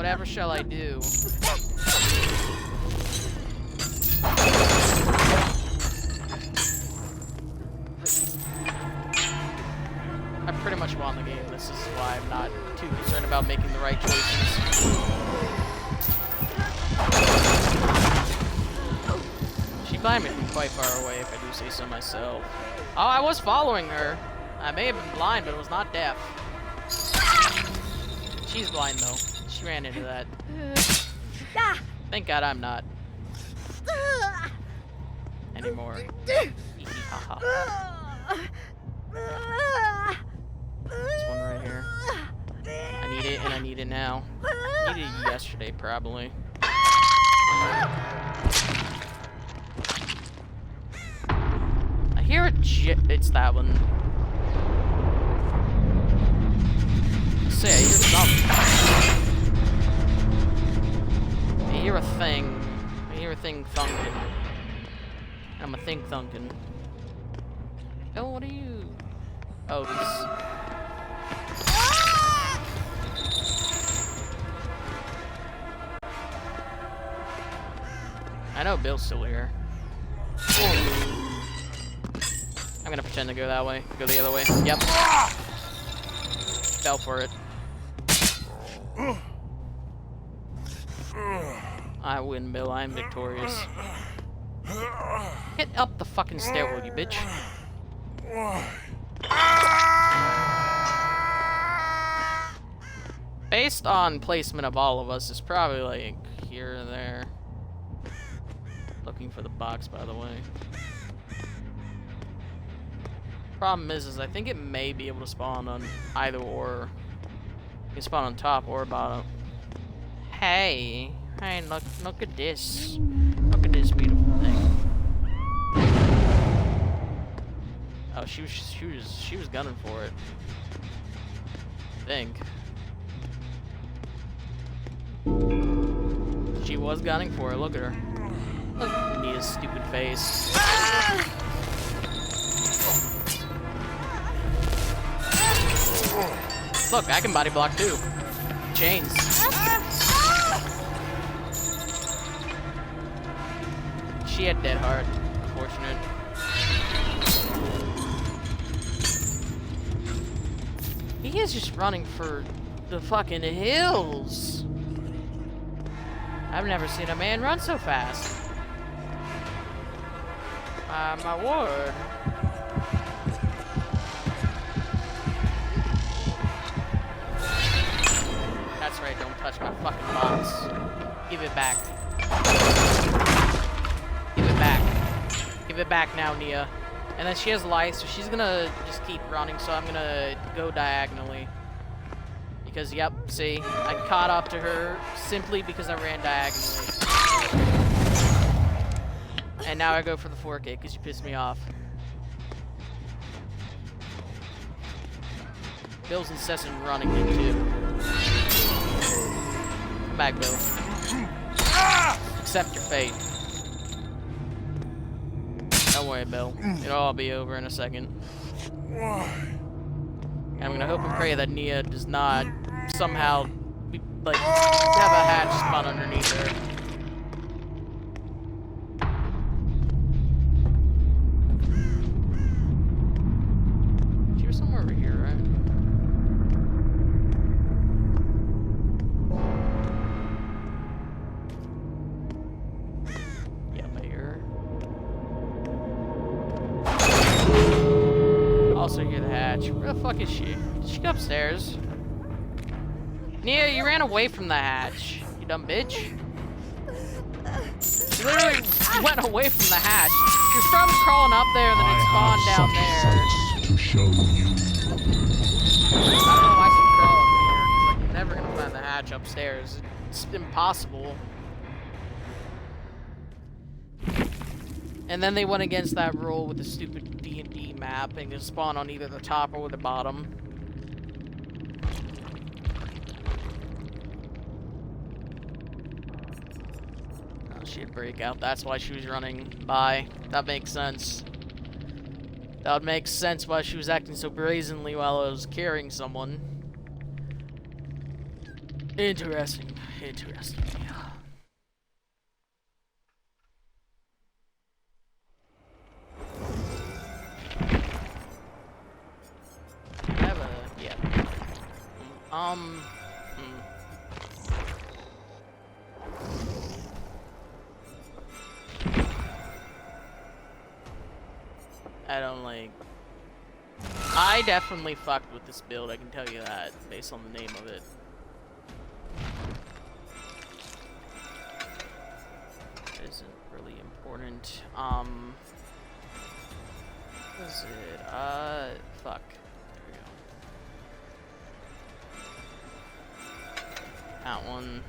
whatever shall I do? I pretty much won the game. This is why I'm not too concerned about making the right choices. She blind me from quite far away, if I do say so myself. Oh, I was following her. I may have been blind, but it was not deaf. She's blind, though. She ran into that. Thank God I'm not. Anymore. Haha. This one right here. I need it, and I need it now. I needed it yesterday, probably. I hear a it's that one. Say, I hear something. I hear a thing. I hear a thing thunking. I'm a thing thunking. Oh, what are you? Oh, this. I know Bill's still here. I'm gonna pretend to go that way. Go the other way. Yep. Fell for it. I win, Bill. I'm victorious. Get up the fucking stairwell, you bitch. Based on placement of all of us, it's probably like here or there. Looking for the box, by the way. Problem is I think it may be able to spawn on either or. You can spawn on top or bottom. Hey, look at this. Look at this beautiful thing. Oh, she was gunning for it. I think. She was gunning for it. Look at her. Look at Nia's stupid face. Look, I can body block too. Chains. She had dead heart. Unfortunate. He is just running for the fucking hills. I've never seen a man run so fast. My word. That's right, don't touch my fucking box. Give it back. Give it back. Give it back now, Nia. And then she has life, so she's gonna just keep running, so I'm gonna go diagonally. Because, yep, see, I caught up to her simply because I ran diagonally. And now I go for the 4K because you pissed me off. Bill's incessant running in too. Come back, Bill. Accept your fate. Don't worry, Bill. It'll all be over in a second. And I'm gonna hope and pray that Nia does not somehow have a hatch spawn underneath her. She was somewhere over here, right? Yep, I hear her. Also hear the hatch. Where the fuck is she? Did she go upstairs? Nia, you ran away from the hatch, you dumb bitch. You literally went away from the hatch. You started crawling up there and then it spawned down there. To show you. I don't know why she crawled up there. Like, you're never gonna find the hatch upstairs. It's impossible. And then they went against that rule with the stupid D&D map and just spawn on either the top or the bottom. She'd break out. That's why she was running by. That makes sense. That would make sense why she was acting so brazenly while I was carrying someone. Interesting. Interesting. I have a yeah. Hmm. I don't like. I definitely fucked with this build, I can tell you that, based on the name of it. That isn't really important. What is it? Fuck. There we go. That one.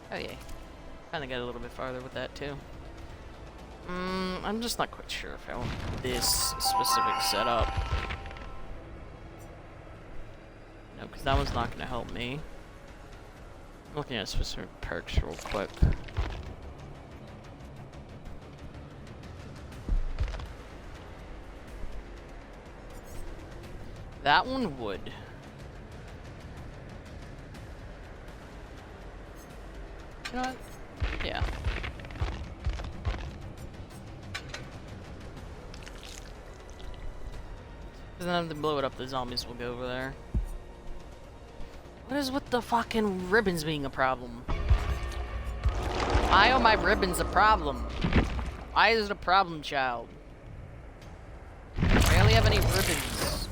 Oh yeah. Kinda got a little bit farther with that too. I'm just not quite sure if I want this specific setup. No, because that one's not gonna help me. I'm looking at specific perks real quick. That one would. You know what? Yeah. Because then if they blow it up, the zombies will go over there. What is with the fucking ribbons being a problem? Why are my ribbons a problem? Why is it a problem, child? I barely have any ribbons.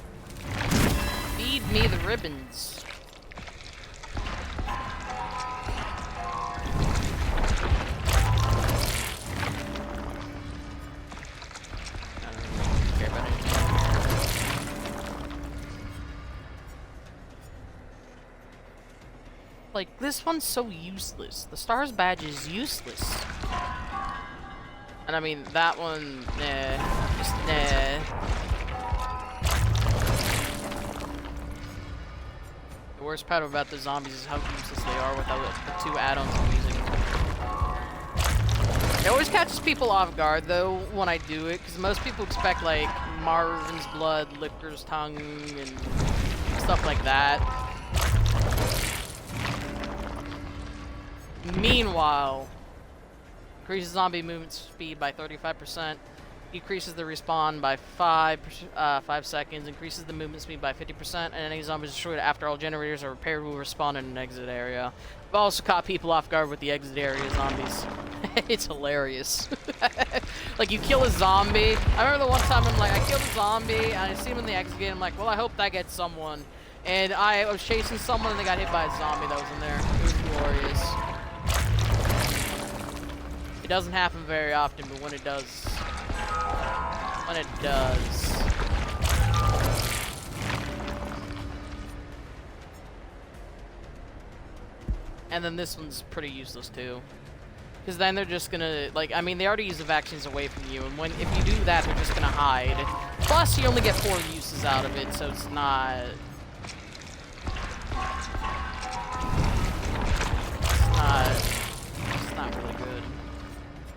Feed me the ribbons. Like, this one's so useless. The STARS badge is useless. And I mean, that one, nah. Just nah. The worst part about the zombies is how useless they are without the 2 add-ons I'm using. It always catches people off guard, though, when I do it, because most people expect, like, Marvin's Blood, Lictor's Tongue, and stuff like that. Meanwhile, increases zombie movement speed by 35%, decreases the respawn by 5 seconds, increases the movement speed by 50%, and any zombies destroyed after all generators are repaired will respawn in an exit area. I've also caught people off guard with the exit area zombies. It's hilarious. Like, you kill a zombie. I remember the one time I'm like, I killed a zombie, and I see him in the exit gate, I'm like, well, I hope that gets someone. And I was chasing someone, and they got hit by a zombie that was in there. It was glorious. It doesn't happen very often, but when it does, And then this one's pretty useless too. Because then they're just gonna, like, I mean, they already use the vaccines away from you, and if you do that, they're just gonna hide. Plus, you only get 4 uses out of it, so it's not... It's not really good.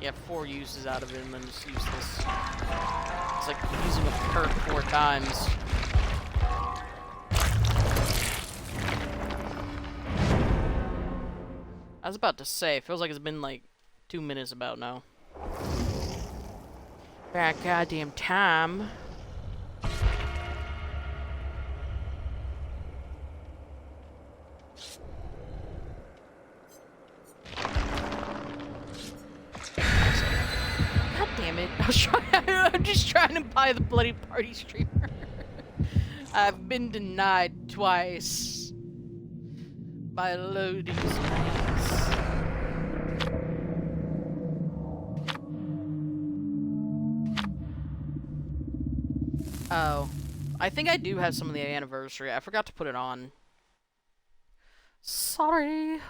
You have 4 uses out of it, and then it's useless. It's like using a perk 4 times. I was about to say, it feels like it's been like 2 minutes about now. That goddamn time. God damn it. I'm just trying to buy the bloody party streamer. I've been denied twice by loading screens. Oh, I think I do have some of the anniversary. I forgot to put it on. Sorry.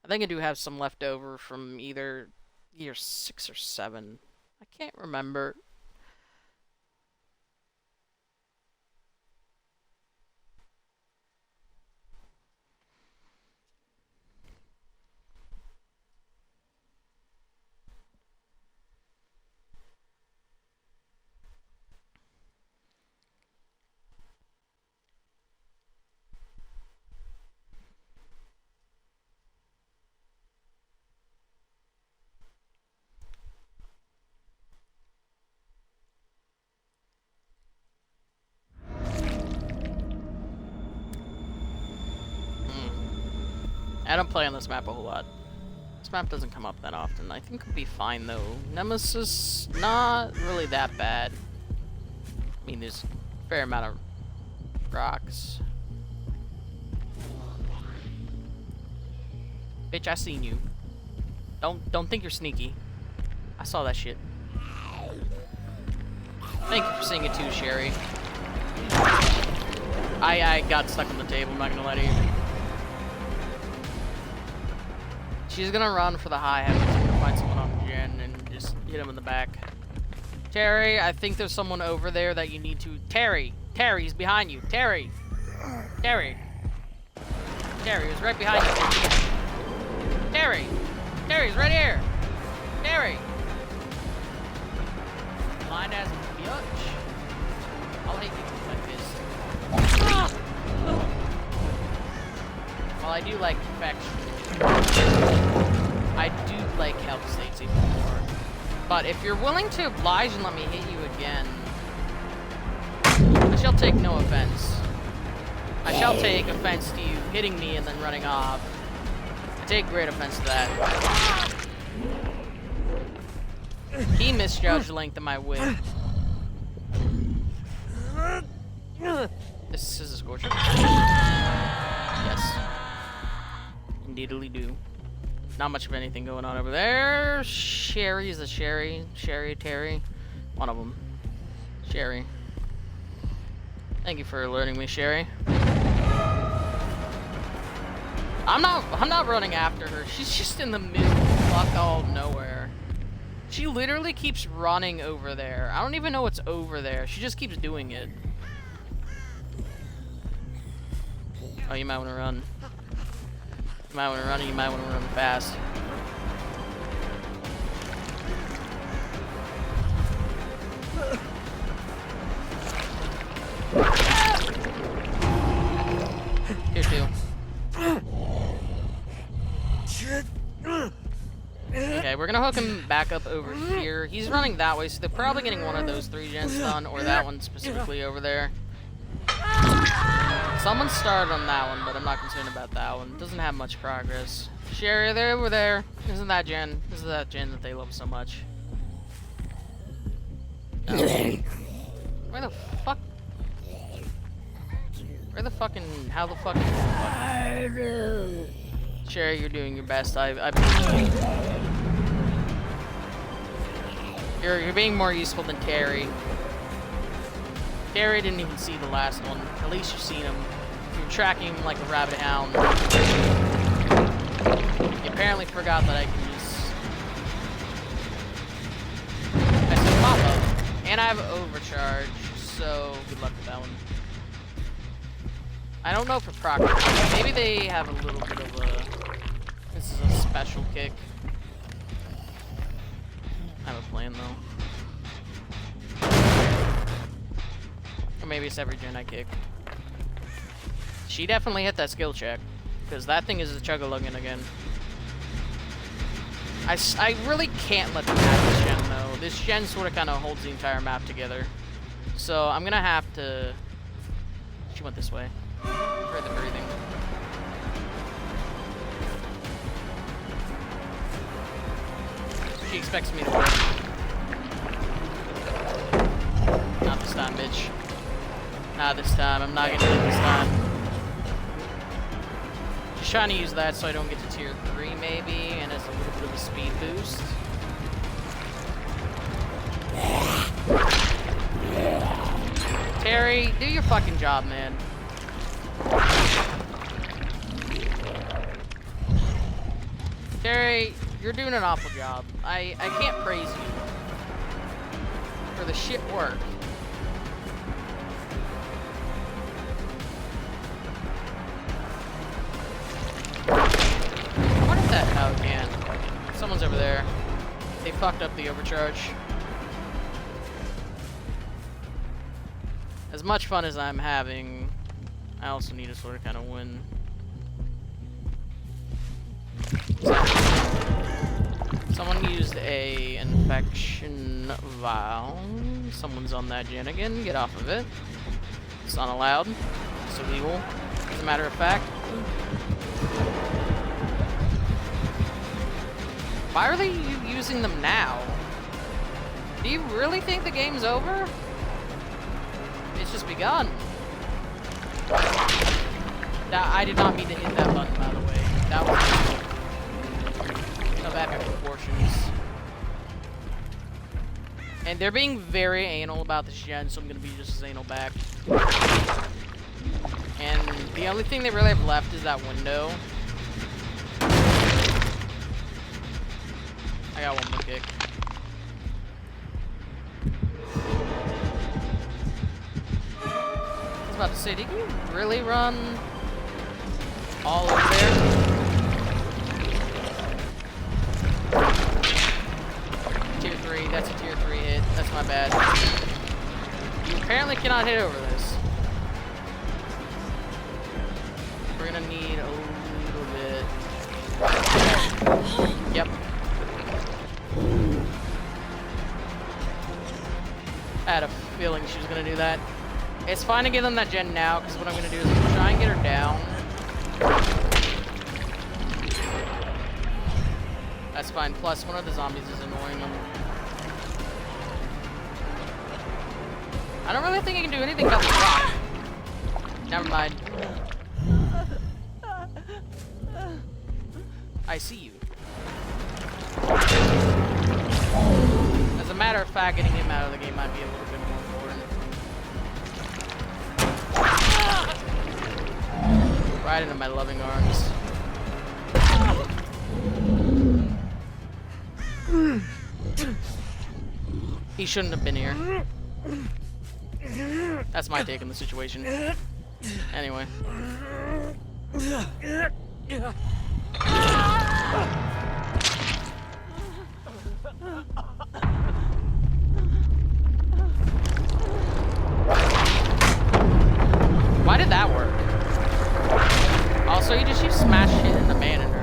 I think I do have some left over from either year 6 or 7. I can't remember. I don't play on this map a whole lot. This map doesn't come up that often. I think we'll be fine though. Nemesis, not really that bad. I mean, there's a fair amount of rocks. Bitch, I seen you. Don't think you're sneaky. I saw that shit. Thank you for seeing it too, Sherry. I got stuck on the table, I'm not gonna lie to you. She's gonna run for the high heavens and find someone on Jen and just hit him in the back. Terry, I think there's someone over there that you need to... Terry! Terry's behind you! Terry! Terry! Terry is right behind you! Terry! Terry's right here! Terry! Mine as a bitch. I'll hate you like this. Well, I do like perfection. I do like health states even more. But if you're willing to oblige and let me hit you again, I shall take no offense. I shall take offense to you hitting me and then running off. I take great offense to that. He misjudged the length of my whip. This is a scorcher. Yes. Indeedly do. Not much of anything going on over there. Sherry is a Sherry. Sherry, Terry. One of them. Sherry. Thank you for alerting me, Sherry. I'm not running after her. She's just in the middle of fuck all nowhere. She literally keeps running over there. I don't even know what's over there. She just keeps doing it. Oh, you might want to run. You might want to run, and you might want to run fast. Here too. Okay, we're gonna hook him back up over here. He's running that way, so they're probably getting one of those 3 gens done, or that one specifically over there. Someone started on that one, but I'm not concerned about that one. It doesn't have much progress. Sherry, they're over there. Isn't that gen? This is that gen that they love so much. Oh. Where the fuck? Where the fucking... How the fucking... Sherry, you're doing your best. I believe you. You're being more useful than Terry. Terry didn't even see the last one. At least you've seen him. You're tracking him like a rabbit hound. You apparently forgot that I can use... I said pop up. And I have overcharge, so good luck with that one. I don't know for proc. Maybe they have a little bit of a... This is a special kick. I have a plan though. Or maybe it's every gen I kick. She definitely hit that skill check. Because that thing is a chug-a-luggin again. I really can't let them have this gen though. This gen sort of kind of holds the entire map together. So I'm gonna have to... She went this way. For the breathing. She expects me to win. Not this time, bitch. Not this time. I'm not gonna do it this time. Just trying to use that so I don't get to tier 3 maybe, and it's a little bit of a speed boost. Terry, do your fucking job, man. Terry, you're doing an awful job. I can't praise you for the shit work. What is that? Oh, again. Someone's over there. They fucked up the overcharge. As much fun as I'm having, I also need to sort of kind of win. Someone used a infection vial. Someone's on that gen again. Get off of it. It's not allowed. It's illegal, as a matter of fact. Why are they using them now? Do you really think the game's over? It's just begun. I did not mean to hit that button, by the way. That was of epic proportions. And they're being very anal about this gen, so I'm gonna be just as anal back. And the only thing they really have left is that window. I got one more kick. I was about to say, did you really run all over there? Tier 3, that's a tier 3 hit. That's my bad. You apparently cannot hit over this. We're gonna need a little bit. Yep. I had a feeling she was gonna do that. It's fine to give them that gen now, because what I'm gonna do is I'm gonna try and get her down. That's fine. Plus, one of the zombies is annoying them. I don't really think I can do anything about the rock. Never mind. I see you. As a matter of fact, getting him out of the game might be a little bit more important. Right into my loving arms. He shouldn't have been here. That's my take on the situation. Anyway. Why did that work? Also, you just use smash hit and abandon her.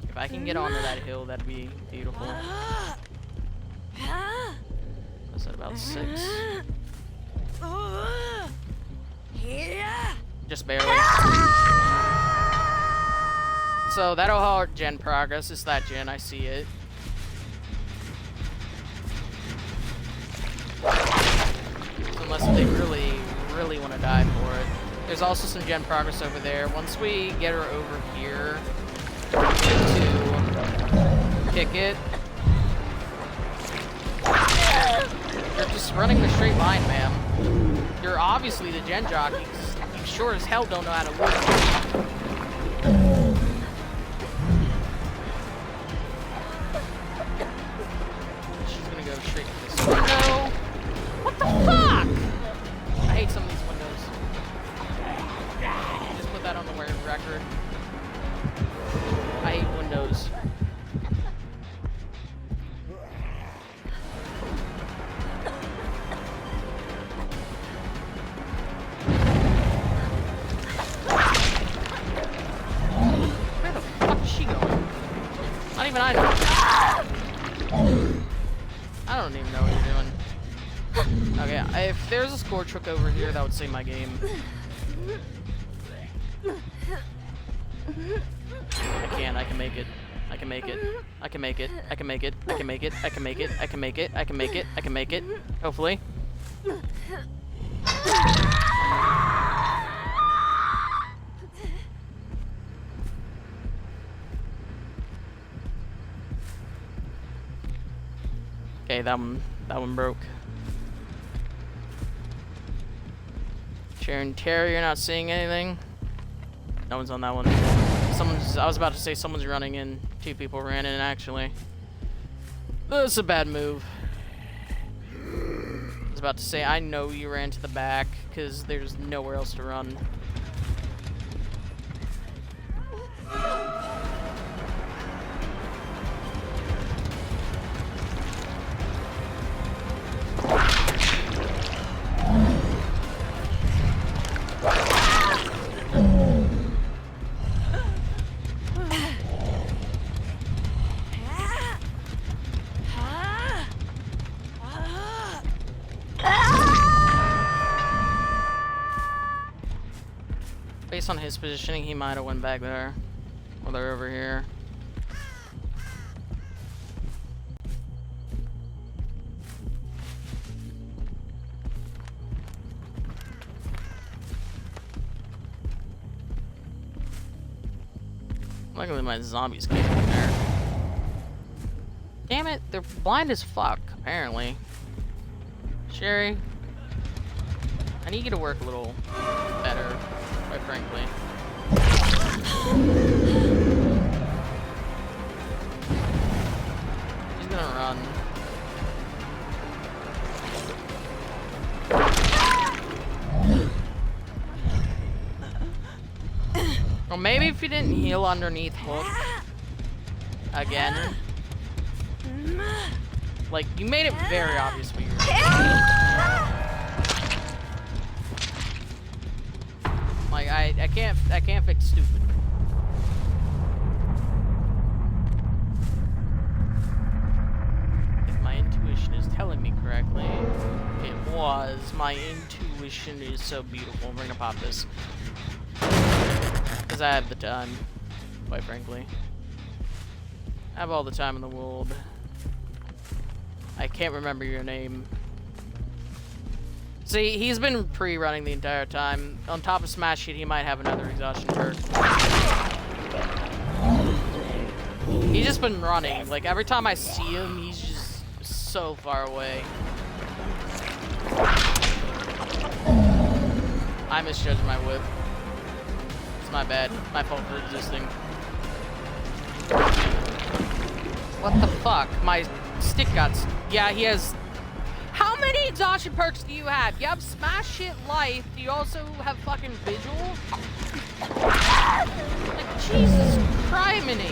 If I can get onto that hill, that'd be beautiful. That's at about 6. Just barely. So that'll halt gen progress. It's that gen, I see it. So unless they really, really want to die for it. There's also some gen progress over there. Once we get her over here, we need to kick it. You're just running the straight line, ma'am. You're obviously the gen jockey. You sure as hell don't know how to move. She's gonna go straight for this window. What the fuck? I hate some of these windows. Just put that on the record. I hate windows. Even I know. I don't even know what you're doing. Okay, if there's a score trick over here, that would save my game. I can make it. I can make it. I can make it. I can make it. I can make it. I can make it. I can make it. I can make it. I can make it. Hopefully. Okay, that one broke. Sharon Terry, you're not seeing anything? No one's on that one. I was about to say someone's running in. 2 people ran in, actually. That's a bad move. I was about to say, I know you ran to the back, because there's nowhere else to run. Based on his positioning, he might have went back there. Or they're over here. Luckily my zombies came in there. Damn it, they're blind as fuck, apparently. Sherry, I need you to work a little better, quite frankly. He's gonna run. Well, maybe if you didn't heal underneath Hook again. Like, you made it very obvious what you were doing. Like, I can't fix stupid. If my intuition is telling me correctly, it was. My intuition is so beautiful. We're gonna pop this. Because I have the time, quite frankly. I have all the time in the world. I can't remember your name. See, he's been pre-running the entire time. On top of Smash Hit, he might have another exhaustion perk. He's just been running. Like, every time I see him, he's just so far away. I misjudged my whip. It's my bad. My fault for existing. What the fuck? My stick got... Yeah, he has... How many exhaustion perks do you have? You have Smash Hit Life. Do you also have fucking Vigil? Like, Jesus criminy.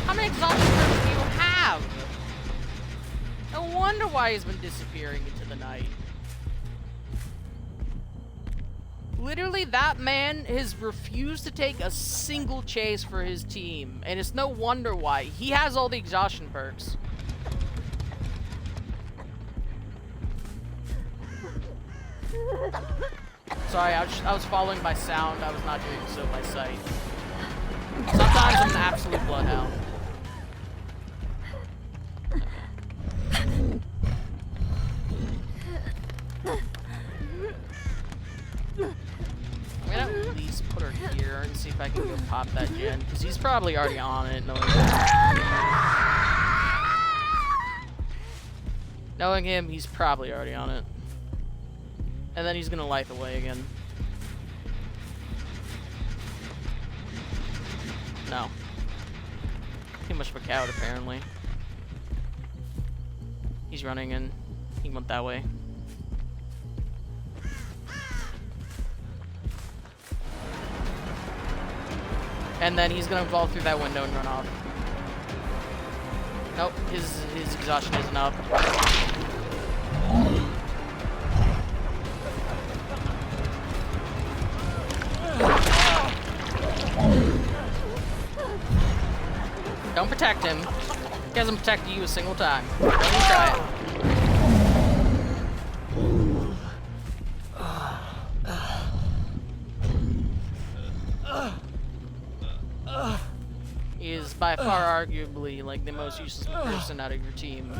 How many exhaustion perks do you have? No wonder why he's been disappearing into the night. Literally, that man has refused to take a single chase for his team. And it's no wonder why. He has all the exhaustion perks. Sorry, I was following by sound. I was not doing so by sight. Sometimes I'm an absolute bloodhound. I'm gonna at least put her here and see if I can go pop that gen, because he's probably already on it. Knowing him, he's probably already on it. And then he's gonna light away again. No. Too much of a coward, apparently. He's running in. He went that way. And then he's gonna evolve through that window and run off. Nope, his exhaustion isn't up. Don't protect him. He hasn't protected you a single time. Don't even try it. He is by far arguably like the most useless person out of your team.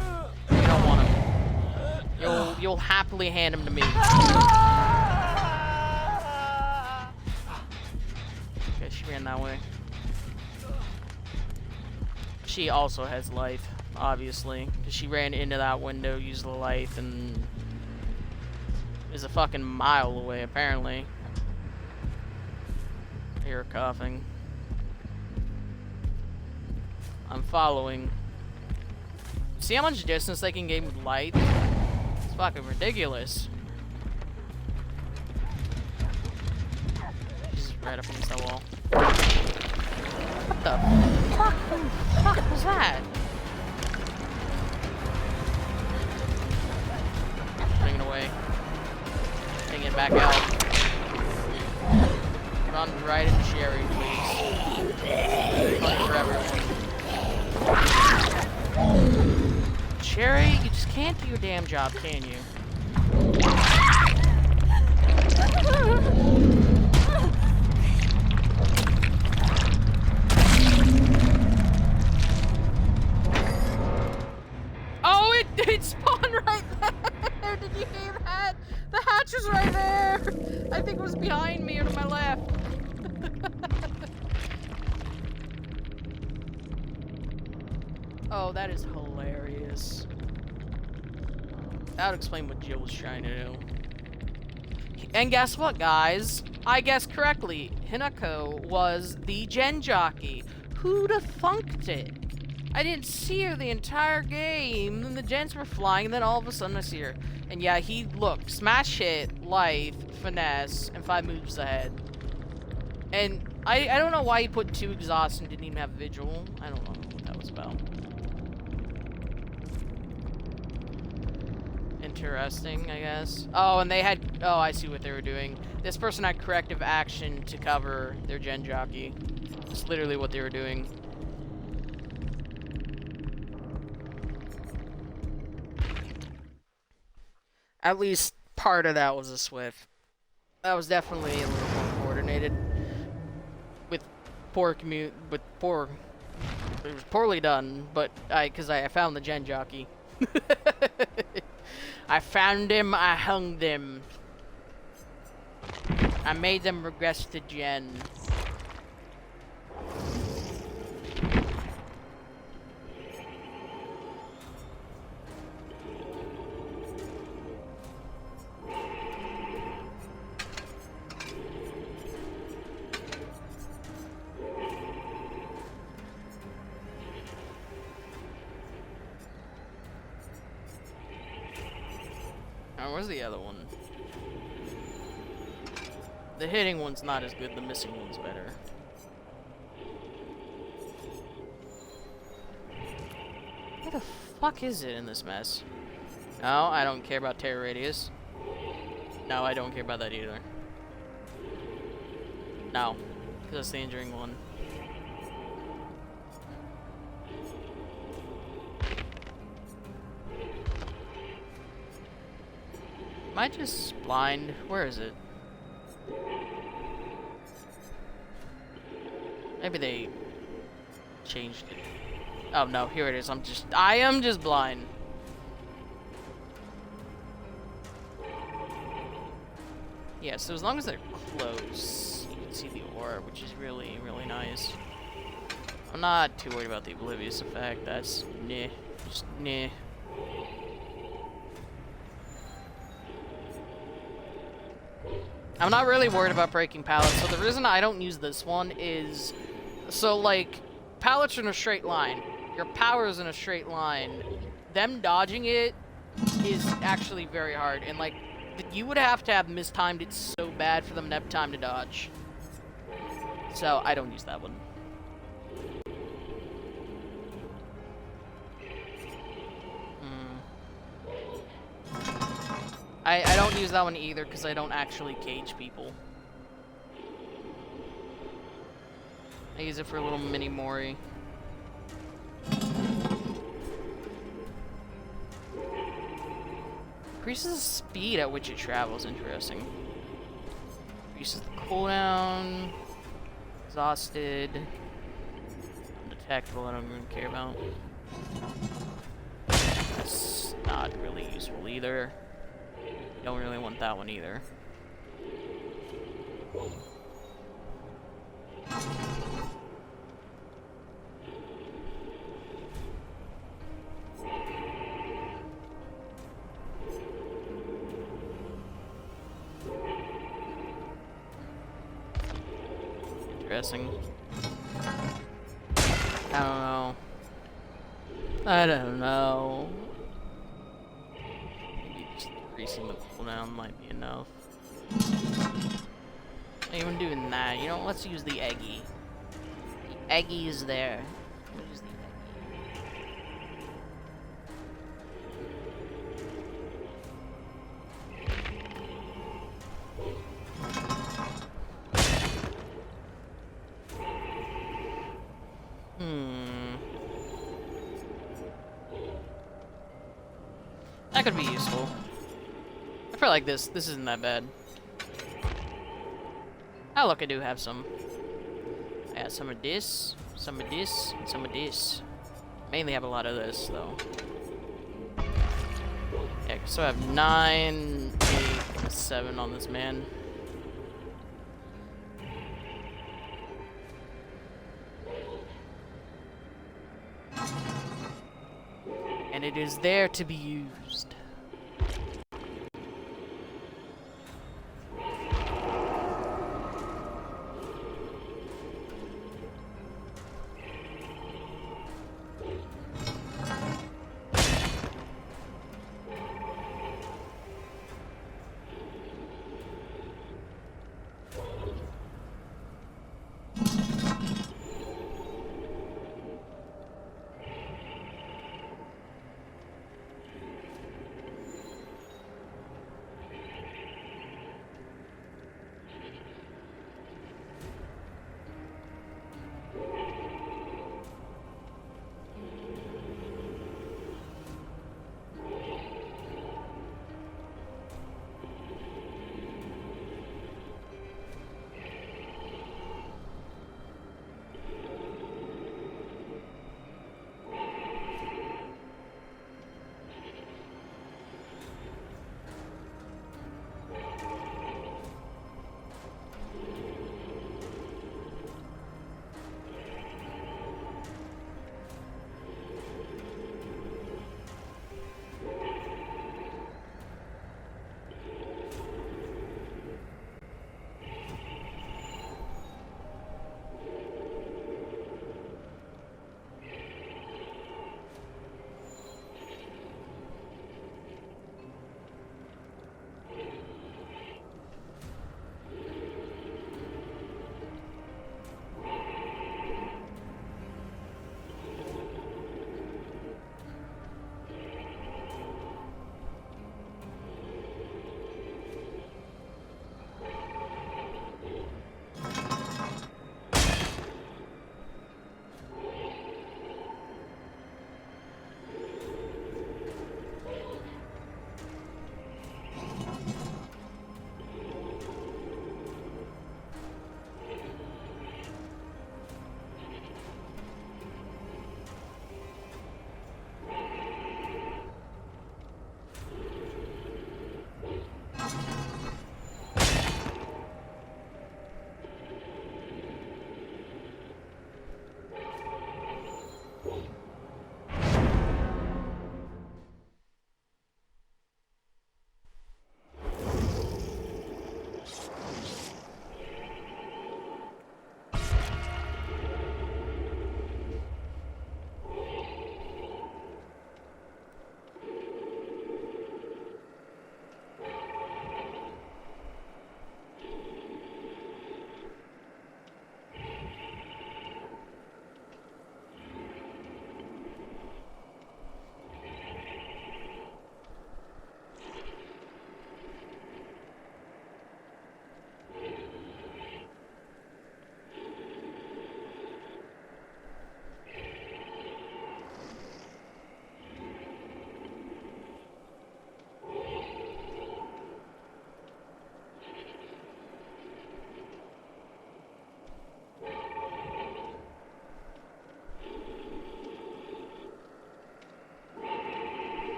You don't want him. You'll happily hand him to me. Okay, she ran that way. She also has life, obviously, because she ran into that window, used the life, and is a fucking mile away, apparently. I hear her coughing. I'm following. See how much distance they can gain with light? It's fucking ridiculous. She's right up against that wall. What the fuck was that? Bring it away. Bring it back out. Run right into Sherry, please. Fucking forever. Sherry, you just can't do your damn job, can you? my left. Oh, that is hilarious. That would explain what Jill was trying to do. And guess what, guys? I guessed correctly. Hinako was the gen jockey. Who'da funked it? I didn't see her the entire game, and the gens were flying, and then all of a sudden I see her. And yeah, look, smash hit, life, finesse, and 5 moves ahead. And I don't know why he put 2 exhausts and didn't even have vigil. I don't know what that was about. Interesting, I guess. Oh, and they had... Oh, I see what they were doing. This person had corrective action to cover their gen jockey. That's literally what they were doing. At least part of that was a Swift. That was definitely a little more coordinated. With poor It was poorly done, but because I found the gen jockey. I found him, I hung them. I made them regress to gen. Oh, where's the other one? The hitting one's not as good, the missing one's better. Where the fuck is it in this mess? No, I don't care about Terror Radius. No, I don't care about that either. No, because that's the injuring one. Am I just blind? Where is it? Maybe they changed it. Oh no, here it is. I am just blind. Yeah, so as long as they're close, you can see the aura, which is really, really nice. I'm not too worried about the Oblivious effect. That's nah. Just nah. I'm not really worried about breaking pallets, so the reason I don't use this one is... So, like, pallets are in a straight line. Your power is in a straight line. Them dodging it is actually very hard, and, like, you would have to have mistimed it so bad for them to have time to dodge. So, I don't use that one. I don't use that one either because I don't actually cage people. I use it for a little mini Mori. Increases the speed at which it travels, interesting. Increases the cooldown. Exhausted. Undetectable, I don't really care about. That's not really useful either. Don't really want that one either. Interesting. I don't know. I don't know. Increasing the cooldown might be enough. Not even doing that. You know, let's use the Eggy. The Eggy is there. We'll use the That could be useful. I feel like this isn't that bad. Oh look, I do have some. I got some of this, some of this, and some of this. Mainly have a lot of this though. Yeah, so I have 9, 8, and 7 on this man. and it is there to be used.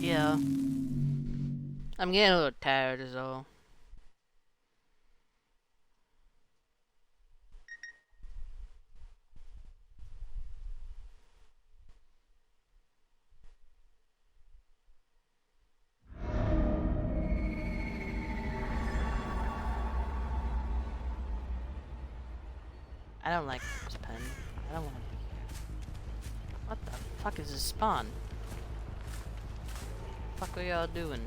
Yeah. I'm getting a little tired is all. I don't like this pen. I don't want to be here. What the fuck is this spawn? fuck are y'all doing?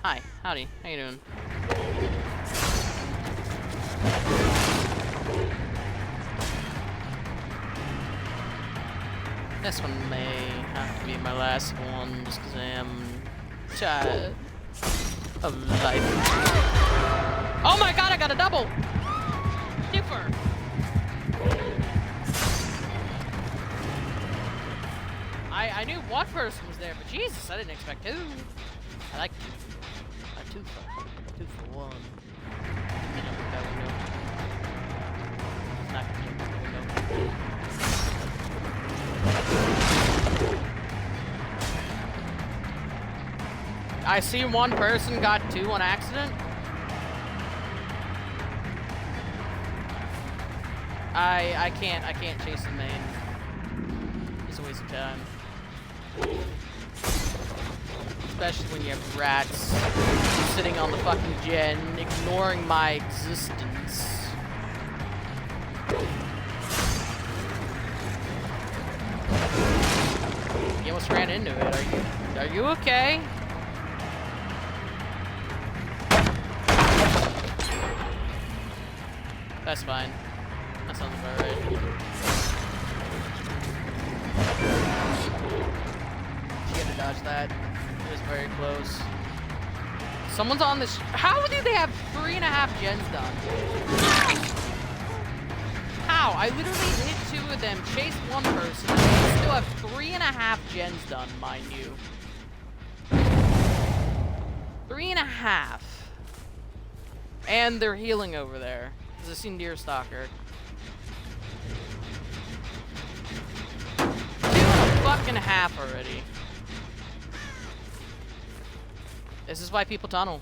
Hi, howdy, how you doing? This one may have to be my last one, just because I am tired of life. Oh my god, I got a double! Super! I knew one person was there, but Jesus, I didn't expect two. I like two. Two for one. Get up that window. It's not gonna jump out the window. I see one person got two on accident. I can't chase the main. It's a waste of time. Especially when you have rats sitting on the fucking gen, ignoring my existence. You almost ran into it. Are you okay? That's fine. That sounds about right. She had to dodge that. It was very close. Someone's on this. How do they have 3.5 gens done? How? I literally hit 2 of them, chased one person, and they still have 3.5 gens done, mind you. 3.5. And they're healing over there. There's a Deer Stalker. 2.5 already. This is why people tunnel.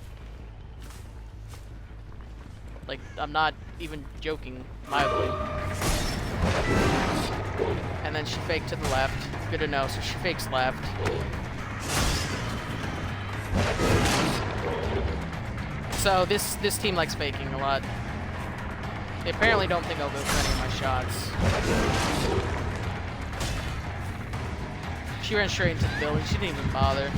Like, I'm not even joking, mildly. And then she faked to the left. Good to know, so she fakes left. So this team likes faking a lot. They apparently don't think I'll go for any of my shots. She ran straight into the building. She didn't even bother.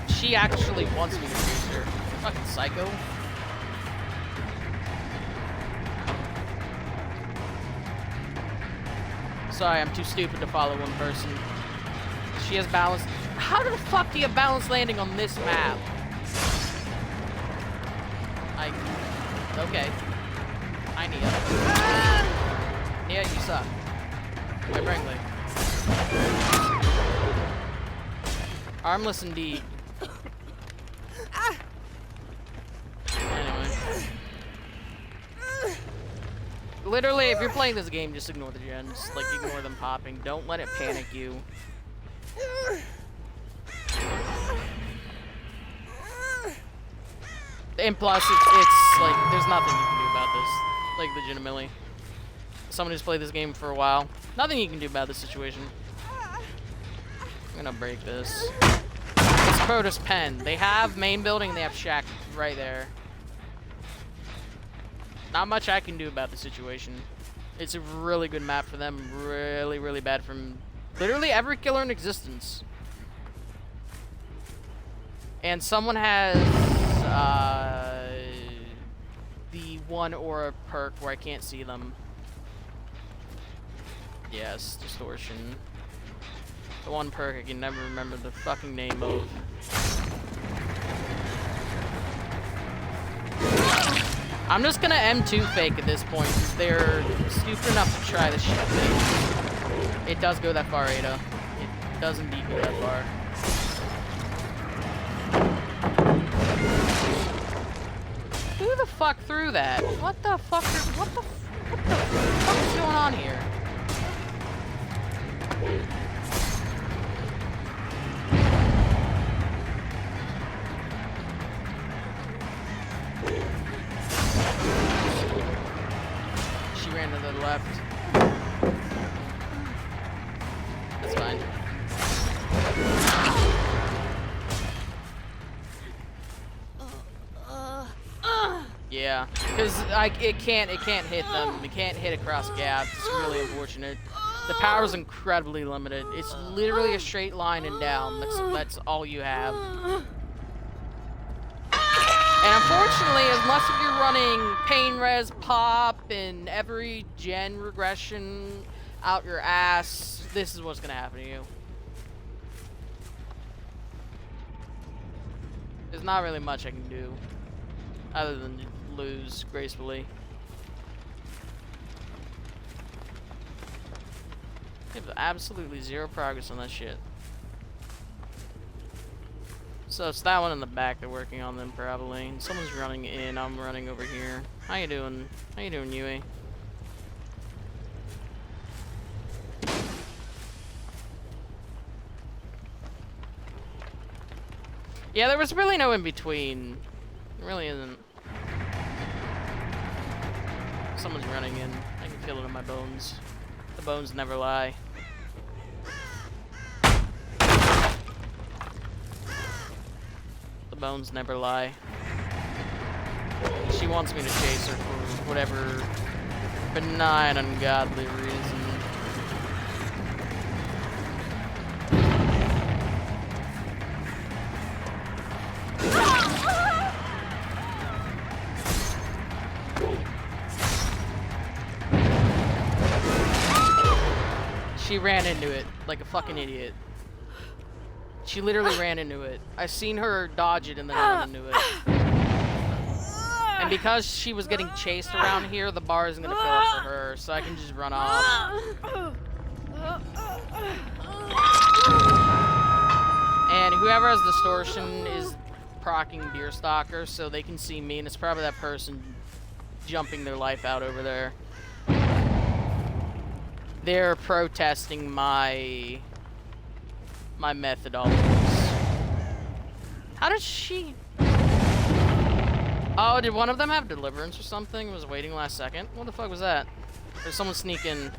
She actually wants me to shoot her. Fucking psycho. Sorry, I'm too stupid to follow one person. She has balance. How the fuck do you have balance landing on this map? Okay. Hi, Nia. Nia, you suck. Quite frankly. Armless indeed. Anyway. Literally, if you're playing this game, just ignore the gens. Like, ignore them popping. Don't let it panic you. And plus, it's like, there's nothing you can do about this. Like, legitimately. Someone who's played this game for a while. Nothing you can do about this situation. I'm gonna break this. It's Protoss Pen. They have main building, they have shack right there. Not much I can do about the situation. It's a really good map for them. Really, really bad from literally every killer in existence. And someone has the one aura perk where I can't see them. Yes, distortion. The one perk I can never remember the fucking name of. I'm just gonna M2 fake at this point because they're stupid enough to try this shit fake. It does go that far, Ada. It does indeed go that far. Who the fuck threw that? What the fuck is going on here? She ran to the left. That's fine. Yeah, because it can't hit them. It can't hit across gaps. It's really unfortunate. The power is incredibly limited. It's literally a straight line and down. That's all you have. And unfortunately, unless if you're running pain res pop and every gen regression out your ass, this is what's gonna happen to you. There's not really much I can do other than lose gracefully. I have absolutely zero progress on that shit. So it's that one in the back they're working on them probably. And someone's running in, I'm running over here. How you doing? How you doing, Yui? Yeah, there was really no in between. There really isn't. Someone's running in. I can feel it in my bones. The bones never lie. The bones never lie. She wants me to chase her for whatever benign, ungodly reason. She ran into it like a fucking idiot. She literally ran into it. I seen her dodge it and then run into it. And because she was getting chased around here, the bar isn't gonna fill up for her, so I can just run off. And whoever has distortion is proccing Deerstalker, so they can see me, and it's probably that person jumping their life out over there. They're protesting my methodologies. How did she... Oh, did one of them have deliverance or something? Was waiting last second? What the fuck was that? Or someone sneak in?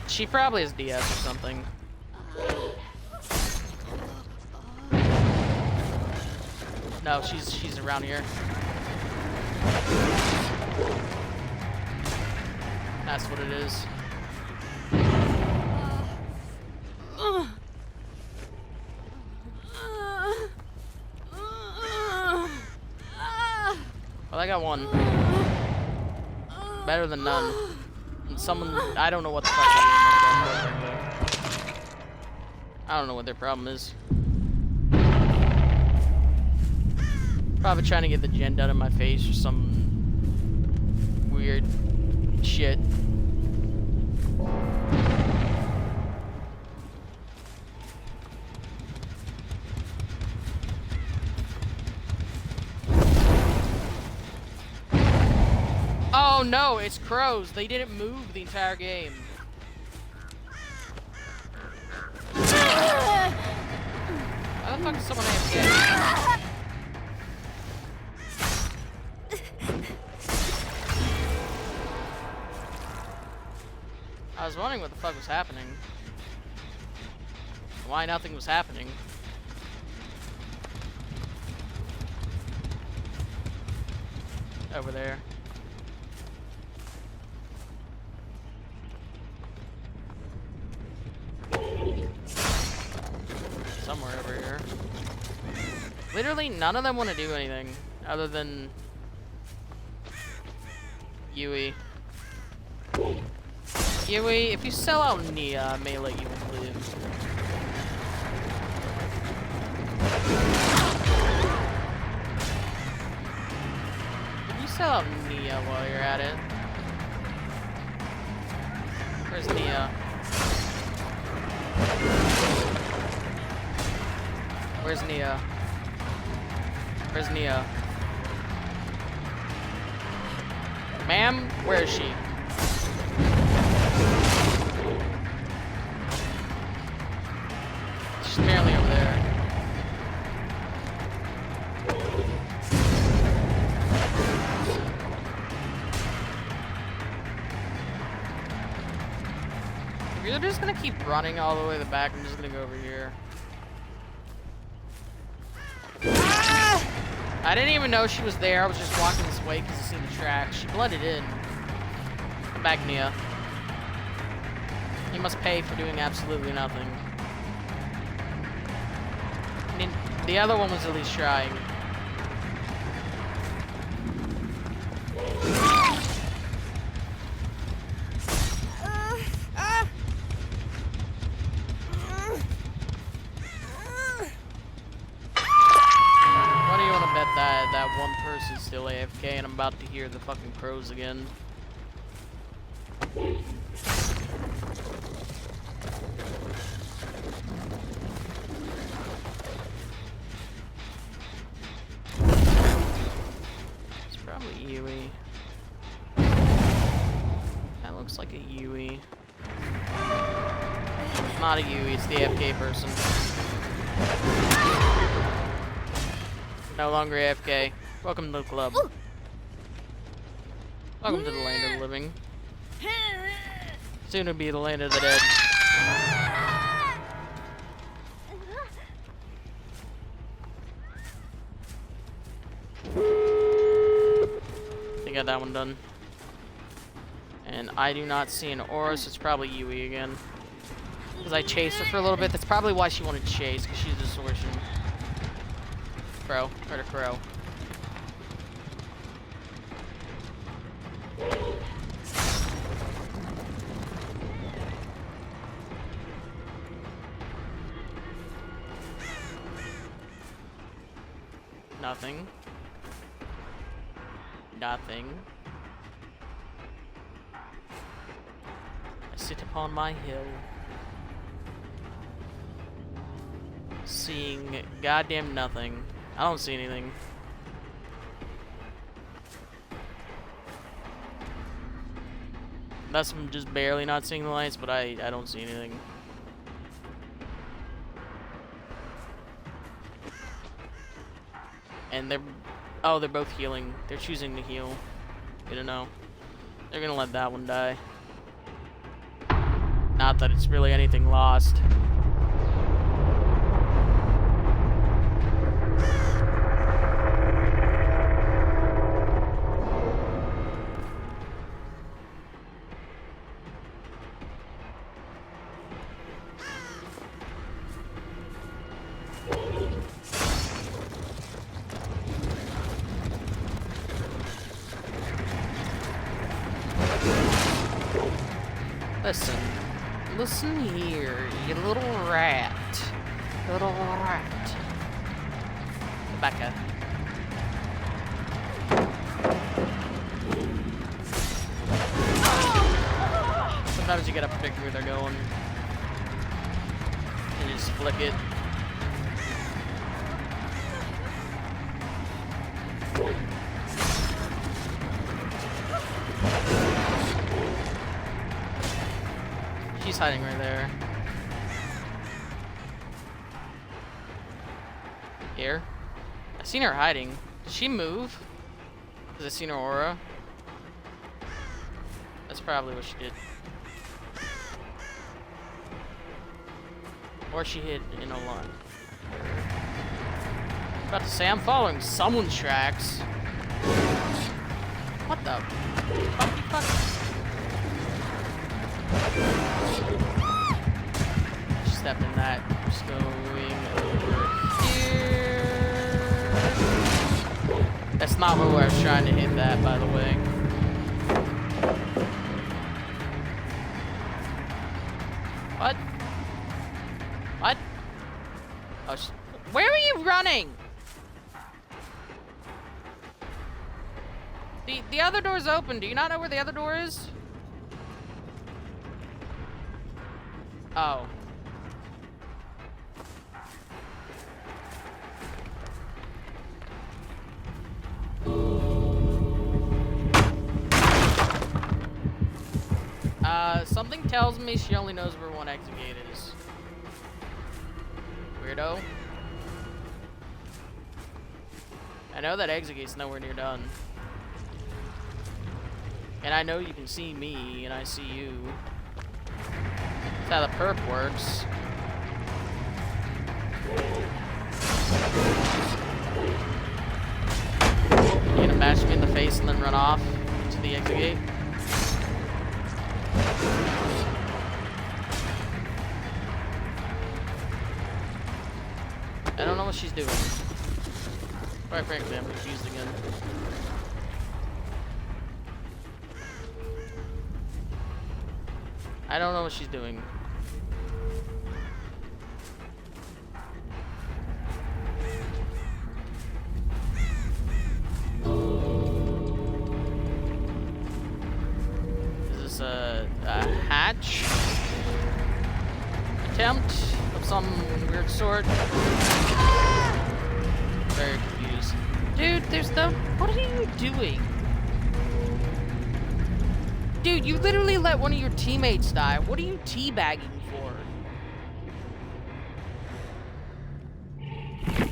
She probably has DS or something. No, she's around here. That's what it is. Well, I got one. Better than none. And someone, I don't know what the fuck they're doing. I don't know what their problem is. Probably trying to get the gen done in my face or some weird shit. Oh no, it's crows. They didn't move the entire game. Why the fuck is someone AFK? I was wondering what the fuck was happening. Why nothing was happening. Over there. Somewhere over here. Literally none of them want to do anything other than Yui. Yui, if you sell out Nia, I may let you live. If you sell out Nia while you're at it. Where's Nia? Where's Nia? Where's Nia? Ma'am, where is she? She's barely over there. If you're just gonna keep running all the way to the back, I'm just gonna go over here. I didn't even know she was there. I was just walking this way because I seen the tracks. She blended in. Come back, Nia. You must pay for doing absolutely nothing. I mean, the other one was at least trying. What do you want to bet that one person's still AFK and I'm about to hear the fucking crows again? It's probably Yui. That looks like a Yui. It's not a Yui, it's the AFK person. No longer AFK. Welcome to the club. Welcome to the land of the living. Soon to be the land of the dead. I got that one done. And I do not see an aura, so it's probably Yui again. Because I chased her for a little bit. That's probably why she wanted to chase, because she's a distortion. Crow. Heard a crow. Nothing. Nothing. I sit upon my hill, seeing goddamn nothing. I don't see anything. Unless I'm just barely not seeing the lights, but I don't see anything. And they're both healing. They're choosing to heal. You don't know. They're gonna let that one die. Not that it's really anything lost. Listen here, you little rat. Little rat. Rebecca. Sometimes you gotta predict where they're going. And just flick it. She's hiding right there. Here? I seen her hiding. Did she move? Because I seen her aura. That's probably what she did. Or she hid in a line. About to say, I'm following someone's tracks. What the fuck? Step in that. Just going over here. That's not where I was trying to hit that, by the way. What? What? Oh, where are you running? The other door's open. Do you not know where the other door is? Oh. Something tells me she only knows where one exit gate is. Weirdo. I know that exit gate's nowhere near done. And I know you can see me, and I see you. That's how the perp works. You gonna bash me in the face and then run off to the exit gate? I don't know what she's doing. Quite frankly, I'm confused again. I don't know what she's doing. Is this a hatch attempt of some weird sort? Very confused. Dude, there's the... What are you doing? Dude, you literally let one of your teammates die. What are you teabagging for?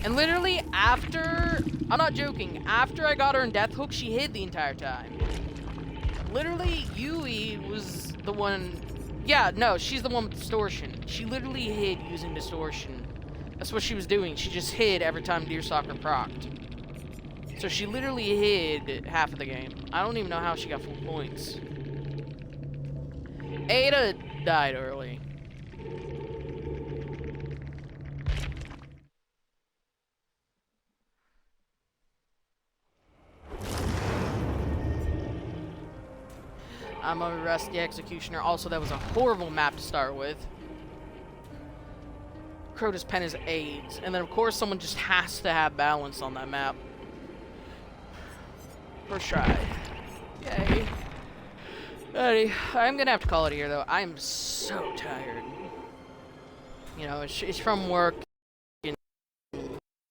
And literally after... I'm not joking. After I got her in Death Hook, she hid the entire time. Literally, Yui was the one... Yeah, no, she's the one with distortion. She literally hid using distortion. That's what she was doing. She just hid every time Deerstalker procced. So she literally hid half of the game. I don't even know how she got full points. Ada died early. I'm gonna arrest the Executioner. Also, that was a horrible map to start with. Crota's Pen is AIDS. And then, of course, someone just has to have balance on that map. First try. Yay. Alrighty, I'm gonna have to call it here, though. I'm so tired. You know, it's from work.